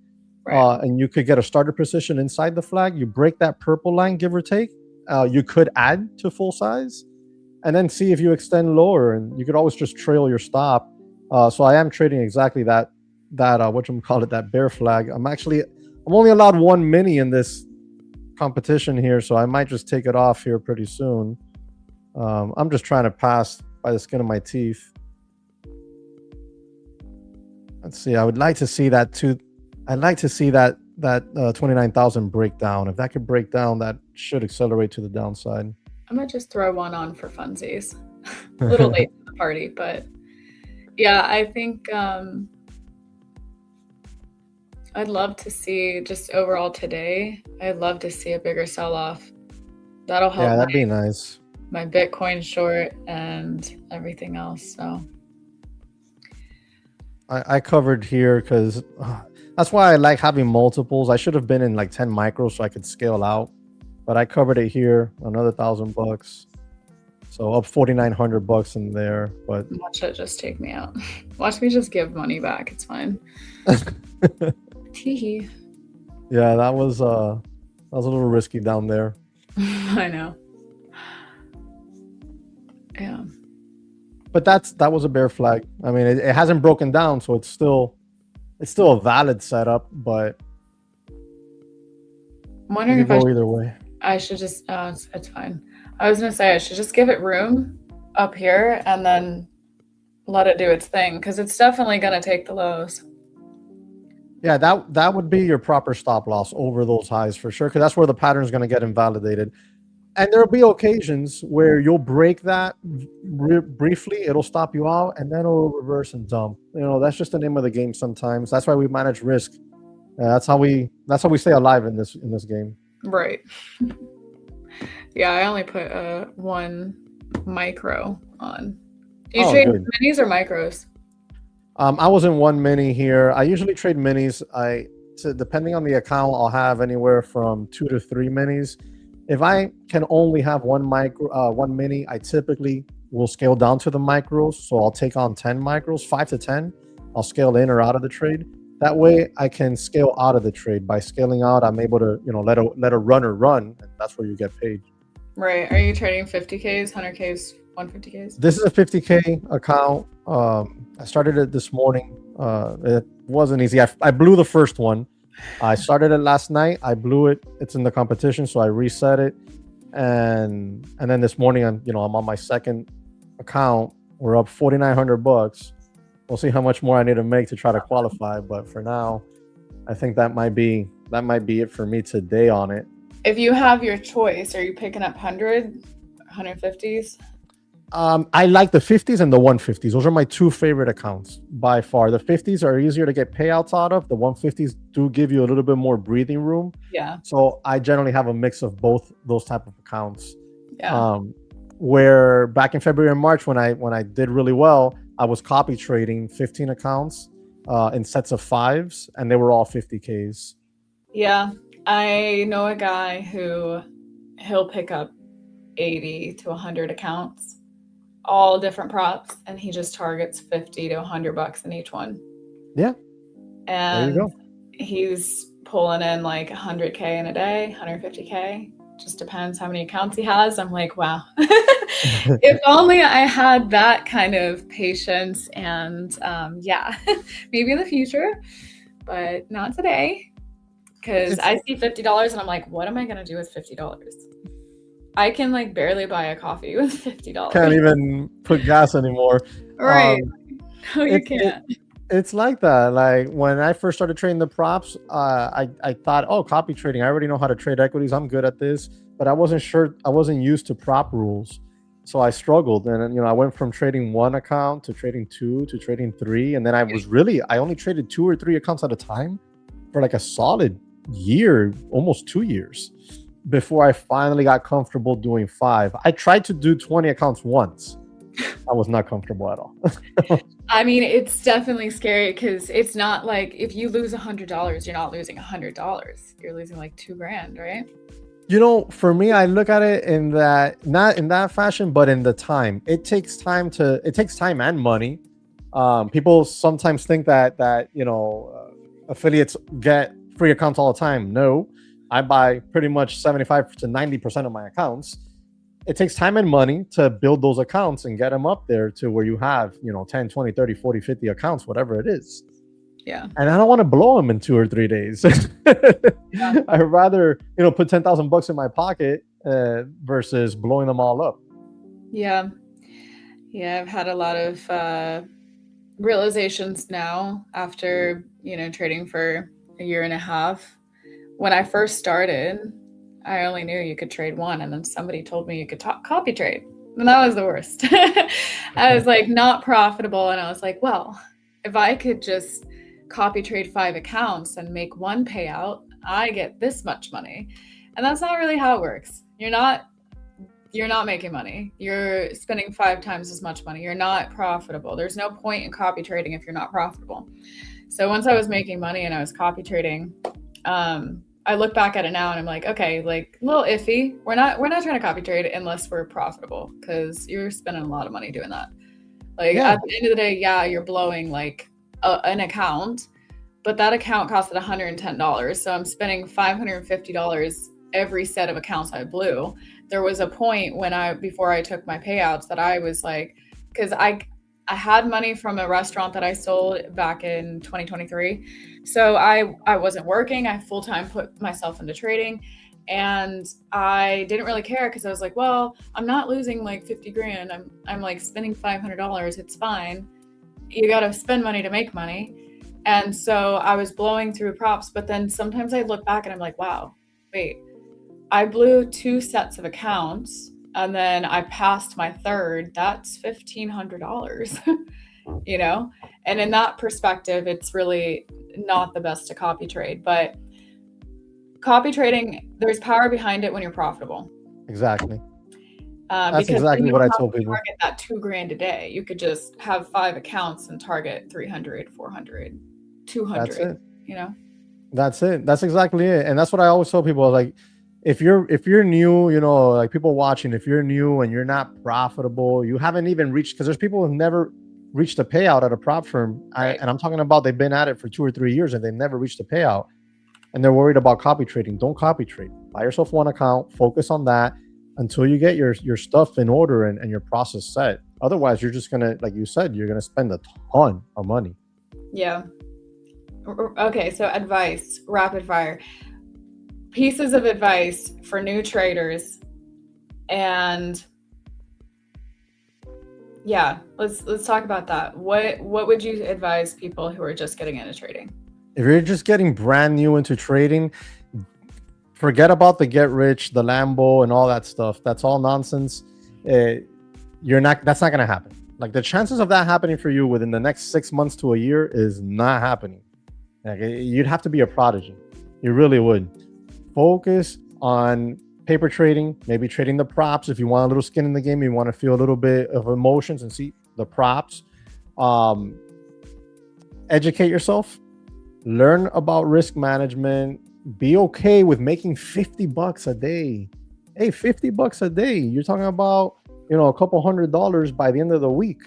Right. And you could get a starter position inside the flag. You break that purple line, give or take. You could add to full size and then see if you extend lower, and you could always just trail your stop. So I am trading exactly that that bear flag. I'm only allowed one mini in this competition here, so I might just take it off here pretty soon. I'm just trying to pass by the skin of my teeth. Let's see. I would like to see that too. I'd like to see that 29,000 break down. If that could break down, that should accelerate to the downside. I might just throw one on for funsies. A little late to the party, but Yeah, I think I'd love to see just overall today. I'd love to see a bigger sell-off. That'll help Yeah, that'd be nice. my Bitcoin short and everything else. So I covered here because that's why I like having multiples. I should have been in like 10 micros so I could scale out, but I covered it here, another $1,000. So up $4,900 in there, but watch it just take me out. Watch me just give money back. It's fine. Teehee. yeah, that was a little risky down there. I know. Yeah. But that was a bear flag. I mean, it hasn't broken down, so it's still a valid setup, but I'm wondering it if could go either way. I should just it's fine. I was gonna say I should just give it room up here and then let it do its thing because it's definitely gonna take the lows. Yeah, that would be your proper stop loss over those highs for sure, because that's where the pattern is going to get invalidated. And there'll be occasions where you'll break that briefly, it'll stop you out, and then it'll reverse and dump. You know, that's just the name of the game sometimes. That's why we manage risk. That's how we stay alive in this game. Right. Yeah, I only put 1 micro on. Do you trade good. minis or micros? I was in 1 mini here. I usually trade minis. Depending on the account, I'll have anywhere from 2 to 3 minis. If I can only have one mini, I typically will scale down to the micros. So I'll take on 10 micros, 5 to 10. I'll scale in or out of the trade. That way I can scale out of the trade. By scaling out, I'm able to, let a runner run, and that's where you get paid. Right. Are you trading 50Ks, 100Ks, 150Ks? This is a 50K account. I started it this morning. It wasn't easy. I blew the first one. I started it last night. I blew it. It's in the competition, so I reset it. And then this morning, I'm on my second account. We're up $4,900. We'll see how much more I need to make to try to qualify. But for now, I think that might be it for me today on it. If you have your choice, are you picking up 100, 150s? I like the 50s and the 150s. Those are my 2 favorite accounts by far. The 50s are easier to get payouts out of. The 150s do give you a little bit more breathing room. Yeah. So I generally have a mix of both those type of accounts. Yeah. Where back in February and March, when I did really well, I was copy trading 15 accounts in sets of 5s, and they were all 50Ks. Yeah. I know a guy who he'll pick up 80 to 100 accounts, all different props, and he just targets 50 to 100 bucks in each one. Yeah. And there you go. He's pulling in like 100K in a day, 150K. Just depends how many accounts he has. I'm like, wow. If only I had that kind of patience and maybe in the future, but not today. Because I see $50 and I'm like, what am I going to do with $50? I can like barely buy a coffee with $50. Can't even put gas anymore. Right. No, you can't. It's like that. Like when I first started trading the props, I thought, oh, copy trading. I already know how to trade equities. I'm good at this. But I wasn't sure. I wasn't used to prop rules. So I struggled. And, I went from trading 1 account to trading 2 to trading 3. And then I only traded 2 or 3 accounts at a time for like a solid year, almost 2 years, before I finally got comfortable doing 5. I tried to do 20 accounts once. I was not comfortable at all. I mean, it's definitely scary because it's not like if you lose $100, you're not losing $100. You're losing like $2,000, right? For me, I look at it in that, not in that fashion, but in the time. It takes time and money. People sometimes think that affiliates get free accounts all the time. No, I buy pretty much 75 to 90% of my accounts. It takes time and money to build those accounts and get them up there to where you have, 10, 20, 30, 40, 50 accounts, whatever it is. Yeah. And I don't want to blow them in 2 or 3 days. Yeah. I'd rather, put $10,000 in my pocket versus blowing them all up. Yeah. Yeah. I've had a lot of realizations now after, trading for a year and a half. When I first started, I only knew you could trade 1, and then somebody told me you could copy trade. And that was the worst. I was like not profitable. And I was like, well, if I could just copy trade 5 accounts and make one payout, I get this much money. And that's not really how it works. You're not making money. You're spending 5 times as much money. You're not profitable. There's no point in copy trading if you're not profitable. So once I was making money and I was copy trading, I look back at it now and I'm like, okay, like a little iffy. We're not trying to copy trade unless we're profitable, because you're spending a lot of money doing that. Like at the end of the day, yeah, you're blowing like an account, but that account costed $110. So I'm spending $550 every set of accounts I blew. There was a point before I took my payouts that I was like, because I had money from a restaurant that I sold back in 2023. So I wasn't working. I full-time put myself into trading, and I didn't really care because I was like, well, I'm not losing like 50 grand. I'm like spending $500. It's fine. You got to spend money to make money. And so I was blowing through props, but then sometimes I look back and I'm like, wow, wait, I blew 2 sets of accounts and then I passed my third. That's $1,500, you know? And in that perspective, it's really not the best to copy trade, but copy trading, there's power behind it when you're profitable. Exactly. That's exactly what I told people. Target that 2 grand a day. You could just have 5 accounts and target 300, 400, 200. That's it. You know? That's it. That's exactly it. And that's what I always tell people. Like, if you're new, you know, like people watching, if you're new and you're not profitable, you haven't even reached, because there's people who've never reached a payout at a prop firm. Right. And I'm talking about they've been at it for 2 or 3 years and they never reached a payout. And they're worried about copy trading. Don't copy trade. Buy yourself one account, focus on that until you get your stuff in order and your process set. Otherwise, you're just gonna, like you said, you're gonna spend a ton of money. Yeah. Okay, so advice, rapid fire. Pieces of advice for new traders. And yeah, let's talk about that. What would you advise people who are just getting into trading? If you're just getting brand new into trading, forget about the get rich, the Lambo and all that stuff. That's all nonsense. That's not going to happen. Like, the chances of that happening for you within the next 6 months to a year is not happening. Like, you'd have to be a prodigy. You really would. Focus on paper trading, maybe trading the props. If you want a little skin in the game, you want to feel a little bit of emotions and see the props. Educate yourself. Learn about risk management. Be okay with making $50 a day. Hey, $50 a day. You're talking about, you know, a couple $100 by the end of the week.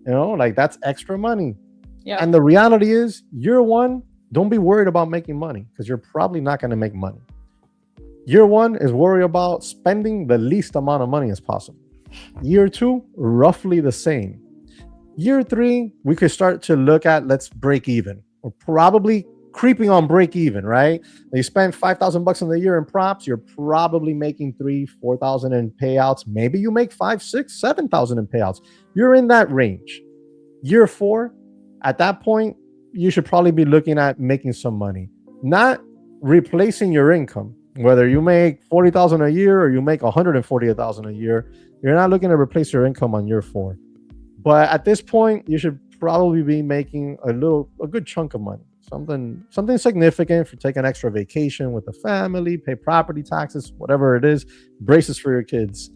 You know, like, that's extra money. Yeah. And the reality is, year one, don't be worried about making money, because you're probably not going to make money. Year one is worry about spending the least amount of money as possible. Year two, roughly the same. Year three, we could start to look at, let's break even. We're probably creeping on break even, right? You spend $5,000 in the year in props, you're probably making $3,000-4,000 in payouts. Maybe you make $5,000, $6,000, $7,000 in payouts. You're in that range. Year four, at that point, you should probably be looking at making some money, not replacing your income. Whether you make $40,000 a year or you make $140,000 a year, you're not looking to replace your income on year four. But at this point, you should probably be making a good chunk of money. Something significant for taking extra vacation with the family, pay property taxes, whatever it is, braces for your kids.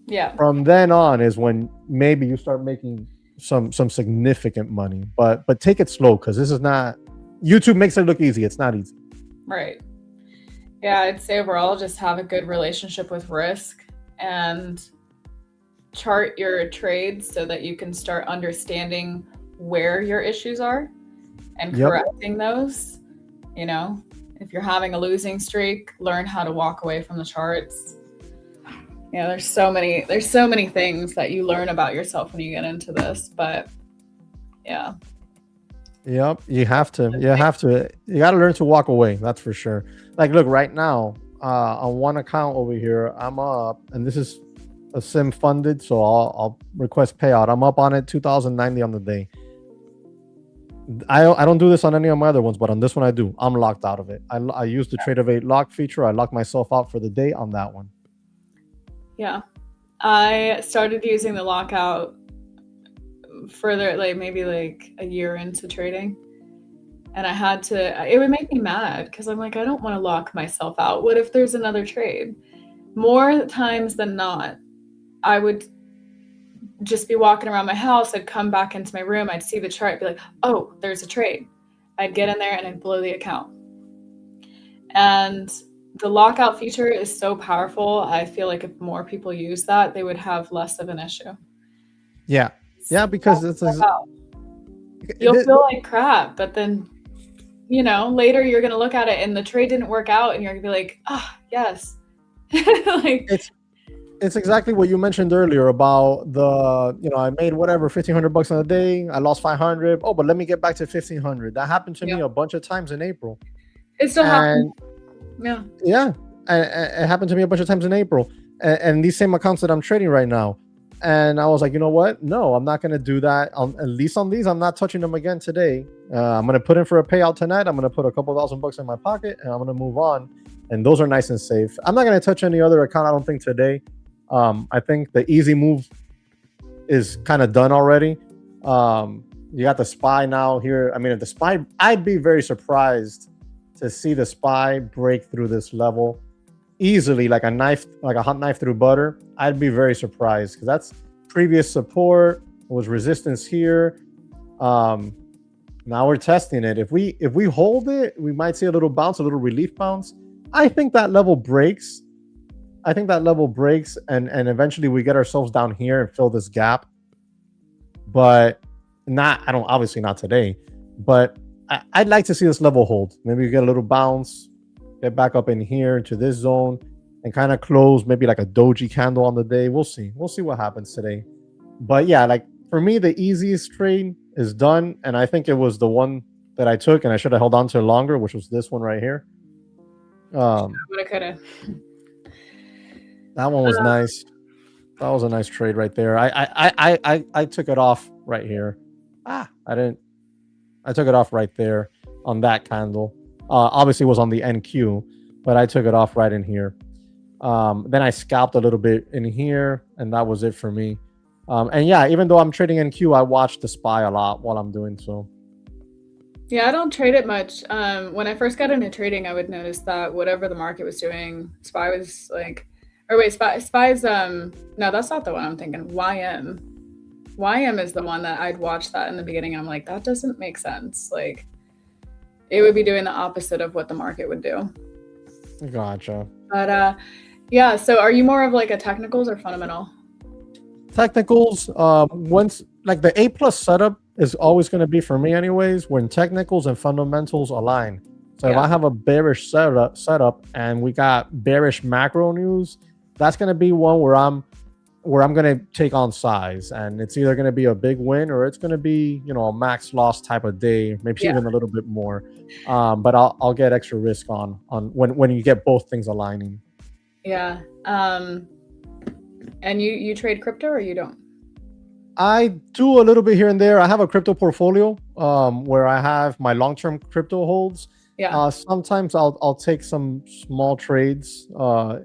Yeah. From then on is when maybe you start making some significant money. But take it slow, because this is not, YouTube makes it look easy. It's not easy. Right. Yeah, I'd say overall, just have a good relationship with risk and chart your trades so that you can start understanding where your issues are and correcting those. You know, if you're having a losing streak, learn how to walk away from the charts. You know, there's so many things that you learn about yourself when you get into this, but yeah. Yep, you have to. You got to learn to walk away. That's for sure. Like, look, right now, on one account over here, I'm up, and this is a sim funded, so I'll request payout. I'm up on it, 2,090 on the day. I don't do this on any of my other ones, but on this one I do. I'm locked out of it. I use the Trade of 8 lock feature. I lock myself out for the day on that one. Yeah. I started using the lockout further, like maybe like a year into trading. And I had to, it would make me mad because I'm like, I don't want to lock myself out. What if there's another trade? More times than not, I would just be walking around my house. I'd come back into my room. I'd see the chart, be like, oh, there's a trade. I'd get in there and I'd blow the account. And the lockout feature is so powerful. I feel like if more people use that, they would have less of an issue. Yeah. Yeah, because you'll feel like crap, but then, you know, later you're going to look at it and the trade didn't work out and you're going to be like, ah, oh, yes. Like, it's exactly what you mentioned earlier about the, you know, I made whatever, $1,500 on a day. I lost 500. Oh, but let me get back to 1,500. That happened to me a bunch of times in April. It still happened. Yeah. Yeah. And it happened to me a bunch of times in April. And these same accounts that I'm trading right now. And I was like, you know what? No, I'm not going to do that. At least on these, I'm not touching them again today. I'm going to put in for a payout tonight. I'm going to put a couple $1,000 in my pocket and I'm going to move on. And those are nice and safe. I'm not going to touch any other account, I don't think, today. I think the easy move is kind of done already. You got the SPY now here. I mean, if the SPY, I'd be very surprised to see the SPY break through this level easily, like a knife, like a hot knife through butter. I'd be very surprised because that's previous support. It was resistance here. Now we're testing it. If we hold it, we might see a little bounce, a little relief bounce. I think that level breaks. And eventually we get ourselves down here and fill this gap. But obviously not today. But I'd like to see this level hold. Maybe you get a little bounce, get back up in here to this zone and kind of close maybe like a doji candle on the day. We'll see what happens today. But yeah, like for me, the easiest trade is done. And I think it was the one that I took and I should have held on to longer, which was this one right here. Coulda. That one was nice. That was a nice trade right there. I took it off right here. I took it off right there on that candle. Obviously it was on the NQ, but I took it off right in here. Then I scalped a little bit in here, and that was it for me. And yeah, even though I'm trading NQ, I watch the SPY a lot while I'm doing so. Yeah, I don't trade it much. When I first got into trading, I would notice that whatever the market was doing, SPY was like, or wait, SPY's, no, that's not the one I'm thinking. YM is the one that I'd watch that in the beginning. I'm like, that doesn't make sense. Like, it would be doing the opposite of what the market would do. Gotcha. But yeah, so are you more of like a technicals or fundamental? Technicals, once like the A+ setup is always going to be for me anyways, when technicals and fundamentals align. So if I have a bearish setup and we got bearish macro news, that's going to be one where I'm going to take on size, and it's either going to be a big win or it's going to be, you know, a max loss type of day, maybe even a little bit more. But I'll get extra risk on when you get both things aligning. Yeah. And you trade crypto or you don't? I do a little bit here and there. I have a crypto portfolio where I have my long-term crypto holds. Yeah. Sometimes I'll take some small trades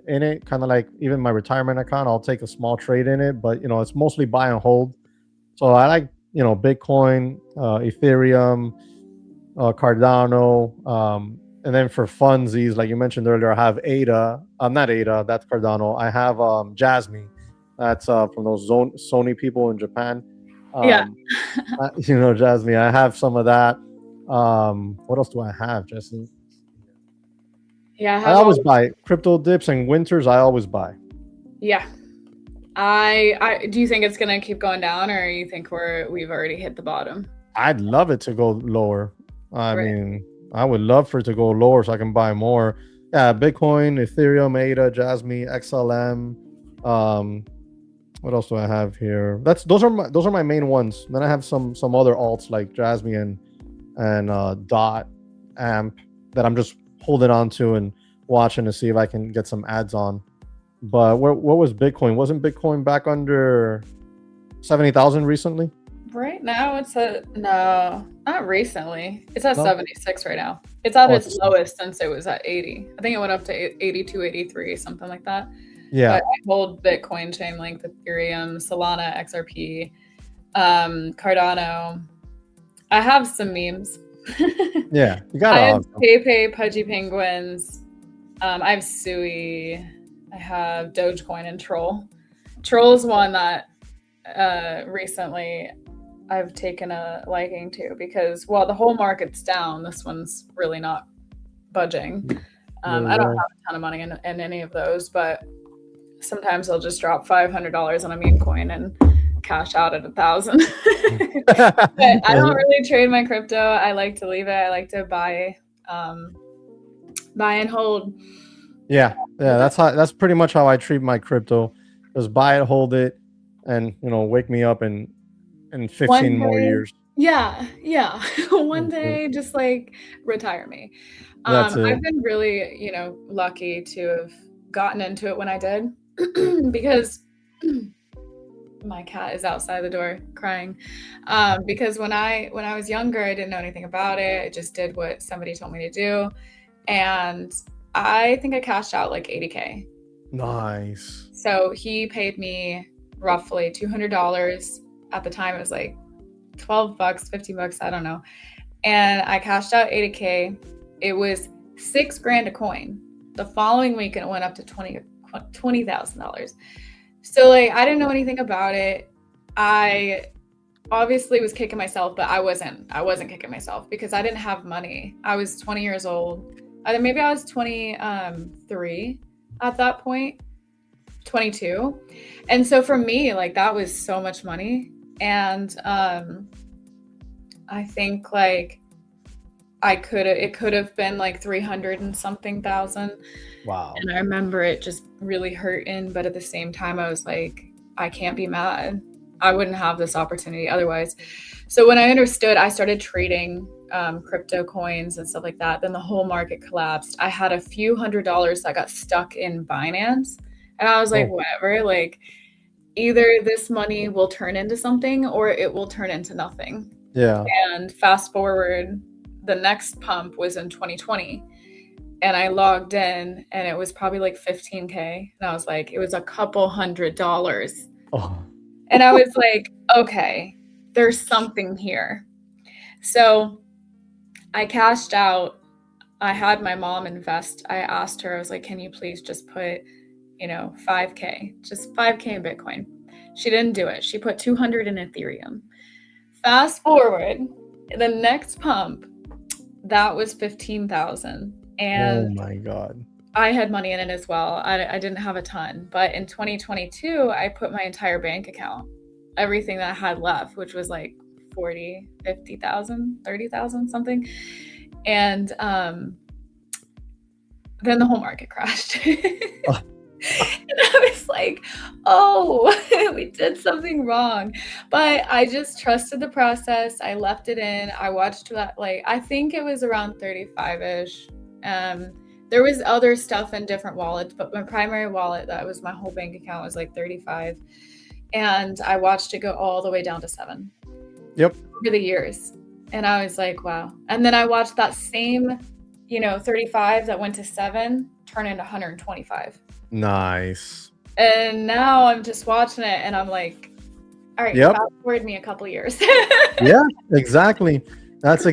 in it, kind of like even my retirement account. I'll take a small trade in it, but you know, it's mostly buy and hold. So I like, you know, Bitcoin, Ethereum, Cardano, and then for funsies, like you mentioned earlier, I have ADA. Not ADA, that's Cardano. I have Jasmine. That's from those Sony people in Japan. You know, Jasmine. I have some of that. What else do I have, Jesse? Yeah, I always buy crypto dips and winters. I always buy. Yeah. I do you think it's gonna keep going down, or you think we've already hit the bottom? I'd love it to go lower. I mean, I would love for it to go lower so I can buy more. Yeah, Bitcoin, Ethereum, ADA, Jasmine, XLM. What else do I have here? Those are my main ones. Then I have some other alts like Jasmine and Dot, Amp that I'm just holding on to and watching to see if I can get some ads on. But what was Bitcoin? Wasn't Bitcoin back under 70,000 recently? Right now it's no, not recently. It's at 76 right now. It's at its lowest since it was at 80. I think it went up to 82, 83, something like that. Yeah. But I hold Bitcoin, Chainlink, Ethereum, Solana, XRP, Cardano. I have some memes. Yeah. You I gotta have have some. PayPay, Pudgy Penguins. I have Sui. I have Dogecoin and Troll. Troll is one that recently I've taken a liking to because while the whole market's down, this one's really not budging. There you I don't go. have a ton of money in any of those, but sometimes I'll just drop $500 on a meme coin and cash out at 1,000. But I don't really trade my crypto. I like to leave it. I like to buy and hold. Yeah. That's pretty much how I treat my crypto. Just buy it, hold it, and wake me up in 15 more years. Yeah. One day, just like retire me. That's it. I've been really, lucky to have gotten into it when I did because my cat is outside the door crying. Because when I was younger, I didn't know anything about it. I just did what somebody told me to do. And I think I cashed out like $80K. Nice. So he paid me roughly $200. At the time, it was like $12, $50, I don't know. And I cashed out $80K. It was $6,000 a coin. The following week, it went up to $20,000. So like, I didn't know anything about it. I obviously was kicking myself, but I wasn't kicking myself because I didn't have money. I was 20 years old. Maybe I was 23 at that point, 22. And so for me, like that was so much money. And I think like it could have been like 300 and something thousand. Wow. And I remember it just really hurting, but at the same time I was like, I can't be mad. I wouldn't have this opportunity otherwise. So when I understood, I started trading crypto coins and stuff like that. Then the whole market collapsed. I had a few $100s that got stuck in Binance. And I was like, whatever, like either this money will turn into something or it will turn into nothing. Yeah. And fast forward, the next pump was in 2020. And I logged in and it was probably like 15K. And I was like, it was a couple $100s. Oh. And I was like, okay, there's something here. So I cashed out. I had my mom invest. I asked her, I was like, can you please just put, 5K, just 5K in Bitcoin. She didn't do it. She put 200 in Ethereum. Fast forward, the next pump, that was 15,000. And oh my God. I had money in it as well. I didn't have a ton, but in 2022, I put my entire bank account, everything that I had left, which was like 40, 50,000, 30,000, something. And then the whole market crashed. And I was like, oh, we did something wrong. But I just trusted the process. I left it in. I watched that, like, I think it was around 35-ish. There was other stuff in different wallets, but my primary wallet, that was my whole bank account, was like 35. And I watched it go all the way down to 7. Yep. Over the years. And I was like, wow. And then I watched that same, 35 that went to 7 turn into 125. Nice. And now I'm just watching it and I'm like, all right, fast forward me a couple years. Yeah, exactly. That's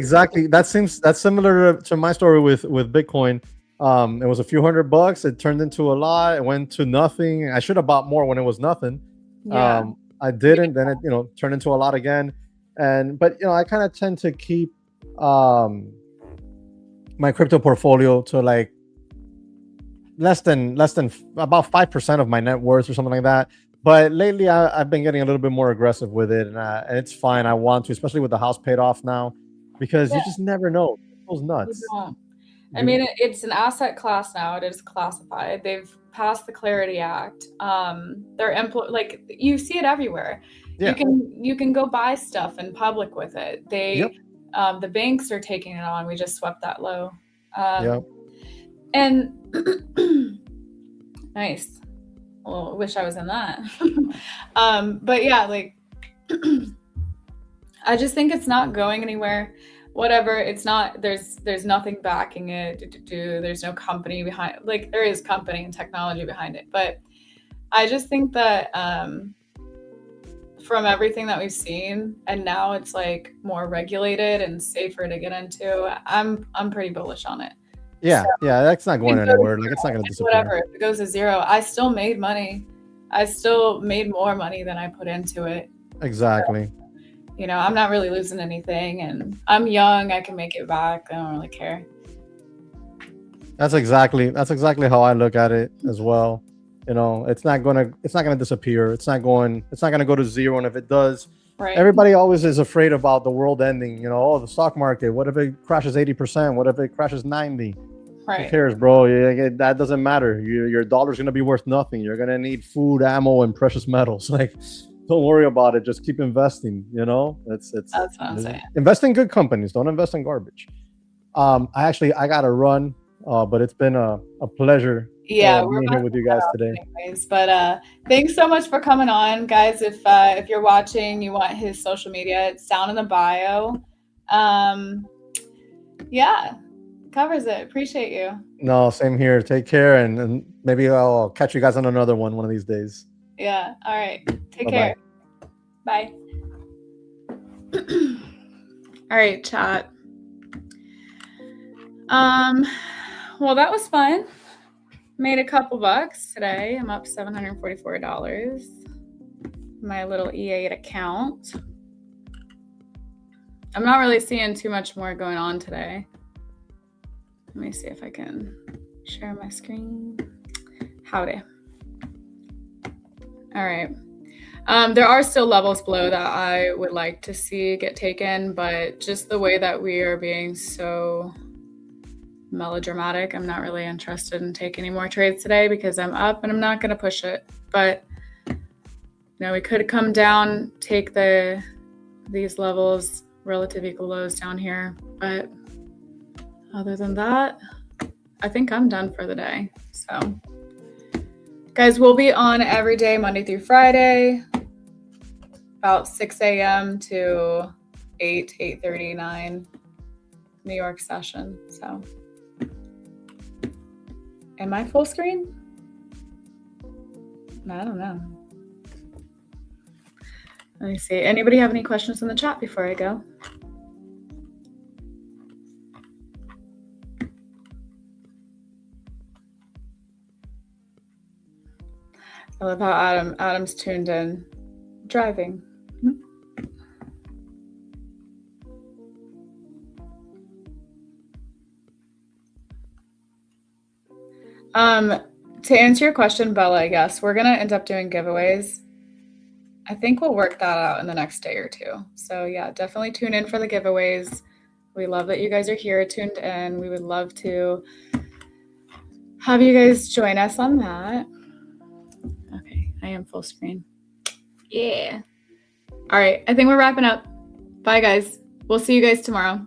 similar to my story with Bitcoin. It was a few $100. It turned into a lot. It went to nothing. I should have bought more when it was nothing. Yeah. I didn't. Then it, turned into a lot again. But I kind of tend to keep my crypto portfolio to like less than about 5% of my net worth or something like that. But lately I've been getting a little bit more aggressive with it, and it's fine. I want to, especially with the house paid off now, because you just never know. It goes nuts. I mean, it's an asset class now. It is classified. They've passed the Clarity Act. They're like, you see it everywhere. Yeah. You can go buy stuff in public with it. The banks are taking it on. We just swept that low. And nice. Well, I wish I was in that. But yeah, like I just think it's not going anywhere. Whatever, it's not, there's nothing backing it. There's no company behind, like there is company and technology behind it, but I just think that from everything that we've seen, and now it's like more regulated and safer to get into, I'm pretty bullish on it. Yeah, So, yeah, that's not going anywhere. Like it's not going to disappear. whatever, if it goes to zero, I still made money. I still made more money than I put into it. Exactly. So, you know, I'm not really losing anything, and I'm young. I can make it back. I don't really care. That's exactly how I look at it as well. You know, it's not gonna disappear. It's not gonna go to zero. And if it does, Right. everybody always is afraid about the world ending. You know, oh, the stock market. What if it crashes 80%? What if it crashes 90? Right. Who cares, bro? That doesn't matter. Your dollar's gonna be worth nothing. You're gonna need food, ammo, and precious metals. Like, don't worry about it. Just keep investing. You know, it's That's what I'm saying. Invest in good companies. Don't invest in garbage. I gotta run. But it's been a pleasure. Yeah, being here with you guys today. Anyways, but thanks so much for coming on, guys. If you're watching, you want his social media, it's down in the bio. Yeah, covers it. Appreciate you. No, same here. Take care, and maybe I'll catch you guys on another one of these days. Yeah. All right. Take Bye-bye. care. Bye. All right, chat. Well, that was fun. Made a couple bucks today. I'm up $744. My little E8 account. I'm not really seeing too much more going on today. Let me see if I can share my screen. Howdy. All right. There are still levels below that I would like to see get taken, but just the way that we are being so melodramatic, I'm not really interested in taking any more trades today because I'm up and I'm not going to push it. But you know, we could come down, take these levels, relative equal lows down here. But other than that, I think I'm done for the day. So guys, we'll be on every day, Monday through Friday, about 6 a.m. to 8:30, 9 New York session. So am I full screen? I don't know. Let me see. Anybody have any questions in the chat before I go? I love how Adam's tuned in. Driving. To answer your question, Bella, I guess we're gonna end up doing giveaways. I think we'll work that out in the next day or two. So yeah, definitely tune in for the giveaways. We love that you guys are here, tuned in. We would love to have you guys join us on that. Okay, I am full screen. Yeah. All right, I think we're wrapping up. Bye, guys. We'll see you guys tomorrow.